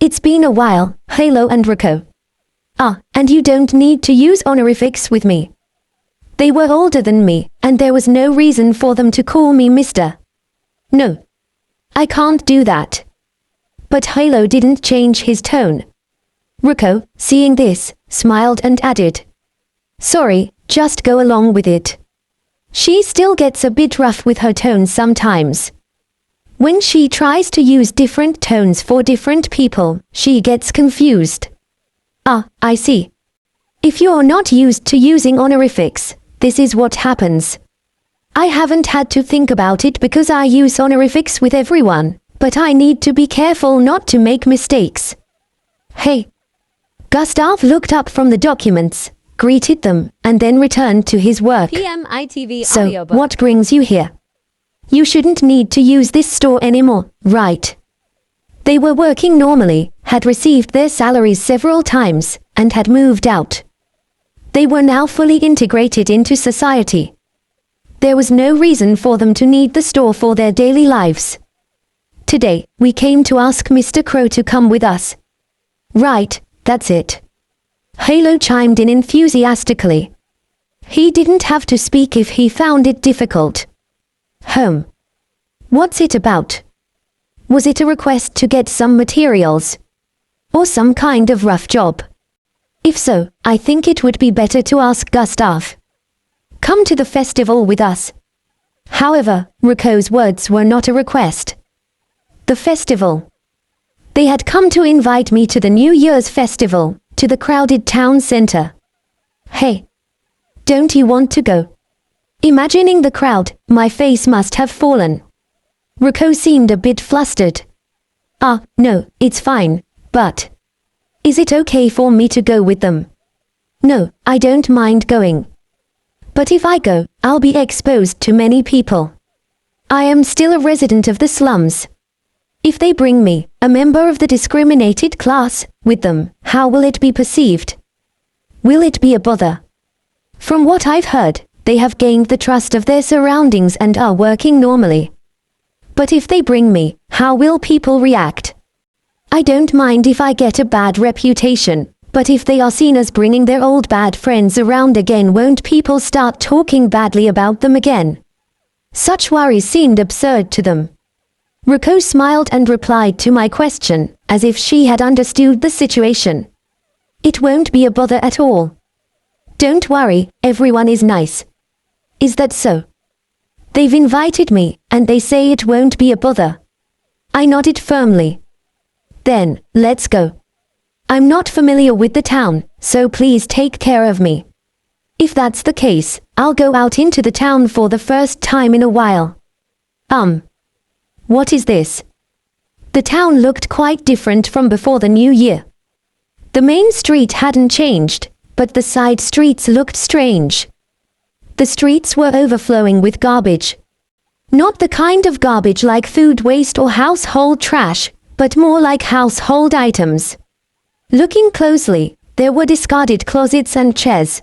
It's been a while, Halo and Rico. Ah, and you don't need to use honorifics with me. They were older than me, and there was no reason for them to call me Mr. No. I can't do that. But Halo didn't change his tone. Rico, seeing this, smiled and added. Sorry, just go along with it. She still gets a bit rough with her tone sometimes. When she tries to use different tones for different people, she gets confused. Ah, I see. If you're not used to using honorifics, this is what happens. I haven't had to think about it because I use honorifics with everyone, but I need to be careful not to make mistakes. Hey. Gustav looked up from the documents, greeted them, and then returned to his work. PMITV So, audiobook. what brings you here? You shouldn't need to use this store anymore, right? They were working normally, had received their salaries several times, and had moved out. They were now fully integrated into society. There was no reason for them to need the store for their daily lives. Today, we came to ask Mr. Crow to come with us. Right, that's it. Halo chimed in enthusiastically. He didn't have to speak if he found it difficult. Home. What's it about? Was it a request to get some materials? Or some kind of rough job? If so, I think it would be better to ask Gustav. Come to the festival with us. However, Rico's words were not a request. The festival. They had come to invite me to the New Year's festival, to the crowded town center. Hey. Don't you want to go? Imagining the crowd, my face must have fallen. Rico seemed a bit flustered. No, it's fine, but... Is it okay for me to go with them? No, I don't mind going. But if I go, I'll be exposed to many people. I am still a resident of the slums. If they bring me, a member of the discriminated class, with them, how will it be perceived? Will it be a bother? From what I've heard, they have gained the trust of their surroundings and are working normally. But if they bring me, how will people react? I don't mind if I get a bad reputation, but if they are seen as bringing their old bad friends around again, won't people start talking badly about them again? Such worries seemed absurd to them. Rico smiled and replied to my question, as if she had understood the situation. It won't be a bother at all. Don't worry, everyone is nice. Is that so? They've invited me, and they say it won't be a bother. I nodded firmly. Then, let's go. I'm not familiar with the town, so please take care of me. If that's the case, I'll go out into the town for the first time in a while. What is this? The town looked quite different from before the new year. The main street hadn't changed, but the side streets looked strange. The streets were overflowing with garbage. Not the kind of garbage like food waste or household trash, but more like household items. Looking closely, there were discarded closets and chairs.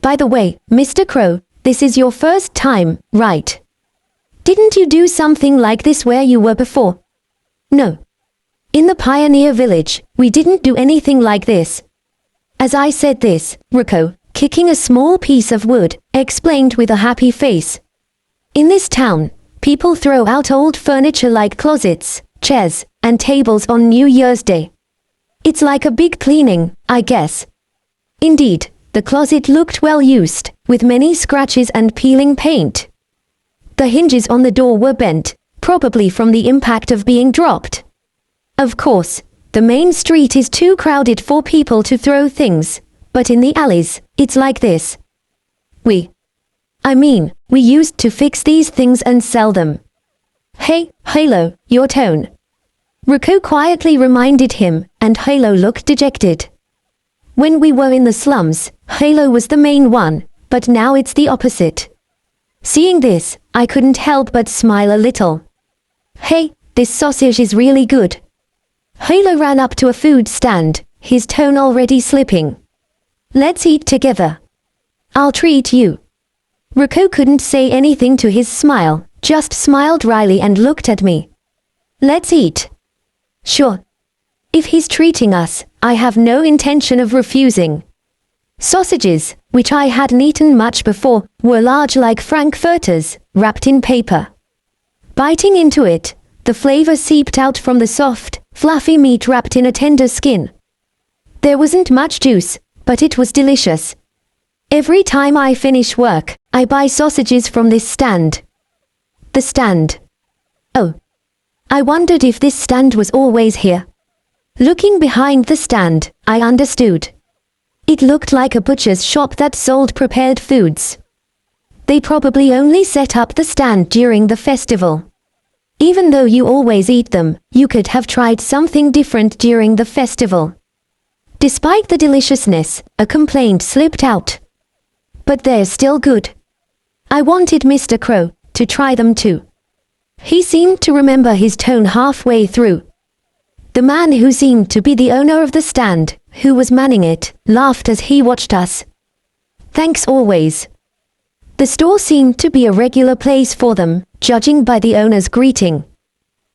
By the way, Mr. Crow, this is your first time, right? Didn't you do something like this where you were before? No. In the Pioneer Village, we didn't do anything like this. As I said this, Rico, kicking a small piece of wood, explained with a happy face. In this town, people throw out old furniture like closets, chairs, and tables on New Year's Day. It's like a big cleaning, I guess. Indeed, the closet looked well used, with many scratches and peeling paint. The hinges on the door were bent, probably from the impact of being dropped. Of course, the main street is too crowded for people to throw things, but in the alleys, it's like this. We used to fix these things and sell them. Hey, Halo, your tone. Rico quietly reminded him, and Halo looked dejected. When we were in the slums, Halo was the main one, but now it's the opposite. Seeing this, I couldn't help but smile a little. Hey, this sausage is really good. Halo ran up to a food stand, his tone already slipping. Let's eat together. I'll treat you. Rico couldn't say anything to his smile, just smiled wryly and looked at me. Let's eat. Sure. If he's treating us, I have no intention of refusing. Sausages, which I hadn't eaten much before, were large like frankfurters, wrapped in paper. Biting into it, the flavor seeped out from the soft, fluffy meat wrapped in a tender skin. There wasn't much juice, but it was delicious. Every time I finish work, I buy sausages from this stand. The stand. Oh. I wondered if this stand was always here. Looking behind the stand, I understood. It looked like a butcher's shop that sold prepared foods. They probably only set up the stand during the festival. Even though you always eat them, you could have tried something different during the festival. Despite the deliciousness, a complaint slipped out. But they're still good. I wanted Mr. Crow to try them too. He seemed to remember his tone halfway through. The man who seemed to be the owner of the stand, who was manning it, laughed as he watched us. Thanks always. The store seemed to be a regular place for them, judging by the owner's greeting.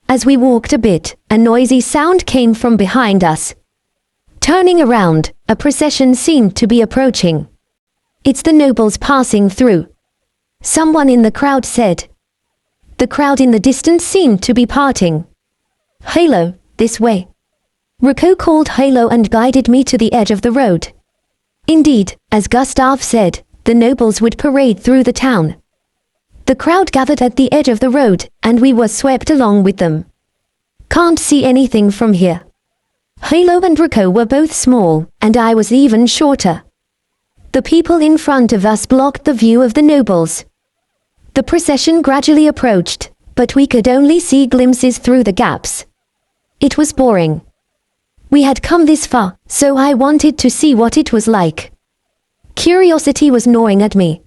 As we walked a bit, a noisy sound came from behind us. Turning around, a procession seemed to be approaching. It's the nobles passing through. Someone in the crowd said. The crowd in the distance seemed to be parting. Halo, this way. Rico called Halo and guided me to the edge of the road. Indeed, as Gustav said, the nobles would parade through the town. The crowd gathered at the edge of the road, and we were swept along with them. Can't see anything from here. Halo and Rico were both small, and I was even shorter. The people in front of us blocked the view of the nobles. The procession gradually approached, but we could only see glimpses through the gaps. It was boring. We had come this far, so I wanted to see what it was like. Curiosity was gnawing at me.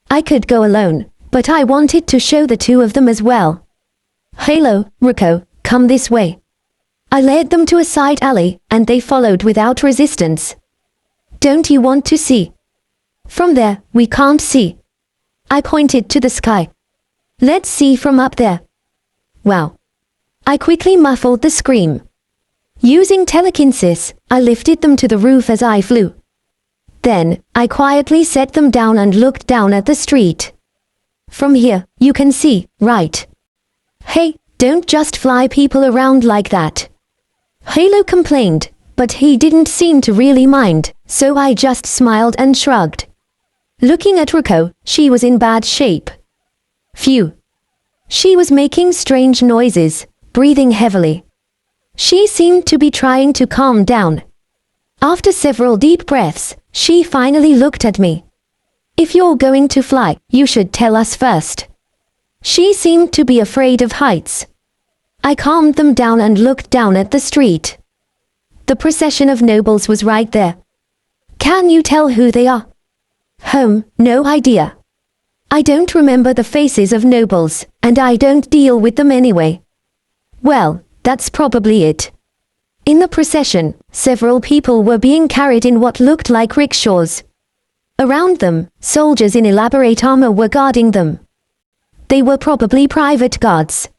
I could go alone, but I wanted to show the two of them as well. Halo, Rico, come this way. I led them to a side alley, and they followed without resistance. Don't you want to see? From there, we can't see. I pointed to the sky. Let's see from up there. Wow. I quickly muffled the scream. Using telekinesis, I lifted them to the roof as I flew. Then, I quietly set them down and looked down at the street. From here, you can see, right? Hey, don't just fly people around like that. Halo complained, but he didn't seem to really mind, so I just smiled and shrugged. Looking at Rico, she was in bad shape. Phew. She was making strange noises, breathing heavily. She seemed to be trying to calm down. After several deep breaths, she finally looked at me. If you're going to fly, you should tell us first. She seemed to be afraid of heights. I calmed them down and looked down at the street. The procession of nobles was right there. Can you tell who they are? No idea. I don't remember the faces of nobles, and I don't deal with them anyway. Well, that's probably it. In the procession, several people were being carried in what looked like rickshaws. Around them, soldiers in elaborate armor were guarding them. They were probably private guards.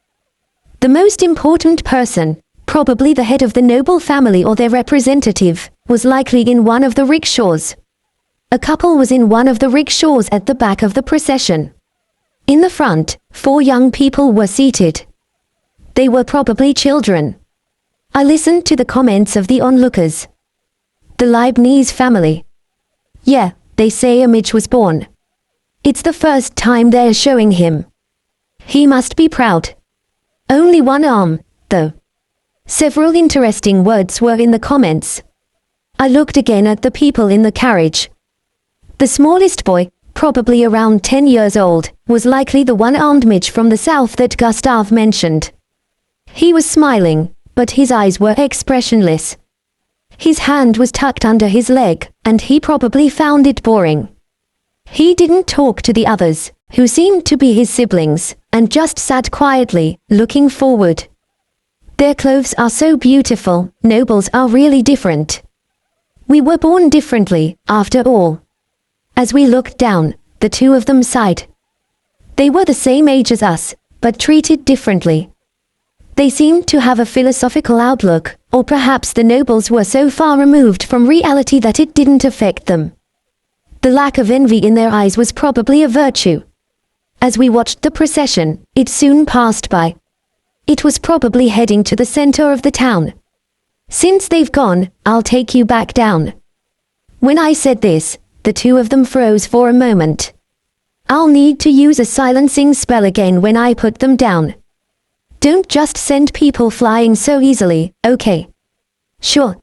The most important person, probably the head of the noble family or their representative, was likely in one of the rickshaws. A couple was in one of the rickshaws at the back of the procession. In the front, 4 young people were seated. They were probably children. I listened to the comments of the onlookers. The Leibniz family. Yeah, they say a Mitch was born. It's the first time they're showing him. He must be proud. Only one arm, though. Several interesting words were in the comments. I looked again at the people in the carriage. The smallest boy, probably around 10 years old, was likely the one-armed Mitch from the south that Gustav mentioned. He was smiling, but his eyes were expressionless. His hand was tucked under his leg, and he probably found it boring. He didn't talk to the others, who seemed to be his siblings, and just sat quietly, looking forward. Their clothes are so beautiful, nobles are really different. We were born differently, after all. As we looked down, the two of them sighed. They were the same age as us, but treated differently. They seemed to have a philosophical outlook, or perhaps the nobles were so far removed from reality that it didn't affect them. The lack of envy in their eyes was probably a virtue. As we watched the procession, it soon passed by. It was probably heading to the center of the town. Since they've gone, I'll take you back down. When I said this, the two of them froze for a moment. I'll need to use a silencing spell again when I put them down. Don't just send people flying so easily, okay? Sure.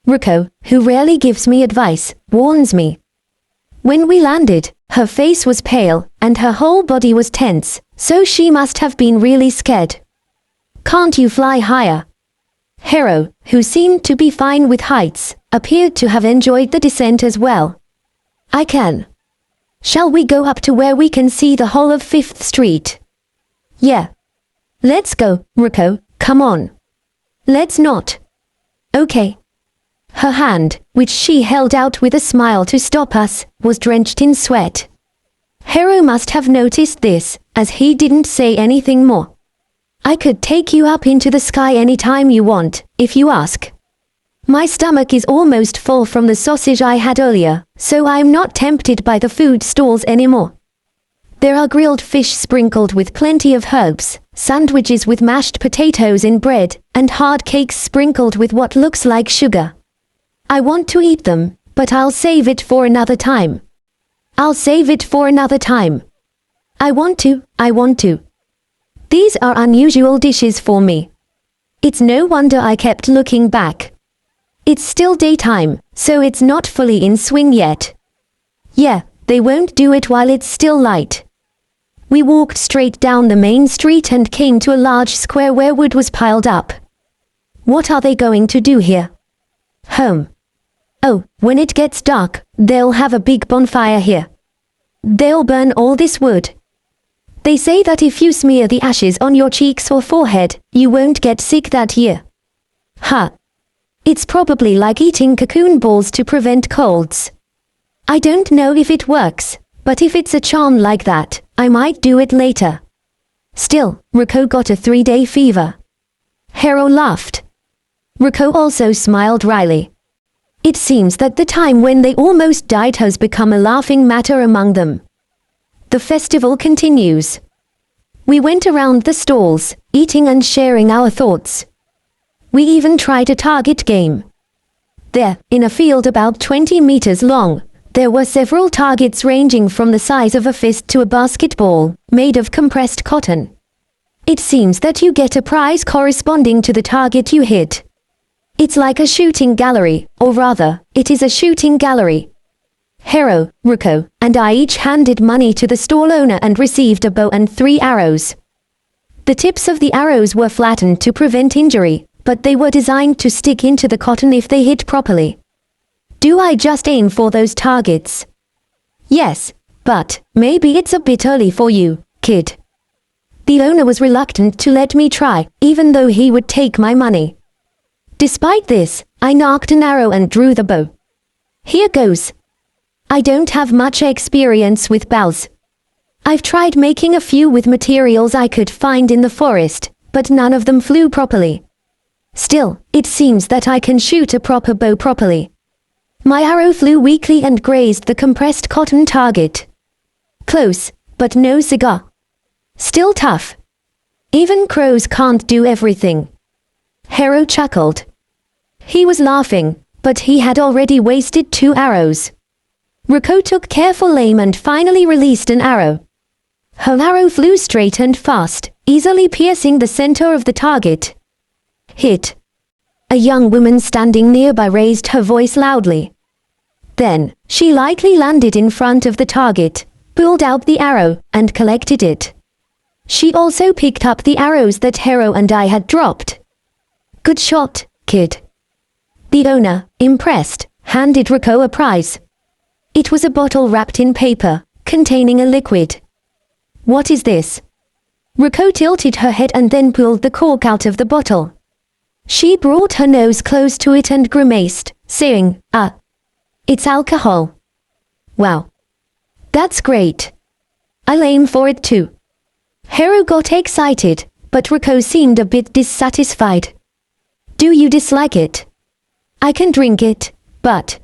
Rico, who rarely gives me advice, warns me. When we landed, Her face was pale, and her whole body was tense, so she must have been really scared. Can't you fly higher? Hero, who seemed to be fine with heights, appeared to have enjoyed the descent as well. I can. Shall we go up to where we can see the whole of 5th Street? Yeah. Let's go, Ruko, come on. Let's not. Okay. Her hand, which she held out with a smile to stop us, was drenched in sweat. Hero must have noticed this, as he didn't say anything more. I could take you up into the sky anytime you want, if you ask. My stomach is almost full from the sausage I had earlier, so I'm not tempted by the food stalls anymore. There are grilled fish sprinkled with plenty of herbs, sandwiches with mashed potatoes in bread, and hard cakes sprinkled with what looks like sugar. I want to eat them, but I'll save it for another time. I'll save it for another time. I want to. These are unusual dishes for me. It's no wonder I kept looking back. It's still daytime, so it's not fully in swing yet. Yeah, they won't do it while it's still light. We walked straight down the main street and came to a large square where wood was piled up. What are they going to do here? Home. Oh, when it gets dark, they'll have a big bonfire here. They'll burn all this wood. They say that if you smear the ashes on your cheeks or forehead, you won't get sick that year. Huh. It's probably like eating cocoon balls to prevent colds. I don't know if it works, but if it's a charm like that, I might do it later. Still, Ruko got a 3-day fever. Hero laughed. Ruko also smiled wryly. It seems that the time when they almost died has become a laughing matter among them. The festival continues. We went around the stalls, eating and sharing our thoughts. We even tried a target game. There, in a field about 20 meters long, there were several targets ranging from the size of a fist to a basketball, made of compressed cotton. It seems that you get a prize corresponding to the target you hit. It's like a shooting gallery, or rather, it is a shooting gallery. Hero, Ruko, and I each handed money to the stall owner and received a bow and 3 arrows. The tips of the arrows were flattened to prevent injury, but they were designed to stick into the cotton if they hit properly. Do I just aim for those targets? Yes, but maybe it's a bit early for you, kid. The owner was reluctant to let me try, even though he would take my money. Despite this, I knocked an arrow and drew the bow. Here goes. I don't have much experience with bows. I've tried making a few with materials I could find in the forest, but none of them flew properly. Still, it seems that I can shoot a proper bow properly. My arrow flew weakly and grazed the compressed cotton target. Close, but no cigar. Still tough. Even crows can't do everything. Hero chuckled. He was laughing, but he had already wasted 2 arrows. Ruko took careful aim and finally released an arrow. Her arrow flew straight and fast, easily piercing the center of the target. Hit. A young woman standing nearby raised her voice loudly. Then, she lightly landed in front of the target, pulled out the arrow, and collected it. She also picked up the arrows that Hero and I had dropped. Good shot, kid. The owner, impressed, handed Ruko a prize. It was a bottle wrapped in paper, containing a liquid. What is this? Ruko tilted her head and then pulled the cork out of the bottle. She brought her nose close to it and grimaced, saying, it's alcohol. Wow. That's great. I'll aim for it too. Hero got excited, but Ruko seemed a bit dissatisfied. Do you dislike it? I can drink it, but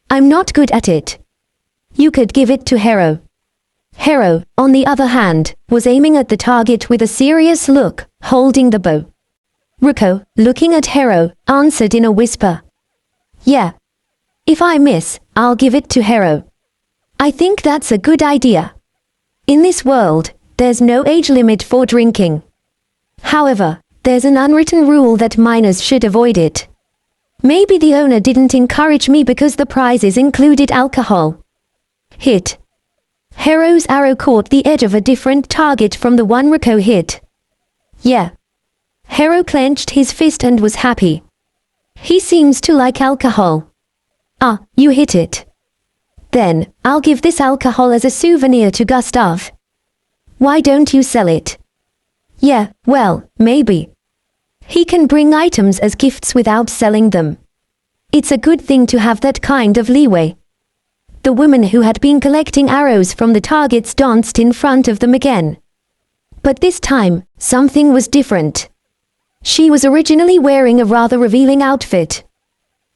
I'm not good at it. You could give it to Hero. Hero, on the other hand, was aiming at the target with a serious look, holding the bow. Ruko, looking at Hero, answered in a whisper. Yeah. If I miss, I'll give it to Hero. I think that's a good idea. In this world, there's no age limit for drinking. However, there's an unwritten rule that minors should avoid it. Maybe the owner didn't encourage me because the prizes included alcohol. Hit. Hero's arrow caught the edge of a different target from the one Ruko hit. Yeah. Hero clenched his fist and was happy. He seems to like alcohol. Ah, you hit it. Then, I'll give this alcohol as a souvenir to Gustav. Why don't you sell it? Yeah, well, maybe. He can bring items as gifts without selling them. It's a good thing to have that kind of leeway. The woman who had been collecting arrows from the targets danced in front of them again. But this time, something was different. She was originally wearing a rather revealing outfit.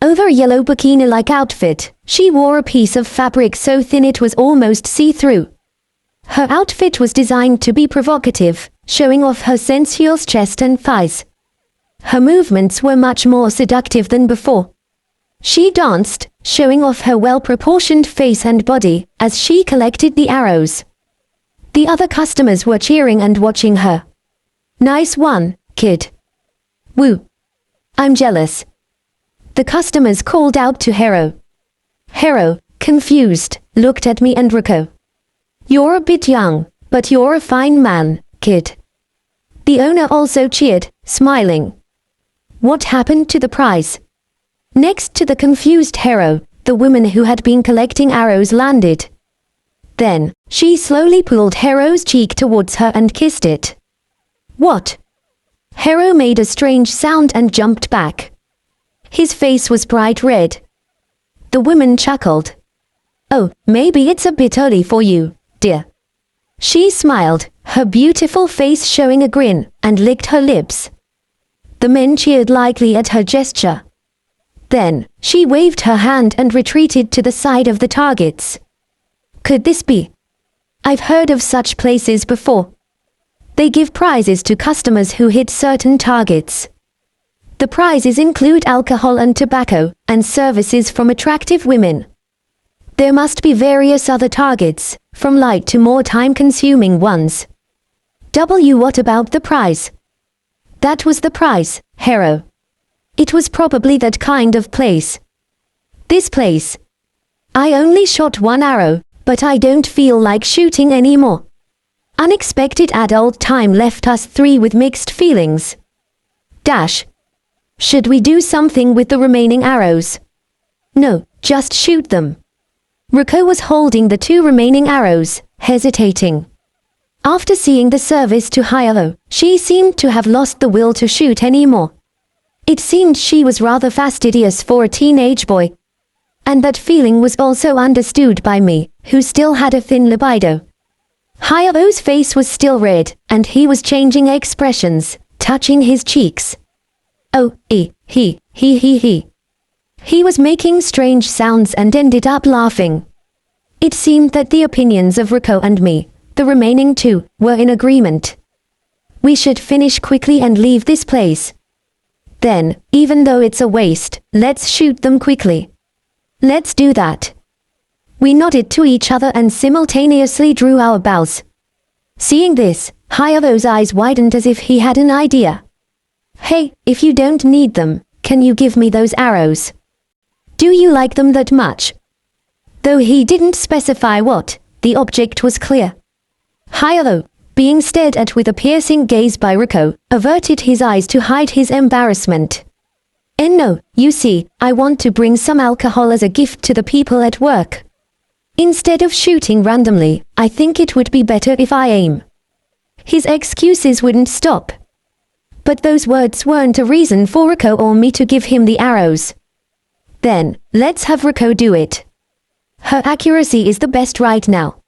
Over a yellow bikini-like outfit, she wore a piece of fabric so thin it was almost see-through. Her outfit was designed to be provocative, showing off her sensuous chest and thighs. Her movements were much more seductive than before. She danced, showing off her well-proportioned face and body, as she collected the arrows. The other customers were cheering and watching her. Nice one, kid. Woo. I'm jealous. The customers called out to Hero. Hero, confused, looked at me and Ruko. You're a bit young, but you're a fine man, kid. The owner also cheered, smiling. What happened to the prize? Next to the confused Hero, the woman who had been collecting arrows landed. Then, she slowly pulled Hero's cheek towards her and kissed it. What? Hero made a strange sound and jumped back. His face was bright red. The woman chuckled. Oh, maybe it's a bit early for you, dear. She smiled, her beautiful face showing a grin, and licked her lips. The men cheered lightly at her gesture. Then, she waved her hand and retreated to the side of the targets. Could this be? I've heard of such places before. They give prizes to customers who hit certain targets. The prizes include alcohol and tobacco, and services from attractive women. There must be various other targets, from light to more time-consuming ones. What about the prize? That was the prize, Hero. It was probably that kind of place. This place. I only shot one arrow, but I don't feel like shooting anymore. Unexpected adult time left us three with mixed feelings. Should we do something with the remaining arrows? No, just shoot them. Ruko was holding the two remaining arrows, hesitating. After seeing the service to Hayao, she seemed to have lost the will to shoot anymore. It seemed she was rather fastidious for a teenage boy. And that feeling was also understood by me, who still had a thin libido. Hayao's face was still red, and he was changing expressions, touching his cheeks. Oh, he. He was making strange sounds and ended up laughing. It seemed that the opinions of Ruko and me, the remaining two, were in agreement. We should finish quickly and leave this place. Then, even though it's a waste, let's shoot them quickly. Let's do that. We nodded to each other and simultaneously drew our bows. Seeing this, Hayao's eyes widened as if he had an idea. Hey, if you don't need them, can you give me those arrows? Do you like them that much? Though he didn't specify what, the object was clear. Hayao, being stared at with a piercing gaze by Ruko, averted his eyes to hide his embarrassment. And no, you see, I want to bring some alcohol as a gift to the people at work. Instead of shooting randomly, I think it would be better if I aim. His excuses wouldn't stop. But those words weren't a reason for Ruko or me to give him the arrows. Then, let's have Ruko do it. Her accuracy is the best right now.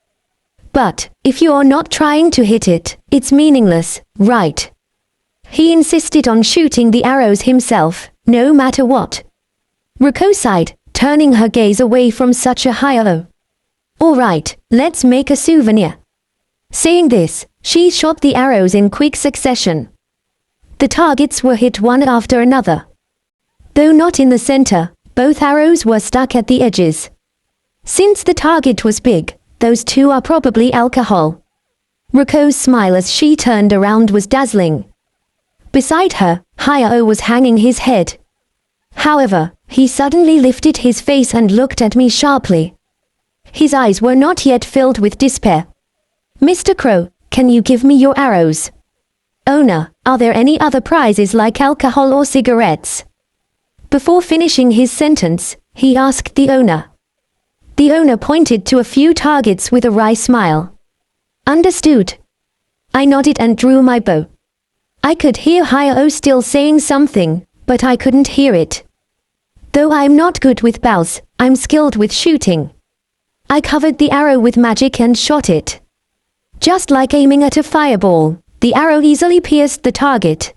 But, if you're not trying to hit it, it's meaningless, right? He insisted on shooting the arrows himself, no matter what. Ruko sighed, turning her gaze away from such a Hayao. Alright, let's make a souvenir. Saying this, she shot the arrows in quick succession. The targets were hit one after another. Though not in the center, both arrows were stuck at the edges. Since the target was big, those two are probably alcohol. Ruko's smile as she turned around was dazzling. Beside her, Hayao was hanging his head. However, he suddenly lifted his face and looked at me sharply. His eyes were not yet filled with despair. Mr. Crow, can you give me your arrows? Owner, are there any other prizes like alcohol or cigarettes? Before finishing his sentence, he asked the owner. The owner pointed to a few targets with a wry smile. Understood. I nodded and drew my bow. I could hear Hi-Oh still saying something, but I couldn't hear it. Though I'm not good with bows, I'm skilled with shooting. I covered the arrow with magic and shot it. Just like aiming at a fireball, the arrow easily pierced the target.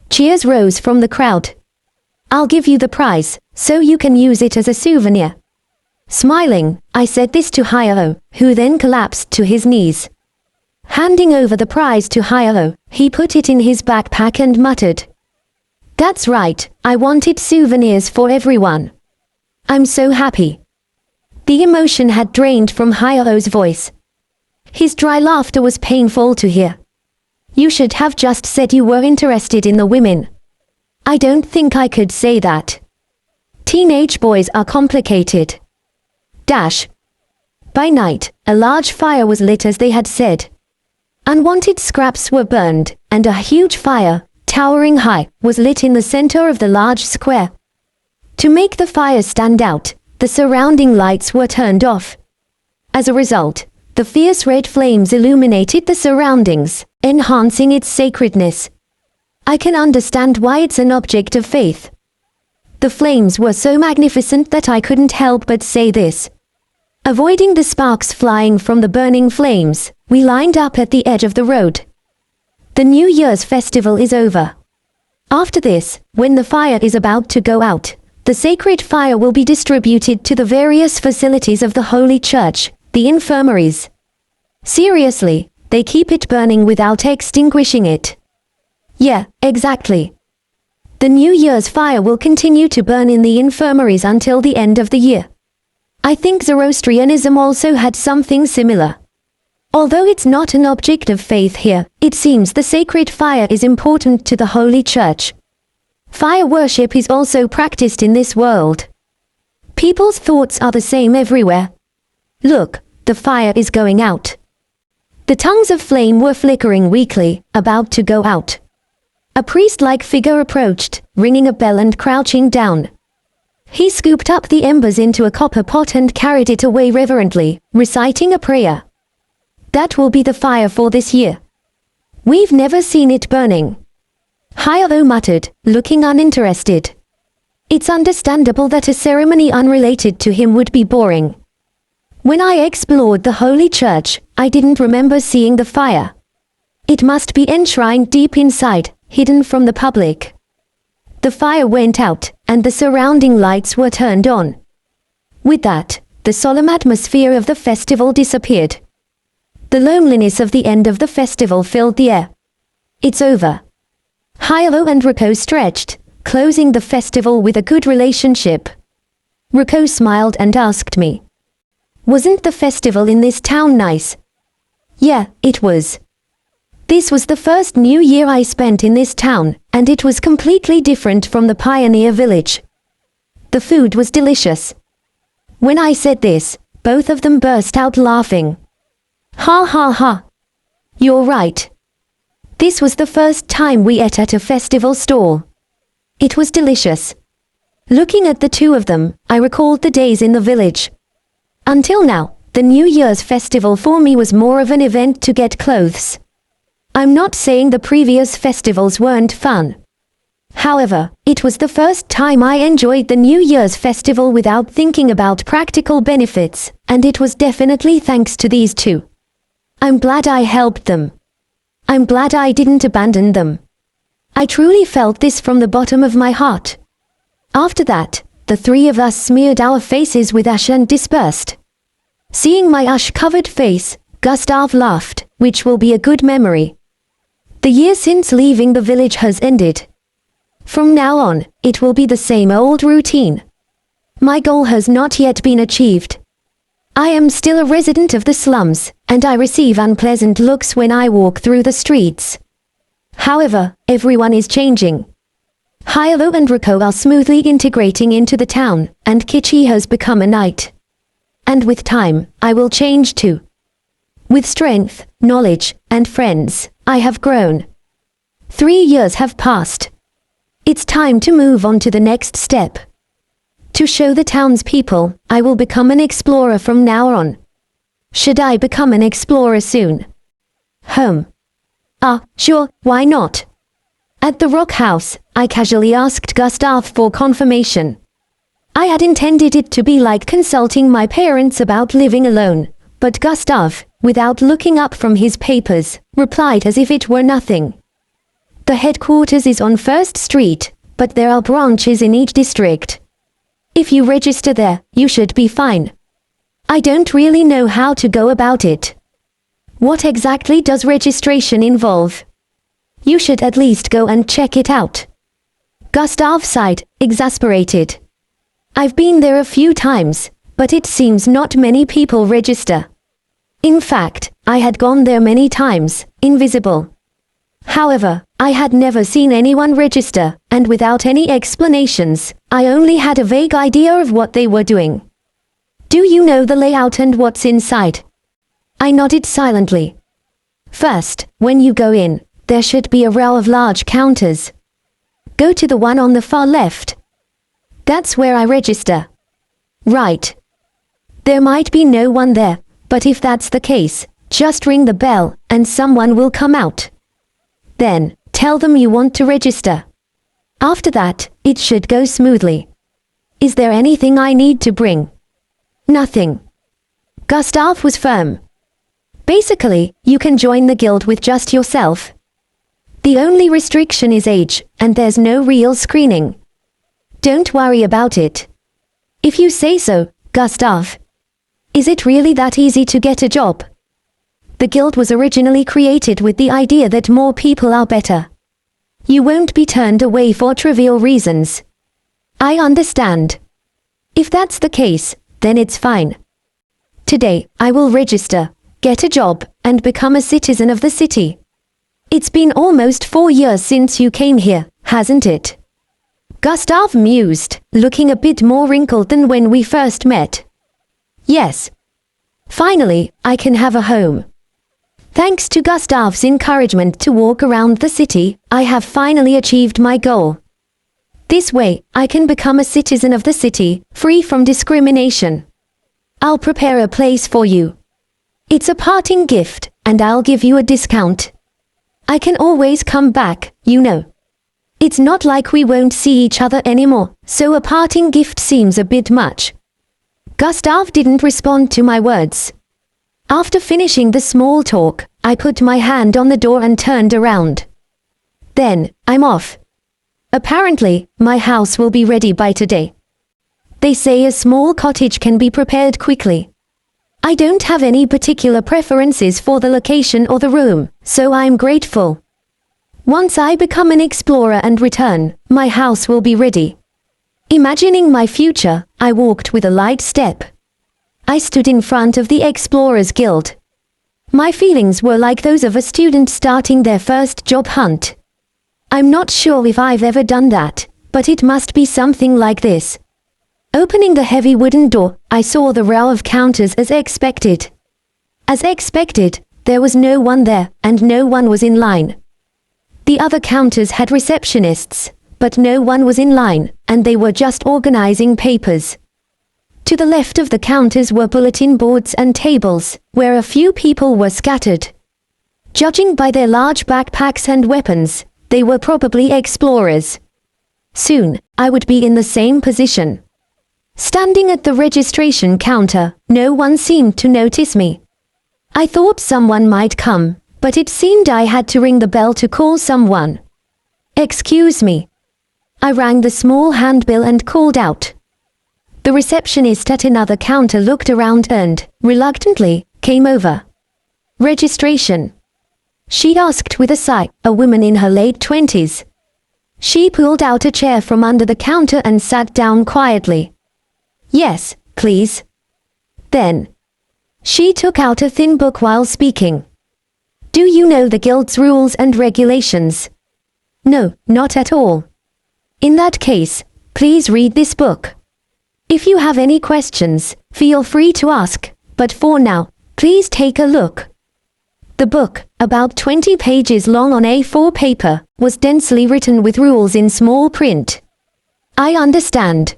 Cheers rose from the crowd. I'll give you the prize, so you can use it as a souvenir. Smiling, I said this to Hi-Oh, who then collapsed to his knees. Handing over the prize to Hi-Oh, he put it in his backpack and muttered. That's right, I wanted souvenirs for everyone. I'm so happy. The emotion had drained from Hi-Oh's voice. His dry laughter was painful to hear. You should have just said you were interested in the women. I don't think I could say that. Teenage boys are complicated. Dash. By night, a large fire was lit as they had said. Unwanted scraps were burned, and a huge fire, towering high, was lit in the center of the large square. To make the fire stand out, the surrounding lights were turned off. As a result, the fierce red flames illuminated the surroundings, enhancing its sacredness. I can understand why it's an object of faith. The flames were so magnificent that I couldn't help but say this. Avoiding the sparks flying from the burning flames, we lined up at the edge of the road. The New Year's festival is over. After this, when the fire is about to go out, the sacred fire will be distributed to the various facilities of the Holy Church, the infirmaries. Seriously, they keep it burning without extinguishing it. Yeah, exactly. The New Year's fire will continue to burn in the infirmaries until the end of the year. I think Zoroastrianism also had something similar. Although it's not an object of faith here, it seems the sacred fire is important to the Holy Church. Fire worship is also practiced in this world. People's thoughts are the same everywhere. Look, the fire is going out. The tongues of flame were flickering weakly, about to go out. A priest-like figure approached, ringing a bell and crouching down. He scooped up the embers into a copper pot and carried it away reverently, reciting a prayer. That will be the fire for this year. We've never seen it burning. Hi-Oh muttered, looking uninterested. It's understandable that a ceremony unrelated to him would be boring. When I explored the Holy Church, I didn't remember seeing the fire. It must be enshrined deep inside, hidden from the public. The fire went out, and the surrounding lights were turned on. With that, the solemn atmosphere of the festival disappeared. The loneliness of the end of the festival filled the air. It's over. Hi-Oh and Ruko stretched, closing the festival with a good relationship. Ruko smiled and asked me. Wasn't the festival in this town nice? Yeah, it was. This was the first New Year I spent in this town, and it was completely different from the pioneer village. The food was delicious. When I said this, both of them burst out laughing. Ha ha ha. You're right. This was the first time we ate at a festival stall. It was delicious. Looking at the two of them, I recalled the days in the village. Until now, the New Year's festival for me was more of an event to get clothes. I'm not saying the previous festivals weren't fun. However, it was the first time I enjoyed the New Year's festival without thinking about practical benefits, and it was definitely thanks to these two. I'm glad I helped them. I'm glad I didn't abandon them. I truly felt this from the bottom of my heart. After that, the three of us smeared our faces with ash and dispersed. Seeing my ash-covered face, Gustav laughed, which will be a good memory. The year since leaving the village has ended. From now on, it will be the same old routine. My goal has not yet been achieved. I am still a resident of the slums, and I receive unpleasant looks when I walk through the streets. However, everyone is changing. Hi-Oh and Ruko are smoothly integrating into the town, and Kichi has become a knight. And with time, I will change too. With strength, knowledge, and friends, I have grown. 3 years have passed. It's time to move on to the next step. To show the townspeople, I will become an explorer from now on. Should I become an explorer soon? Home. Sure, why not? At the rock house, I casually asked Gustav for confirmation. I had intended it to be like consulting my parents about living alone, but Gustav, without looking up from his papers, replied as if it were nothing. The headquarters is on First Street, but there are branches in each district. If you register there, you should be fine. I don't really know how to go about it. What exactly does registration involve? You should at least go and check it out. Gustav sighed, exasperated. I've been there a few times, but it seems not many people register. In fact, I had gone there many times, invisible. However, I had never seen anyone register, and without any explanations, I only had a vague idea of what they were doing. Do you know the layout and what's inside? I nodded silently. First, when you go in, there should be a row of large counters. Go to the one on the far left. That's where I register. Right. There might be no one there, but if that's the case, just ring the bell, and someone will come out. Then, tell them you want to register. After that, it should go smoothly. Is there anything I need to bring? Nothing. Gustav was firm. Basically, you can join the guild with just yourself. The only restriction is age, and there's no real screening. Don't worry about it. If you say so, Gustav. Is it really that easy to get a job? The guild was originally created with the idea that more people are better. You won't be turned away for trivial reasons. I understand. If that's the case, then it's fine. Today, I will register, get a job, and become a citizen of the city. It's been almost 4 years since you came here, hasn't it? Gustav mused, looking a bit more wrinkled than when we first met. Yes. Finally, I can have a home. Thanks to Gustav's encouragement to walk around the city, I have finally achieved my goal. This way, I can become a citizen of the city, free from discrimination. I'll prepare a place for you. It's a parting gift, and I'll give you a discount. I can always come back, you know. It's not like we won't see each other anymore, so a parting gift seems a bit much. Gustav didn't respond to my words. After finishing the small talk, I put my hand on the door and turned around. Then, I'm off. Apparently, my house will be ready by today. They say a small cottage can be prepared quickly. I don't have any particular preferences for the location or the room, so I'm grateful. Once I become an explorer and return, my house will be ready. Imagining my future, I walked with a light step. I stood in front of the Explorers Guild. My feelings were like those of a student starting their first job hunt. I'm not sure if I've ever done that, but it must be something like this. Opening the heavy wooden door, I saw the row of counters as expected. As expected, there was no one there, and no one was in line. The other counters had receptionists, but no one was in line, and they were just organizing papers. To the left of the counters were bulletin boards and tables, where a few people were scattered. Judging by their large backpacks and weapons, they were probably explorers. Soon, I would be in the same position. Standing at the registration counter, no one seemed to notice me. I thought someone might come, but it seemed I had to ring the bell to call someone. Excuse me. I rang the small handbell and called out. The receptionist at another counter looked around and, reluctantly, came over. Registration. She asked with a sigh, a woman in her late 20s. She pulled out a chair from under the counter and sat down quietly. Yes, please. Then, she took out a thin book while speaking. Do you know the guild's rules and regulations? No, not at all. In that case, please read this book. If you have any questions, feel free to ask, but for now, please take a look. The book, about 20 pages long on A4 paper, was densely written with rules in small print. I understand.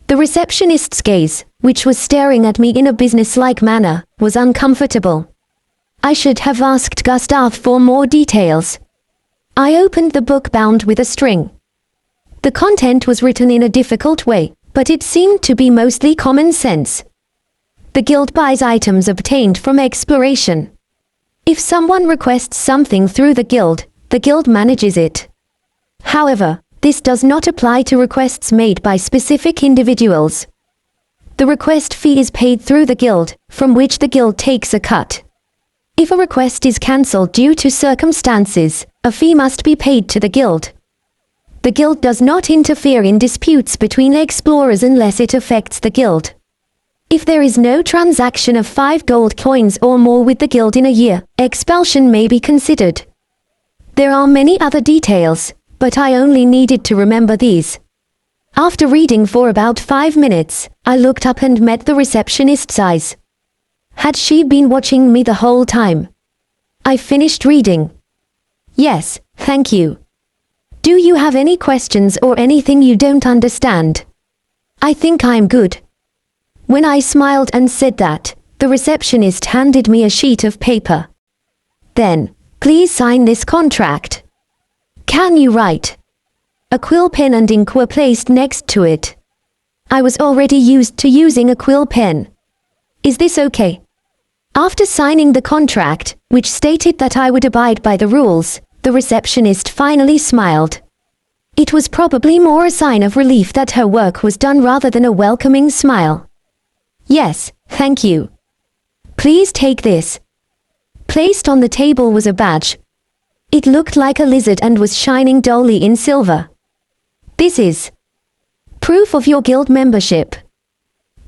The receptionist's gaze, which was staring at me in a businesslike manner, was uncomfortable. I should have asked Gustav for more details. I opened the book bound with a string. The content was written in a difficult way, but it seemed to be mostly common sense. The guild buys items obtained from exploration. If someone requests something through the guild manages it. However, this does not apply to requests made by specific individuals. The request fee is paid through the guild, from which the guild takes a cut. If a request is cancelled due to circumstances, a fee must be paid to the guild. The guild does not interfere in disputes between explorers unless it affects the guild. If there is no transaction of 5 gold coins or more with the guild in a year, expulsion may be considered. There are many other details, but I only needed to remember these. After reading for about 5 minutes, I looked up and met the receptionist's eyes. Had she been watching me the whole time? I finished reading. Yes, thank you. Do you have any questions or anything you don't understand? I think I'm good. When I smiled and said that, the receptionist handed me a sheet of paper. Then, please sign this contract. Can you write? A quill pen and ink were placed next to it. I was already used to using a quill pen. Is this okay? After signing the contract, which stated that I would abide by the rules, the receptionist finally smiled. It was probably more a sign of relief that her work was done rather than a welcoming smile. Yes, thank you. Please take this. Placed on the table was a badge. It looked like a lizard and was shining dully in silver. This is proof of your guild membership.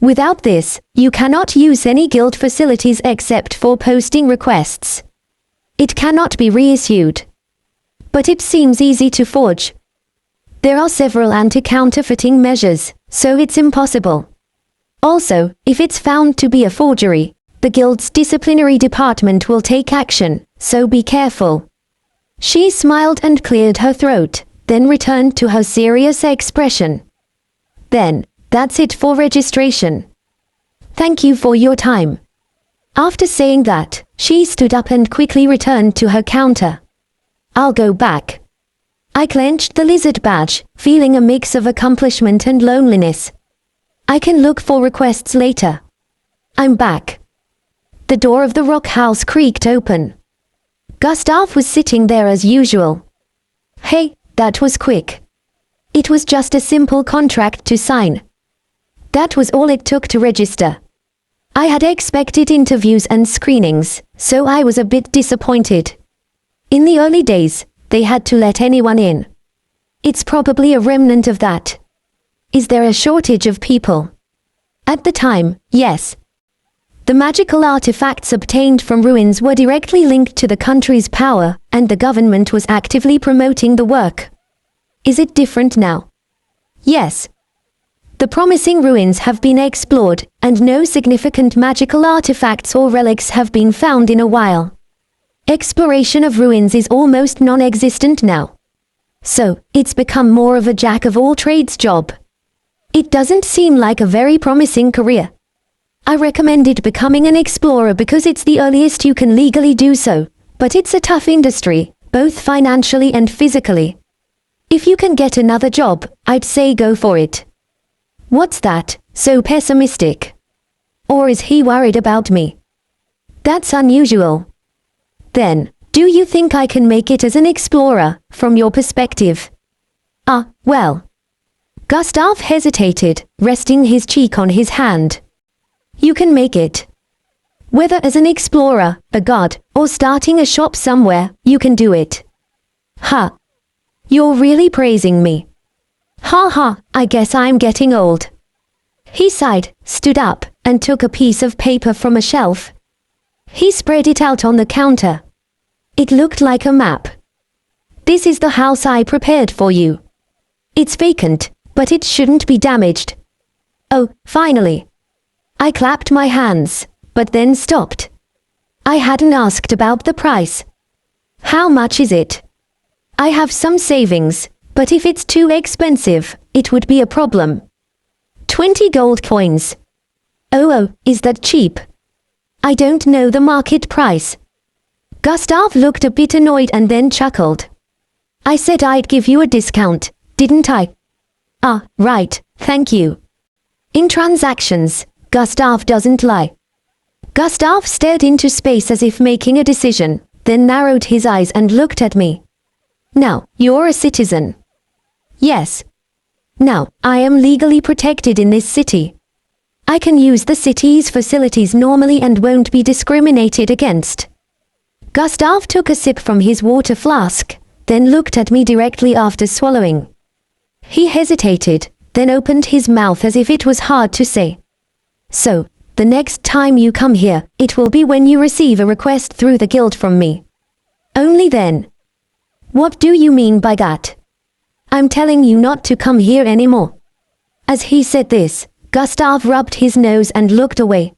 Without this, you cannot use any guild facilities except for posting requests. It cannot be reissued. But it seems easy to forge. There are several anti-counterfeiting measures, so it's impossible. Also, if it's found to be a forgery, the guild's disciplinary department will take action, so be careful. She smiled and cleared her throat, then returned to her serious expression. Then, that's it for registration. Thank you for your time. After saying that, she stood up and quickly returned to her counter. I'll go back. I clenched the lizard badge, feeling a mix of accomplishment and loneliness. I can look for requests later. I'm back. The door of the rock house creaked open. Gustav was sitting there as usual. Hey, that was quick. It was just a simple contract to sign. That was all it took to register. I had expected interviews and screenings, so I was a bit disappointed. In the early days, they had to let anyone in. It's probably a remnant of that. Is there a shortage of people? At the time, yes. The magical artifacts obtained from ruins were directly linked to the country's power, and the government was actively promoting the work. Is it different now? Yes. The promising ruins have been explored, and no significant magical artifacts or relics have been found in a while. Exploration of ruins is almost non-existent now. So, it's become more of a jack-of-all-trades job. It doesn't seem like a very promising career. I recommended becoming an explorer because it's the earliest you can legally do so, but it's a tough industry, both financially and physically. If you can get another job, I'd say go for it. What's that, so pessimistic? Or is he worried about me? That's unusual. Then, do you think I can make it as an explorer, from your perspective? Well. Gustav hesitated, resting his cheek on his hand. You can make it. Whether as an explorer, a god, or starting a shop somewhere, you can do it. Ha. You're really praising me. Ha ha, I guess I'm getting old. He sighed, stood up, and took a piece of paper from a shelf. He spread it out on the counter. It looked like a map. This is the house I prepared for you. It's vacant, but it shouldn't be damaged. Oh, finally. I clapped my hands, but then stopped. I hadn't asked about the price. How much is it? I have some savings, but if it's too expensive, it would be a problem. 20 gold coins. Oh, is that cheap? I don't know the market price. Gustav looked a bit annoyed and then chuckled. I said I'd give you a discount, didn't I? Ah, right, thank you. In transactions, Gustav doesn't lie. Gustav stared into space as if making a decision, then narrowed his eyes and looked at me. Now, you're a citizen. Yes. Now, I am legally protected in this city. I can use the city's facilities normally and won't be discriminated against. Gustav took a sip from his water flask, then looked at me directly after swallowing. He hesitated, then opened his mouth as if it was hard to say. So, the next time you come here, it will be when you receive a request through the guild from me. Only then. What do you mean by that? I'm telling you not to come here anymore. As he said this, Gustav rubbed his nose and looked away.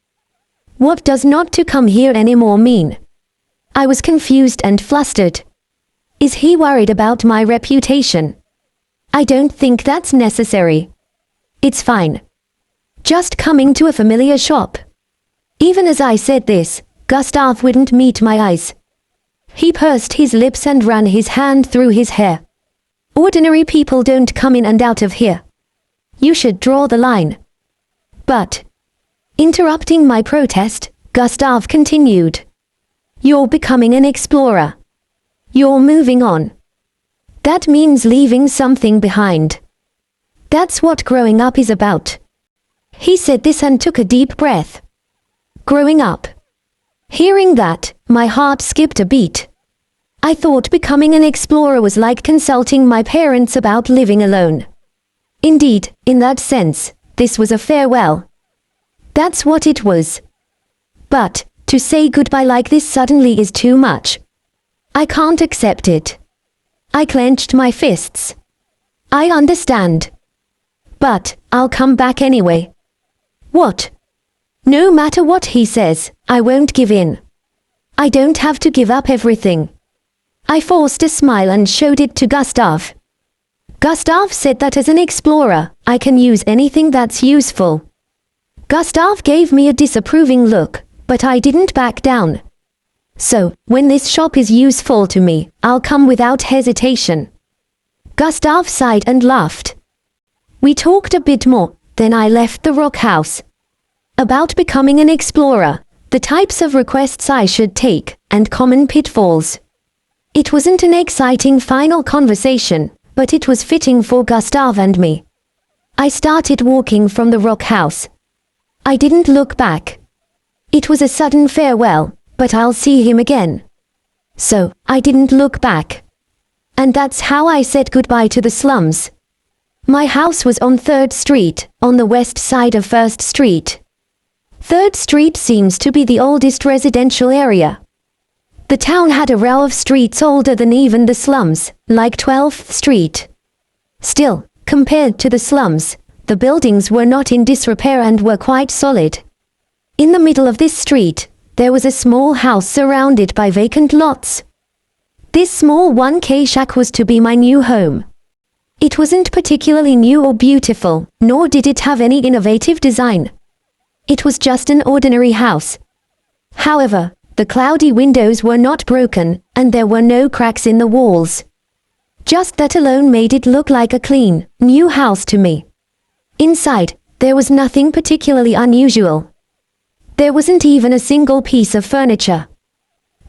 What does not to come here anymore mean? I was confused and flustered. Is he worried about my reputation? I don't think that's necessary. It's fine. Just coming to a familiar shop. Even as I said this, Gustav wouldn't meet my eyes. He pursed his lips and ran his hand through his hair. Ordinary people don't come in and out of here. You should draw the line. But, interrupting my protest, Gustav continued. You're becoming an explorer. You're moving on. That means leaving something behind. That's what growing up is about. He said this and took a deep breath. Growing up. Hearing that, my heart skipped a beat. I thought becoming an explorer was like consulting my parents about living alone. Indeed, in that sense, this was a farewell. That's what it was. But, to say goodbye like this suddenly is too much. I can't accept it. I clenched my fists. I understand. But, I'll come back anyway. What? No matter what he says, I won't give in. I don't have to give up everything. I forced a smile and showed it to Gustav. Gustav said that as an explorer, I can use anything that's useful. Gustav gave me a disapproving look, but I didn't back down. So, when this shop is useful to me, I'll come without hesitation. Gustav sighed and laughed. We talked a bit more, then I left the rock house. About becoming an explorer, the types of requests I should take, and common pitfalls. It wasn't an exciting final conversation, but it was fitting for Gustav and me. I started walking from the rock house. I didn't look back. It was a sudden farewell, but I'll see him again. So, I didn't look back. And that's how I said goodbye to the slums. My house was on 3rd Street, on the west side of 1st Street. 3rd Street seems to be the oldest residential area. The town had a row of streets older than even the slums, like 12th Street. Still, compared to the slums, the buildings were not in disrepair and were quite solid. In the middle of this street, there was a small house surrounded by vacant lots. This small 1K shack was to be my new home. It wasn't particularly new or beautiful, nor did it have any innovative design. It was just an ordinary house. However, the cloudy windows were not broken, and there were no cracks in the walls. Just that alone made it look like a clean, new house to me. Inside, there was nothing particularly unusual. There wasn't even a single piece of furniture.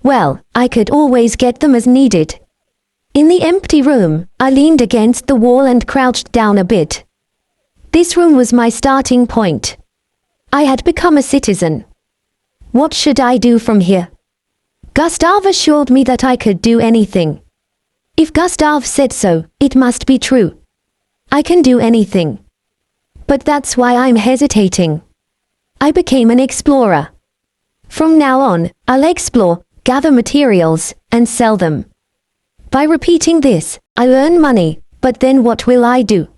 Well, I could always get them as needed. In the empty room, I leaned against the wall and crouched down a bit. This room was my starting point. I had become a citizen. What should I do from here? Gustav assured me that I could do anything. If Gustav said so, it must be true. I can do anything. But that's why I'm hesitating. I became an explorer. From now on, I'll explore, gather materials, and sell them. By repeating this, I'll earn money, but then what will I do?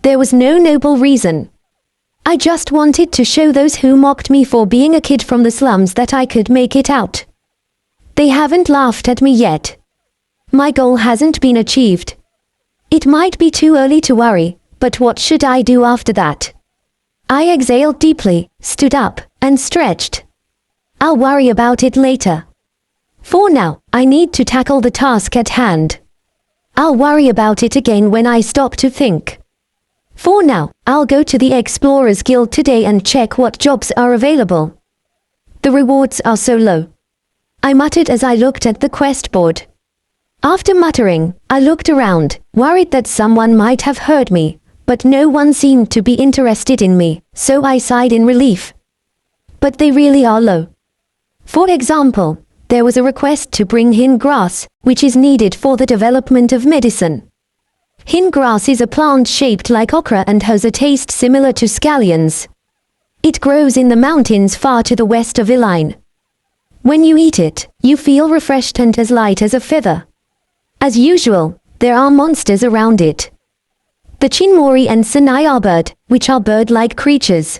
There was no noble reason. I just wanted to show those who mocked me for being a kid from the slums that I could make it out. They haven't laughed at me yet. My goal hasn't been achieved. It might be too early to worry, but what should I do after that? I exhaled deeply, stood up, and stretched. I'll worry about it later. For now, I need to tackle the task at hand. I'll worry about it again when I stop to think. For now, I'll go to the Explorers Guild today and check what jobs are available. The rewards are so low. I muttered as I looked at the quest board. After muttering, I looked around, worried that someone might have heard me, but no one seemed to be interested in me, so I sighed in relief. But they really are low. For example, there was a request to bring hin grass, which is needed for the development of medicine. Hin grass is a plant shaped like okra and has a taste similar to scallions. It grows in the mountains far to the west of Iline. When you eat it, you feel refreshed and as light as a feather. As usual, there are monsters around it. The Chinmori and Sinai are bird, which are bird-like creatures.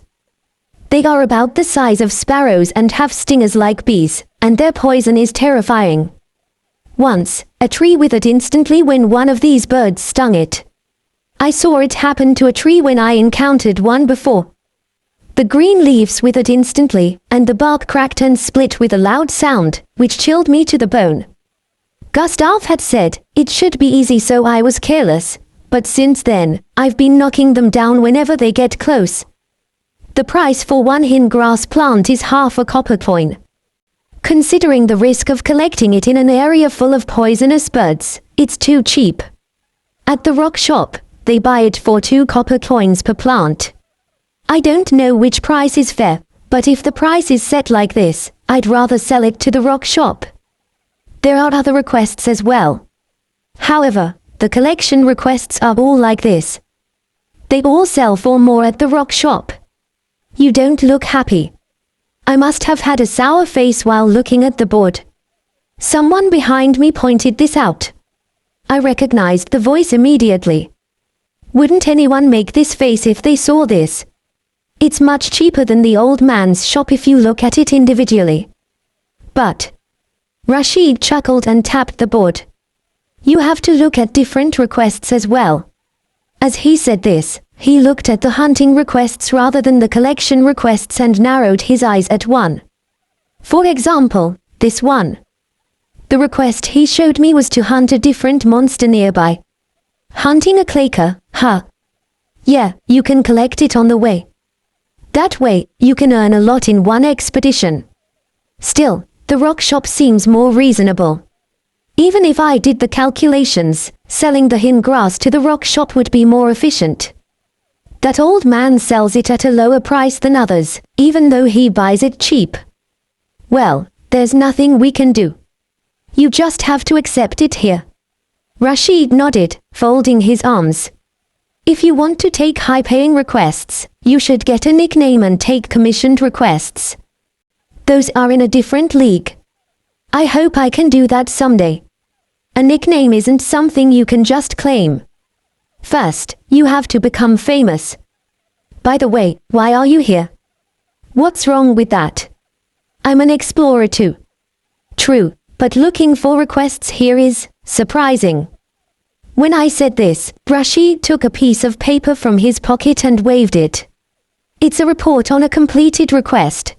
They are about the size of sparrows and have stingers like bees, and their poison is terrifying. Once, a tree withered instantly when one of these birds stung it. I saw it happen to a tree when I encountered one before. The green leaves withered instantly, and the bark cracked and split with a loud sound, which chilled me to the bone. Gustav had said, it should be easy, so I was careless, but since then, I've been knocking them down whenever they get close. The price for one hin grass plant is half a copper coin. Considering the risk of collecting it in an area full of poisonous birds, it's too cheap. At the rock shop, they buy it for 2 copper coins per plant. I don't know which price is fair, but if the price is set like this, I'd rather sell it to the rock shop. There are other requests as well. However, the collection requests are all like this. They all sell for more at the rock shop. You don't look happy. I must have had a sour face while looking at the board. Someone behind me pointed this out. I recognized the voice immediately. Wouldn't anyone make this face if they saw this? It's much cheaper than the old man's shop if you look at it individually. But Rashid chuckled and tapped the board. You have to look at different requests as well. As he said this, he looked at the hunting requests rather than the collection requests and narrowed his eyes at one. For example, this one. The request he showed me was to hunt a different monster nearby. Hunting a claker, huh? Yeah, you can collect it on the way. That way, you can earn a lot in one expedition. Still, the rock shop seems more reasonable. Even if I did the calculations, selling the hin grass to the rock shop would be more efficient. That old man sells it at a lower price than others, even though he buys it cheap. Well, there's nothing we can do. You just have to accept it here. Rashid nodded, folding his arms. If you want to take high-paying requests, you should get a nickname and take commissioned requests. Those are in a different league. I hope I can do that someday. A nickname isn't something you can just claim. First, you have to become famous. By the way, why are you here? What's wrong with that? I'm an explorer too. True, but looking for requests here is surprising. When I said this, Rashid took a piece of paper from his pocket and waved it. It's a report on a completed request.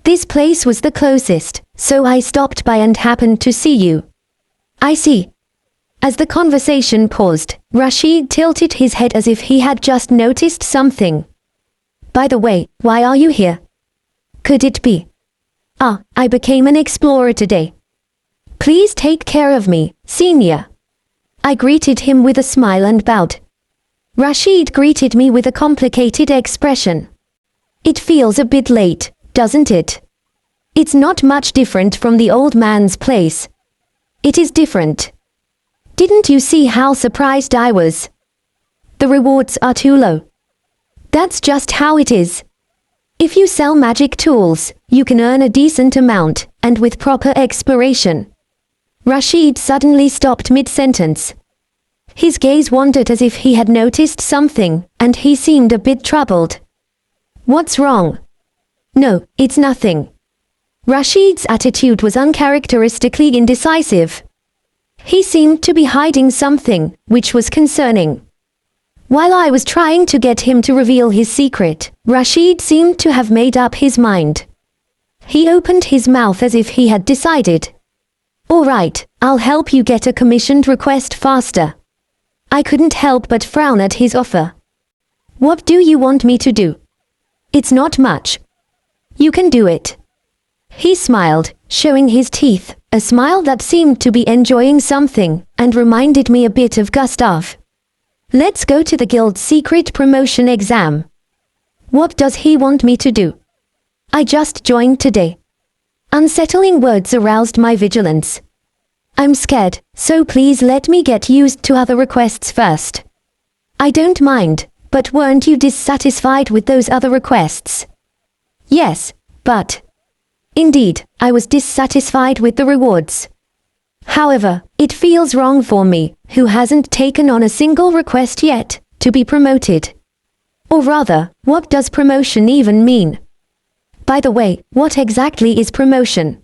This place was the closest, so I stopped by and happened to see you. I see. As the conversation paused, Rashid tilted his head as if he had just noticed something. By the way, why are you here? Could it be? I became an explorer today. Please take care of me, senior. I greeted him with a smile and bowed. Rashid greeted me with a complicated expression. It feels a bit late, doesn't it? It's not much different from the old man's place. It is different. Didn't you see how surprised I was? The rewards are too low. That's just how it is. If you sell magic tools, you can earn a decent amount, and with proper exploration. Rashid suddenly stopped mid-sentence. His gaze wandered as if he had noticed something, and he seemed a bit troubled. What's wrong? No, it's nothing. Rashid's attitude was uncharacteristically indecisive. He seemed to be hiding something, which was concerning. While I was trying to get him to reveal his secret, Rashid seemed to have made up his mind. He opened his mouth as if he had decided. All right, I'll help you get a commissioned request faster. I couldn't help but frown at his offer. What do you want me to do? It's not much. You can do it. He smiled, showing his teeth, a smile that seemed to be enjoying something, and reminded me a bit of Gustav. Let's go to the guild's secret promotion exam. What does he want me to do? I just joined today. Unsettling words aroused my vigilance. I'm scared, so please let me get used to other requests first. I don't mind, but weren't you dissatisfied with those other requests? Yes, but... Indeed, I was dissatisfied with the rewards. However, it feels wrong for me, who hasn't taken on a single request yet, to be promoted. Or rather, what does promotion even mean? By the way, what exactly is promotion?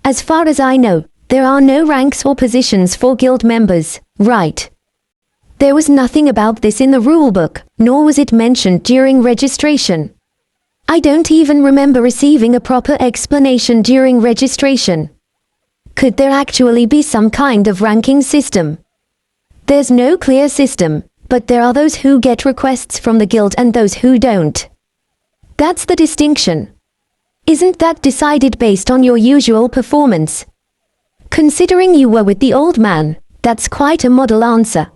As far as I know, there are no ranks or positions for guild members, right? There was nothing about this in the rulebook, nor was it mentioned during registration. I don't even remember receiving a proper explanation during registration. Could there actually be some kind of ranking system? There's no clear system, but there are those who get requests from the guild and those who don't. That's the distinction. Isn't that decided based on your usual performance? Considering you were with the old man, that's quite a model answer.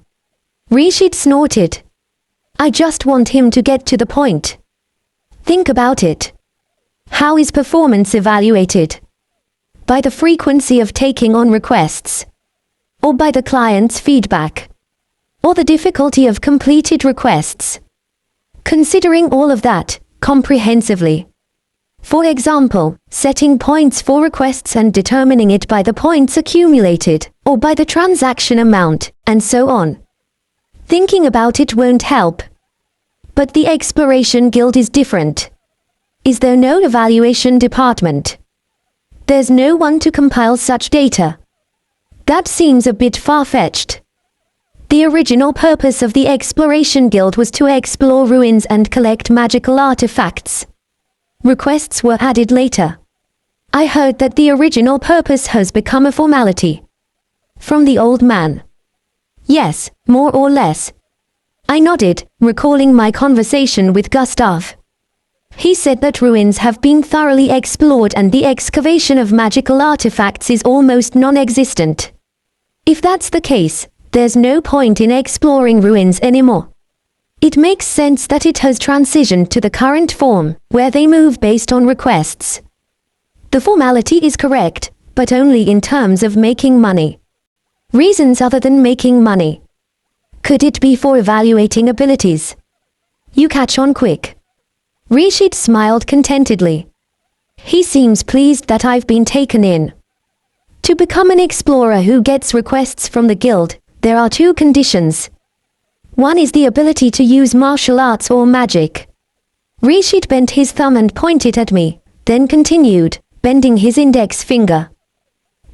Rashid snorted. I just want him to get to the point. Think about it. How is performance evaluated? By the frequency of taking on requests? Or by the client's feedback? Or the difficulty of completed requests? Considering all of that, comprehensively. For example, setting points for requests and determining it by the points accumulated, or by the transaction amount, and so on. Thinking about it won't help. But the Exploration Guild is different. Is there no evaluation department? There's no one to compile such data. That seems a bit far-fetched. The original purpose of the Exploration Guild was to explore ruins and collect magical artifacts. Requests were added later. I heard that the original purpose has become a formality. From the old man. Yes, more or less. I nodded, recalling my conversation with Gustav. He said that ruins have been thoroughly explored and the excavation of magical artifacts is almost non-existent. If that's the case, there's no point in exploring ruins anymore. It makes sense that it has transitioned to the current form, where they move based on requests. The formality is correct, but only in terms of making money. Reasons other than making money. Could it be for evaluating abilities? You catch on quick. Rashid smiled contentedly. He seems pleased that I've been taken in. To become an explorer who gets requests from the guild, there are two conditions. One is the ability to use martial arts or magic. Rashid bent his thumb and pointed at me, then continued, bending his index finger.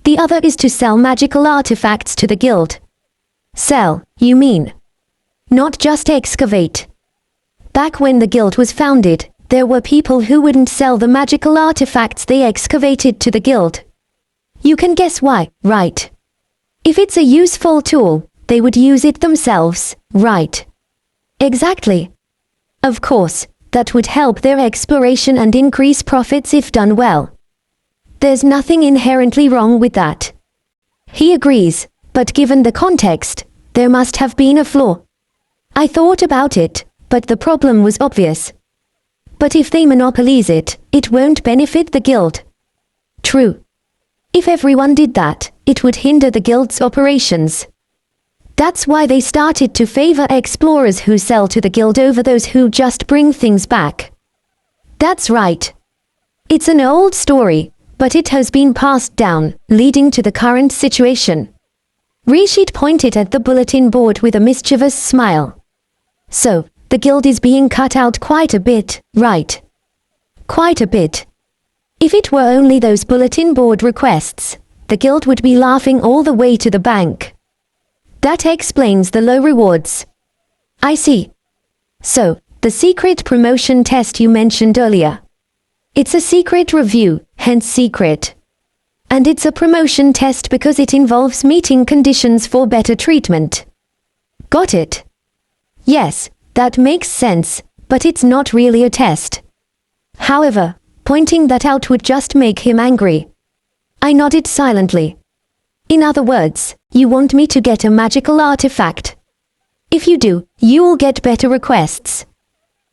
The other is to sell magical artifacts to the guild. Sell, you mean? Not just excavate. Back when the guild was founded, there were people who wouldn't sell the magical artifacts they excavated to the guild. You can guess why, right? If it's a useful tool, they would use it themselves, right? Exactly. Of course, that would help their exploration and increase profits if done well. There's nothing inherently wrong with that. He agrees. But given the context, there must have been a flaw. I thought about it, but the problem was obvious. But if they monopolize it, it won't benefit the guild. True. If everyone did that, it would hinder the guild's operations. That's why they started to favor explorers who sell to the guild over those who just bring things back. That's right. It's an old story, but it has been passed down, leading to the current situation. Rashid pointed at the bulletin board with a mischievous smile. So, The guild is being cut out quite a bit, right? Quite a bit. If it were only those bulletin board requests, the guild would be laughing all the way to the bank. That explains the low rewards. I see. So, the secret promotion test you mentioned earlier. It's a secret review, hence secret. And it's a promotion test because it involves meeting conditions for better treatment. Got it? Yes, that makes sense, but it's not really a test. However, pointing that out would just make him angry. I nodded silently. In other words, you want me to get a magical artifact. If you do, you will get better requests.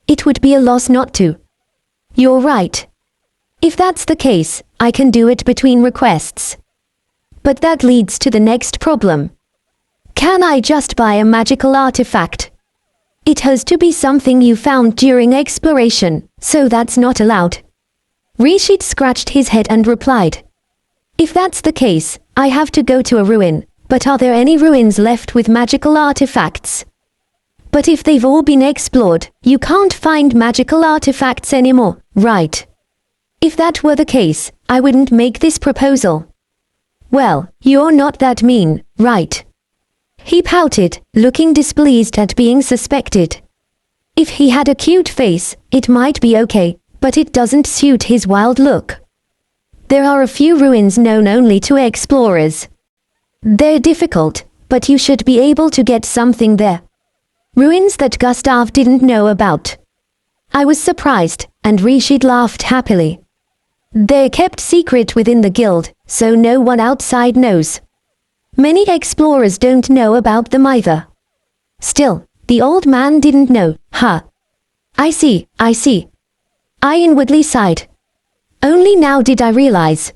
It would be a loss not to. You're right. If that's the case, I can do it between requests. But that leads to the next problem. Can I just buy a magical artifact? It has to be something you found during exploration, so that's not allowed. Rishit scratched his head and replied. If that's the case, I have to go to a ruin, but are there any ruins left with magical artifacts? But if they've all been explored, you can't find magical artifacts anymore, right? If that were the case, I wouldn't make this proposal. Well, you're not that mean, right? He pouted, looking displeased at being suspected. If he had a cute face, it might be okay, but it doesn't suit his wild look. There are a few ruins known only to explorers. They're difficult, but you should be able to get something there. Ruins that Gustav didn't know about. I was surprised, and Rishid laughed happily. They're kept secret within the guild, so no one outside knows. Many explorers don't know about them either. Still, the old man didn't know, huh? I see. I inwardly sighed. Only now did I realize.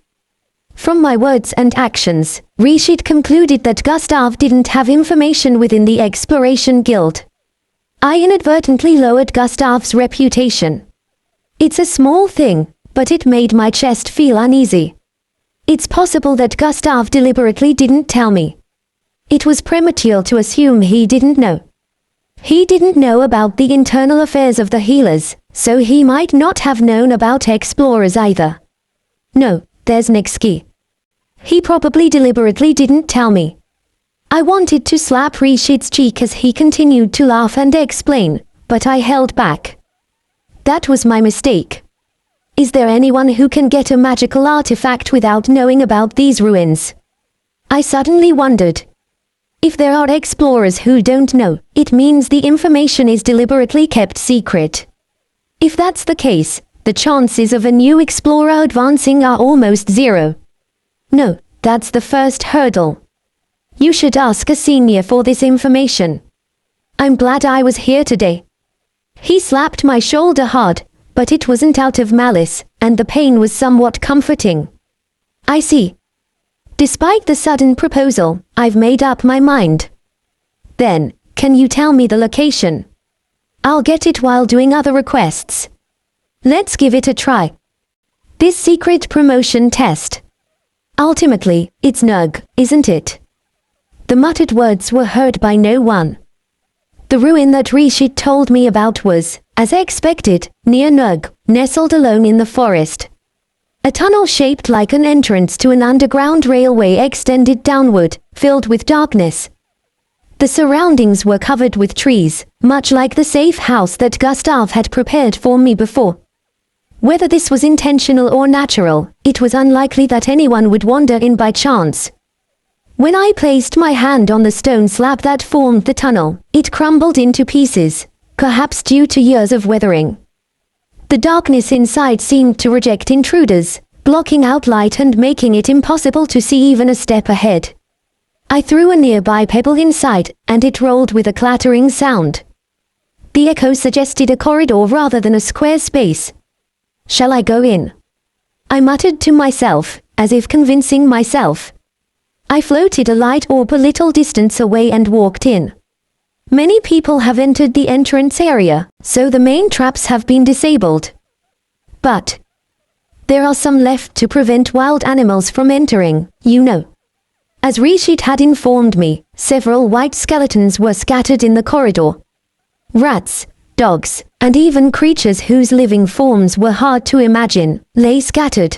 From my words and actions, Rishid concluded that Gustav didn't have information within the Exploration Guild. I inadvertently lowered Gustav's reputation. It's a small thing, but it made my chest feel uneasy. It's possible that Gustav deliberately didn't tell me. It was premature to assume he didn't know. He didn't know about the internal affairs of the healers, so he might not have known about explorers either. No, there's Nixki. He probably deliberately didn't tell me. I wanted to slap Rishid's cheek as he continued to laugh and explain, but I held back. That was my mistake. Is there anyone who can get a magical artifact without knowing about these ruins? I suddenly wondered. If there are explorers who don't know, it means the information is deliberately kept secret. If that's the case, the chances of a new explorer advancing are almost zero. No, that's the first hurdle. You should ask a senior for this information. I'm glad I was here today. He slapped my shoulder hard, but it wasn't out of malice, and the pain was somewhat comforting. I see. Despite the sudden proposal, I've made up my mind. Then, can you tell me the location? I'll get it while doing other requests. Let's give it a try. This secret promotion test. Ultimately, it's Nug, isn't it? The muttered words were heard by no one. The ruin that Rishid told me about was, as expected, near Nug, nestled alone in the forest. A tunnel shaped like an entrance to an underground railway extended downward, filled with darkness. The surroundings were covered with trees, much like the safe house that Gustav had prepared for me before. Whether this was intentional or natural, it was unlikely that anyone would wander in by chance. When I placed my hand on the stone slab that formed the tunnel, it crumbled into pieces, perhaps due to years of weathering. The darkness inside seemed to reject intruders, blocking out light and making it impossible to see even a step ahead. I threw a nearby pebble inside, and it rolled with a clattering sound. The echo suggested a corridor rather than a square space. Shall I go in? I muttered to myself, as if convincing myself. I floated a light orb a little distance away and walked in. Many people have entered the entrance area, so the main traps have been disabled. But there are some left to prevent wild animals from entering, you know. As Rishid had informed me, several white skeletons were scattered in the corridor. Rats, dogs, and even creatures whose living forms were hard to imagine, lay scattered.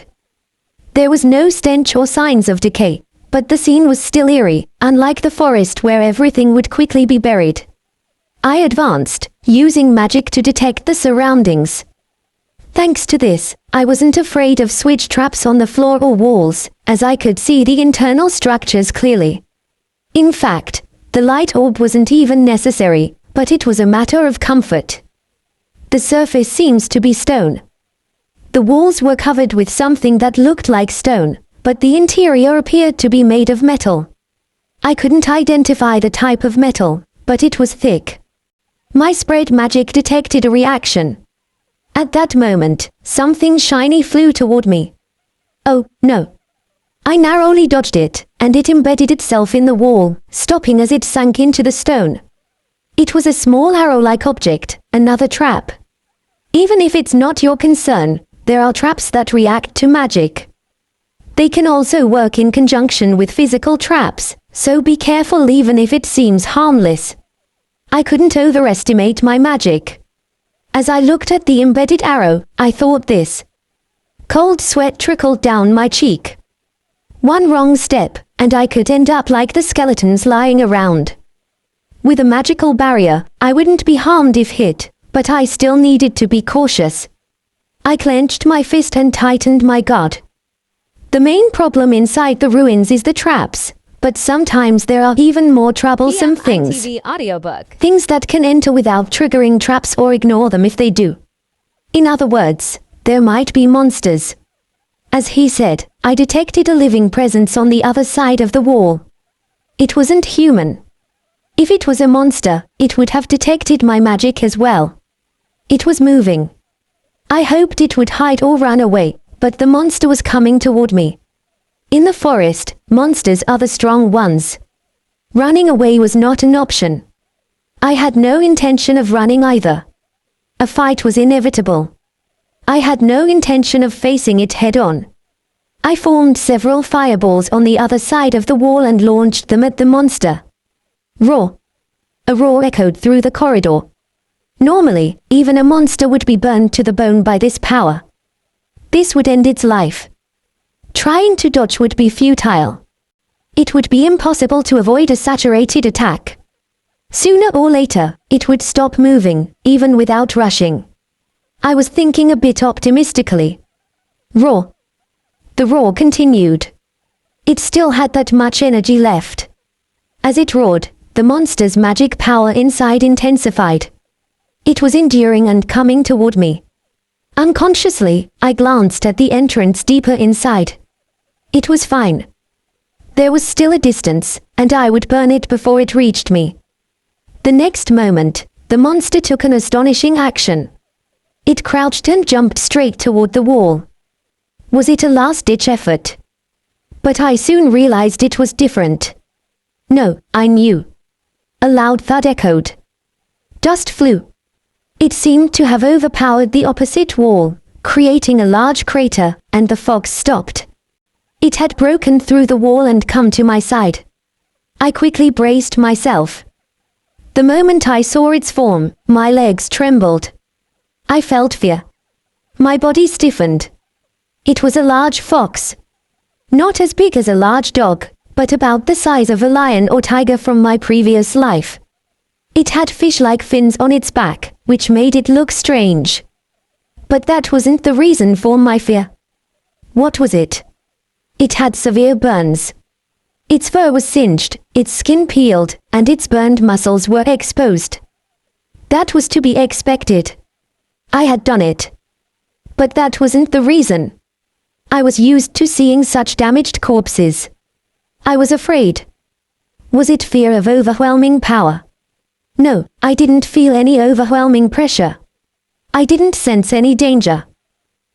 There was no stench or signs of decay, but the scene was still eerie, unlike the forest where everything would quickly be buried. I advanced, using magic to detect the surroundings. Thanks to this, I wasn't afraid of switch traps on the floor or walls, as I could see the internal structures clearly. In fact, the light orb wasn't even necessary, but it was a matter of comfort. The surface seems to be stone. The walls were covered with something that looked like stone, but the interior appeared to be made of metal. I couldn't identify the type of metal, but it was thick. My spread magic detected a reaction. At that moment, something shiny flew toward me. Oh, no. I narrowly dodged it, and it embedded itself in the wall, stopping as it sank into the stone. It was a small arrow-like object, another trap. Even if it's not your concern, there are traps that react to magic. They can also work in conjunction with physical traps, so be careful even if it seems harmless. I couldn't overestimate my magic. As I looked at the embedded arrow, I thought this. Cold sweat trickled down my cheek. One wrong step, and I could end up like the skeletons lying around. With a magical barrier, I wouldn't be harmed if hit, but I still needed to be cautious. I clenched my fist and tightened my guard. The main problem inside the ruins is the traps, but sometimes there are even more troublesome things. ITV audiobook. Things that can enter without triggering traps or ignore them if they do. In other words, there might be monsters. As he said, I detected a living presence on the other side of the wall. It wasn't human. If it was a monster, it would have detected my magic as well. It was moving. I hoped it would hide or run away, but the monster was coming toward me. In the forest, monsters are the strong ones. Running away was not an option. I had no intention of running either. A fight was inevitable. I had no intention of facing it head-on. I formed several fireballs on the other side of the wall and launched them at the monster. Roar! A roar echoed through the corridor. Normally, even a monster would be burned to the bone by this power. This would end its life. Trying to dodge would be futile. It would be impossible to avoid a saturated attack. Sooner or later, it would stop moving, even without rushing. I was thinking a bit optimistically. Roar! The roar continued. It still had that much energy left. As it roared, the monster's magic power inside intensified. It was enduring and coming toward me. Unconsciously, I glanced at the entrance deeper inside. It was fine. There was still a distance, and I would burn it before it reached me. The next moment, the monster took an astonishing action. It crouched and jumped straight toward the wall. Was it a last-ditch effort? But I soon realized it was different. No, I knew. A loud thud echoed. Dust flew. It seemed to have overpowered the opposite wall, creating a large crater, and the fox stopped. It had broken through the wall and come to my side. I quickly braced myself. The moment I saw its form, my legs trembled. I felt fear. My body stiffened. It was a large fox. Not as big as a large dog, but about the size of a lion or tiger from my previous life. It had fish-like fins on its back, which made it look strange. But that wasn't the reason for my fear. What was it? It had severe burns. Its fur was singed, its skin peeled, and its burned muscles were exposed. That was to be expected. I had done it. But that wasn't the reason. I was used to seeing such damaged corpses. I was afraid. Was it fear of overwhelming power? No, I didn't feel any overwhelming pressure. I didn't sense any danger.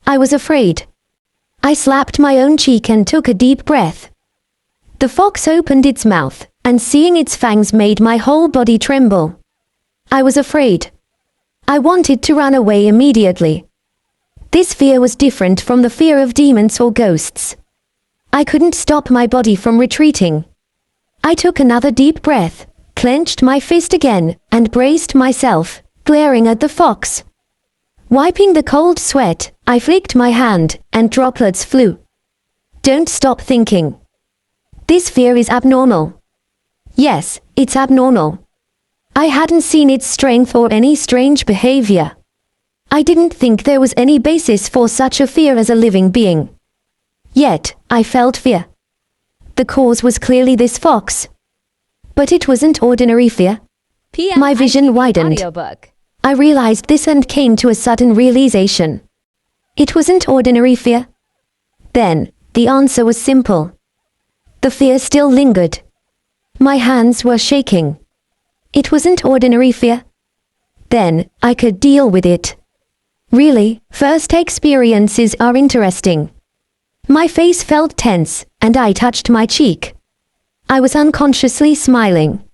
I was afraid. I slapped my own cheek and took a deep breath. The fox opened its mouth, and seeing its fangs made my whole body tremble. I was afraid. I wanted to run away immediately. This fear was different from the fear of demons or ghosts. I couldn't stop my body from retreating. I took another deep breath, clenched my fist again, and braced myself, glaring at the fox. Wiping the cold sweat, I flicked my hand, and droplets flew. Don't stop thinking. This fear is abnormal. Yes, it's abnormal. I hadn't seen its strength or any strange behavior. I didn't think there was any basis for such a fear as a living being. Yet, I felt fear. The cause was clearly this fox. But it wasn't ordinary fear. My vision widened. Audiobook. I realized this and came to a sudden realization. It wasn't ordinary fear. Then, the answer was simple. The fear still lingered. My hands were shaking. It wasn't ordinary fear. Then, I could deal with it. Really, first experiences are interesting. My face felt tense, and I touched my cheek. I was unconsciously smiling.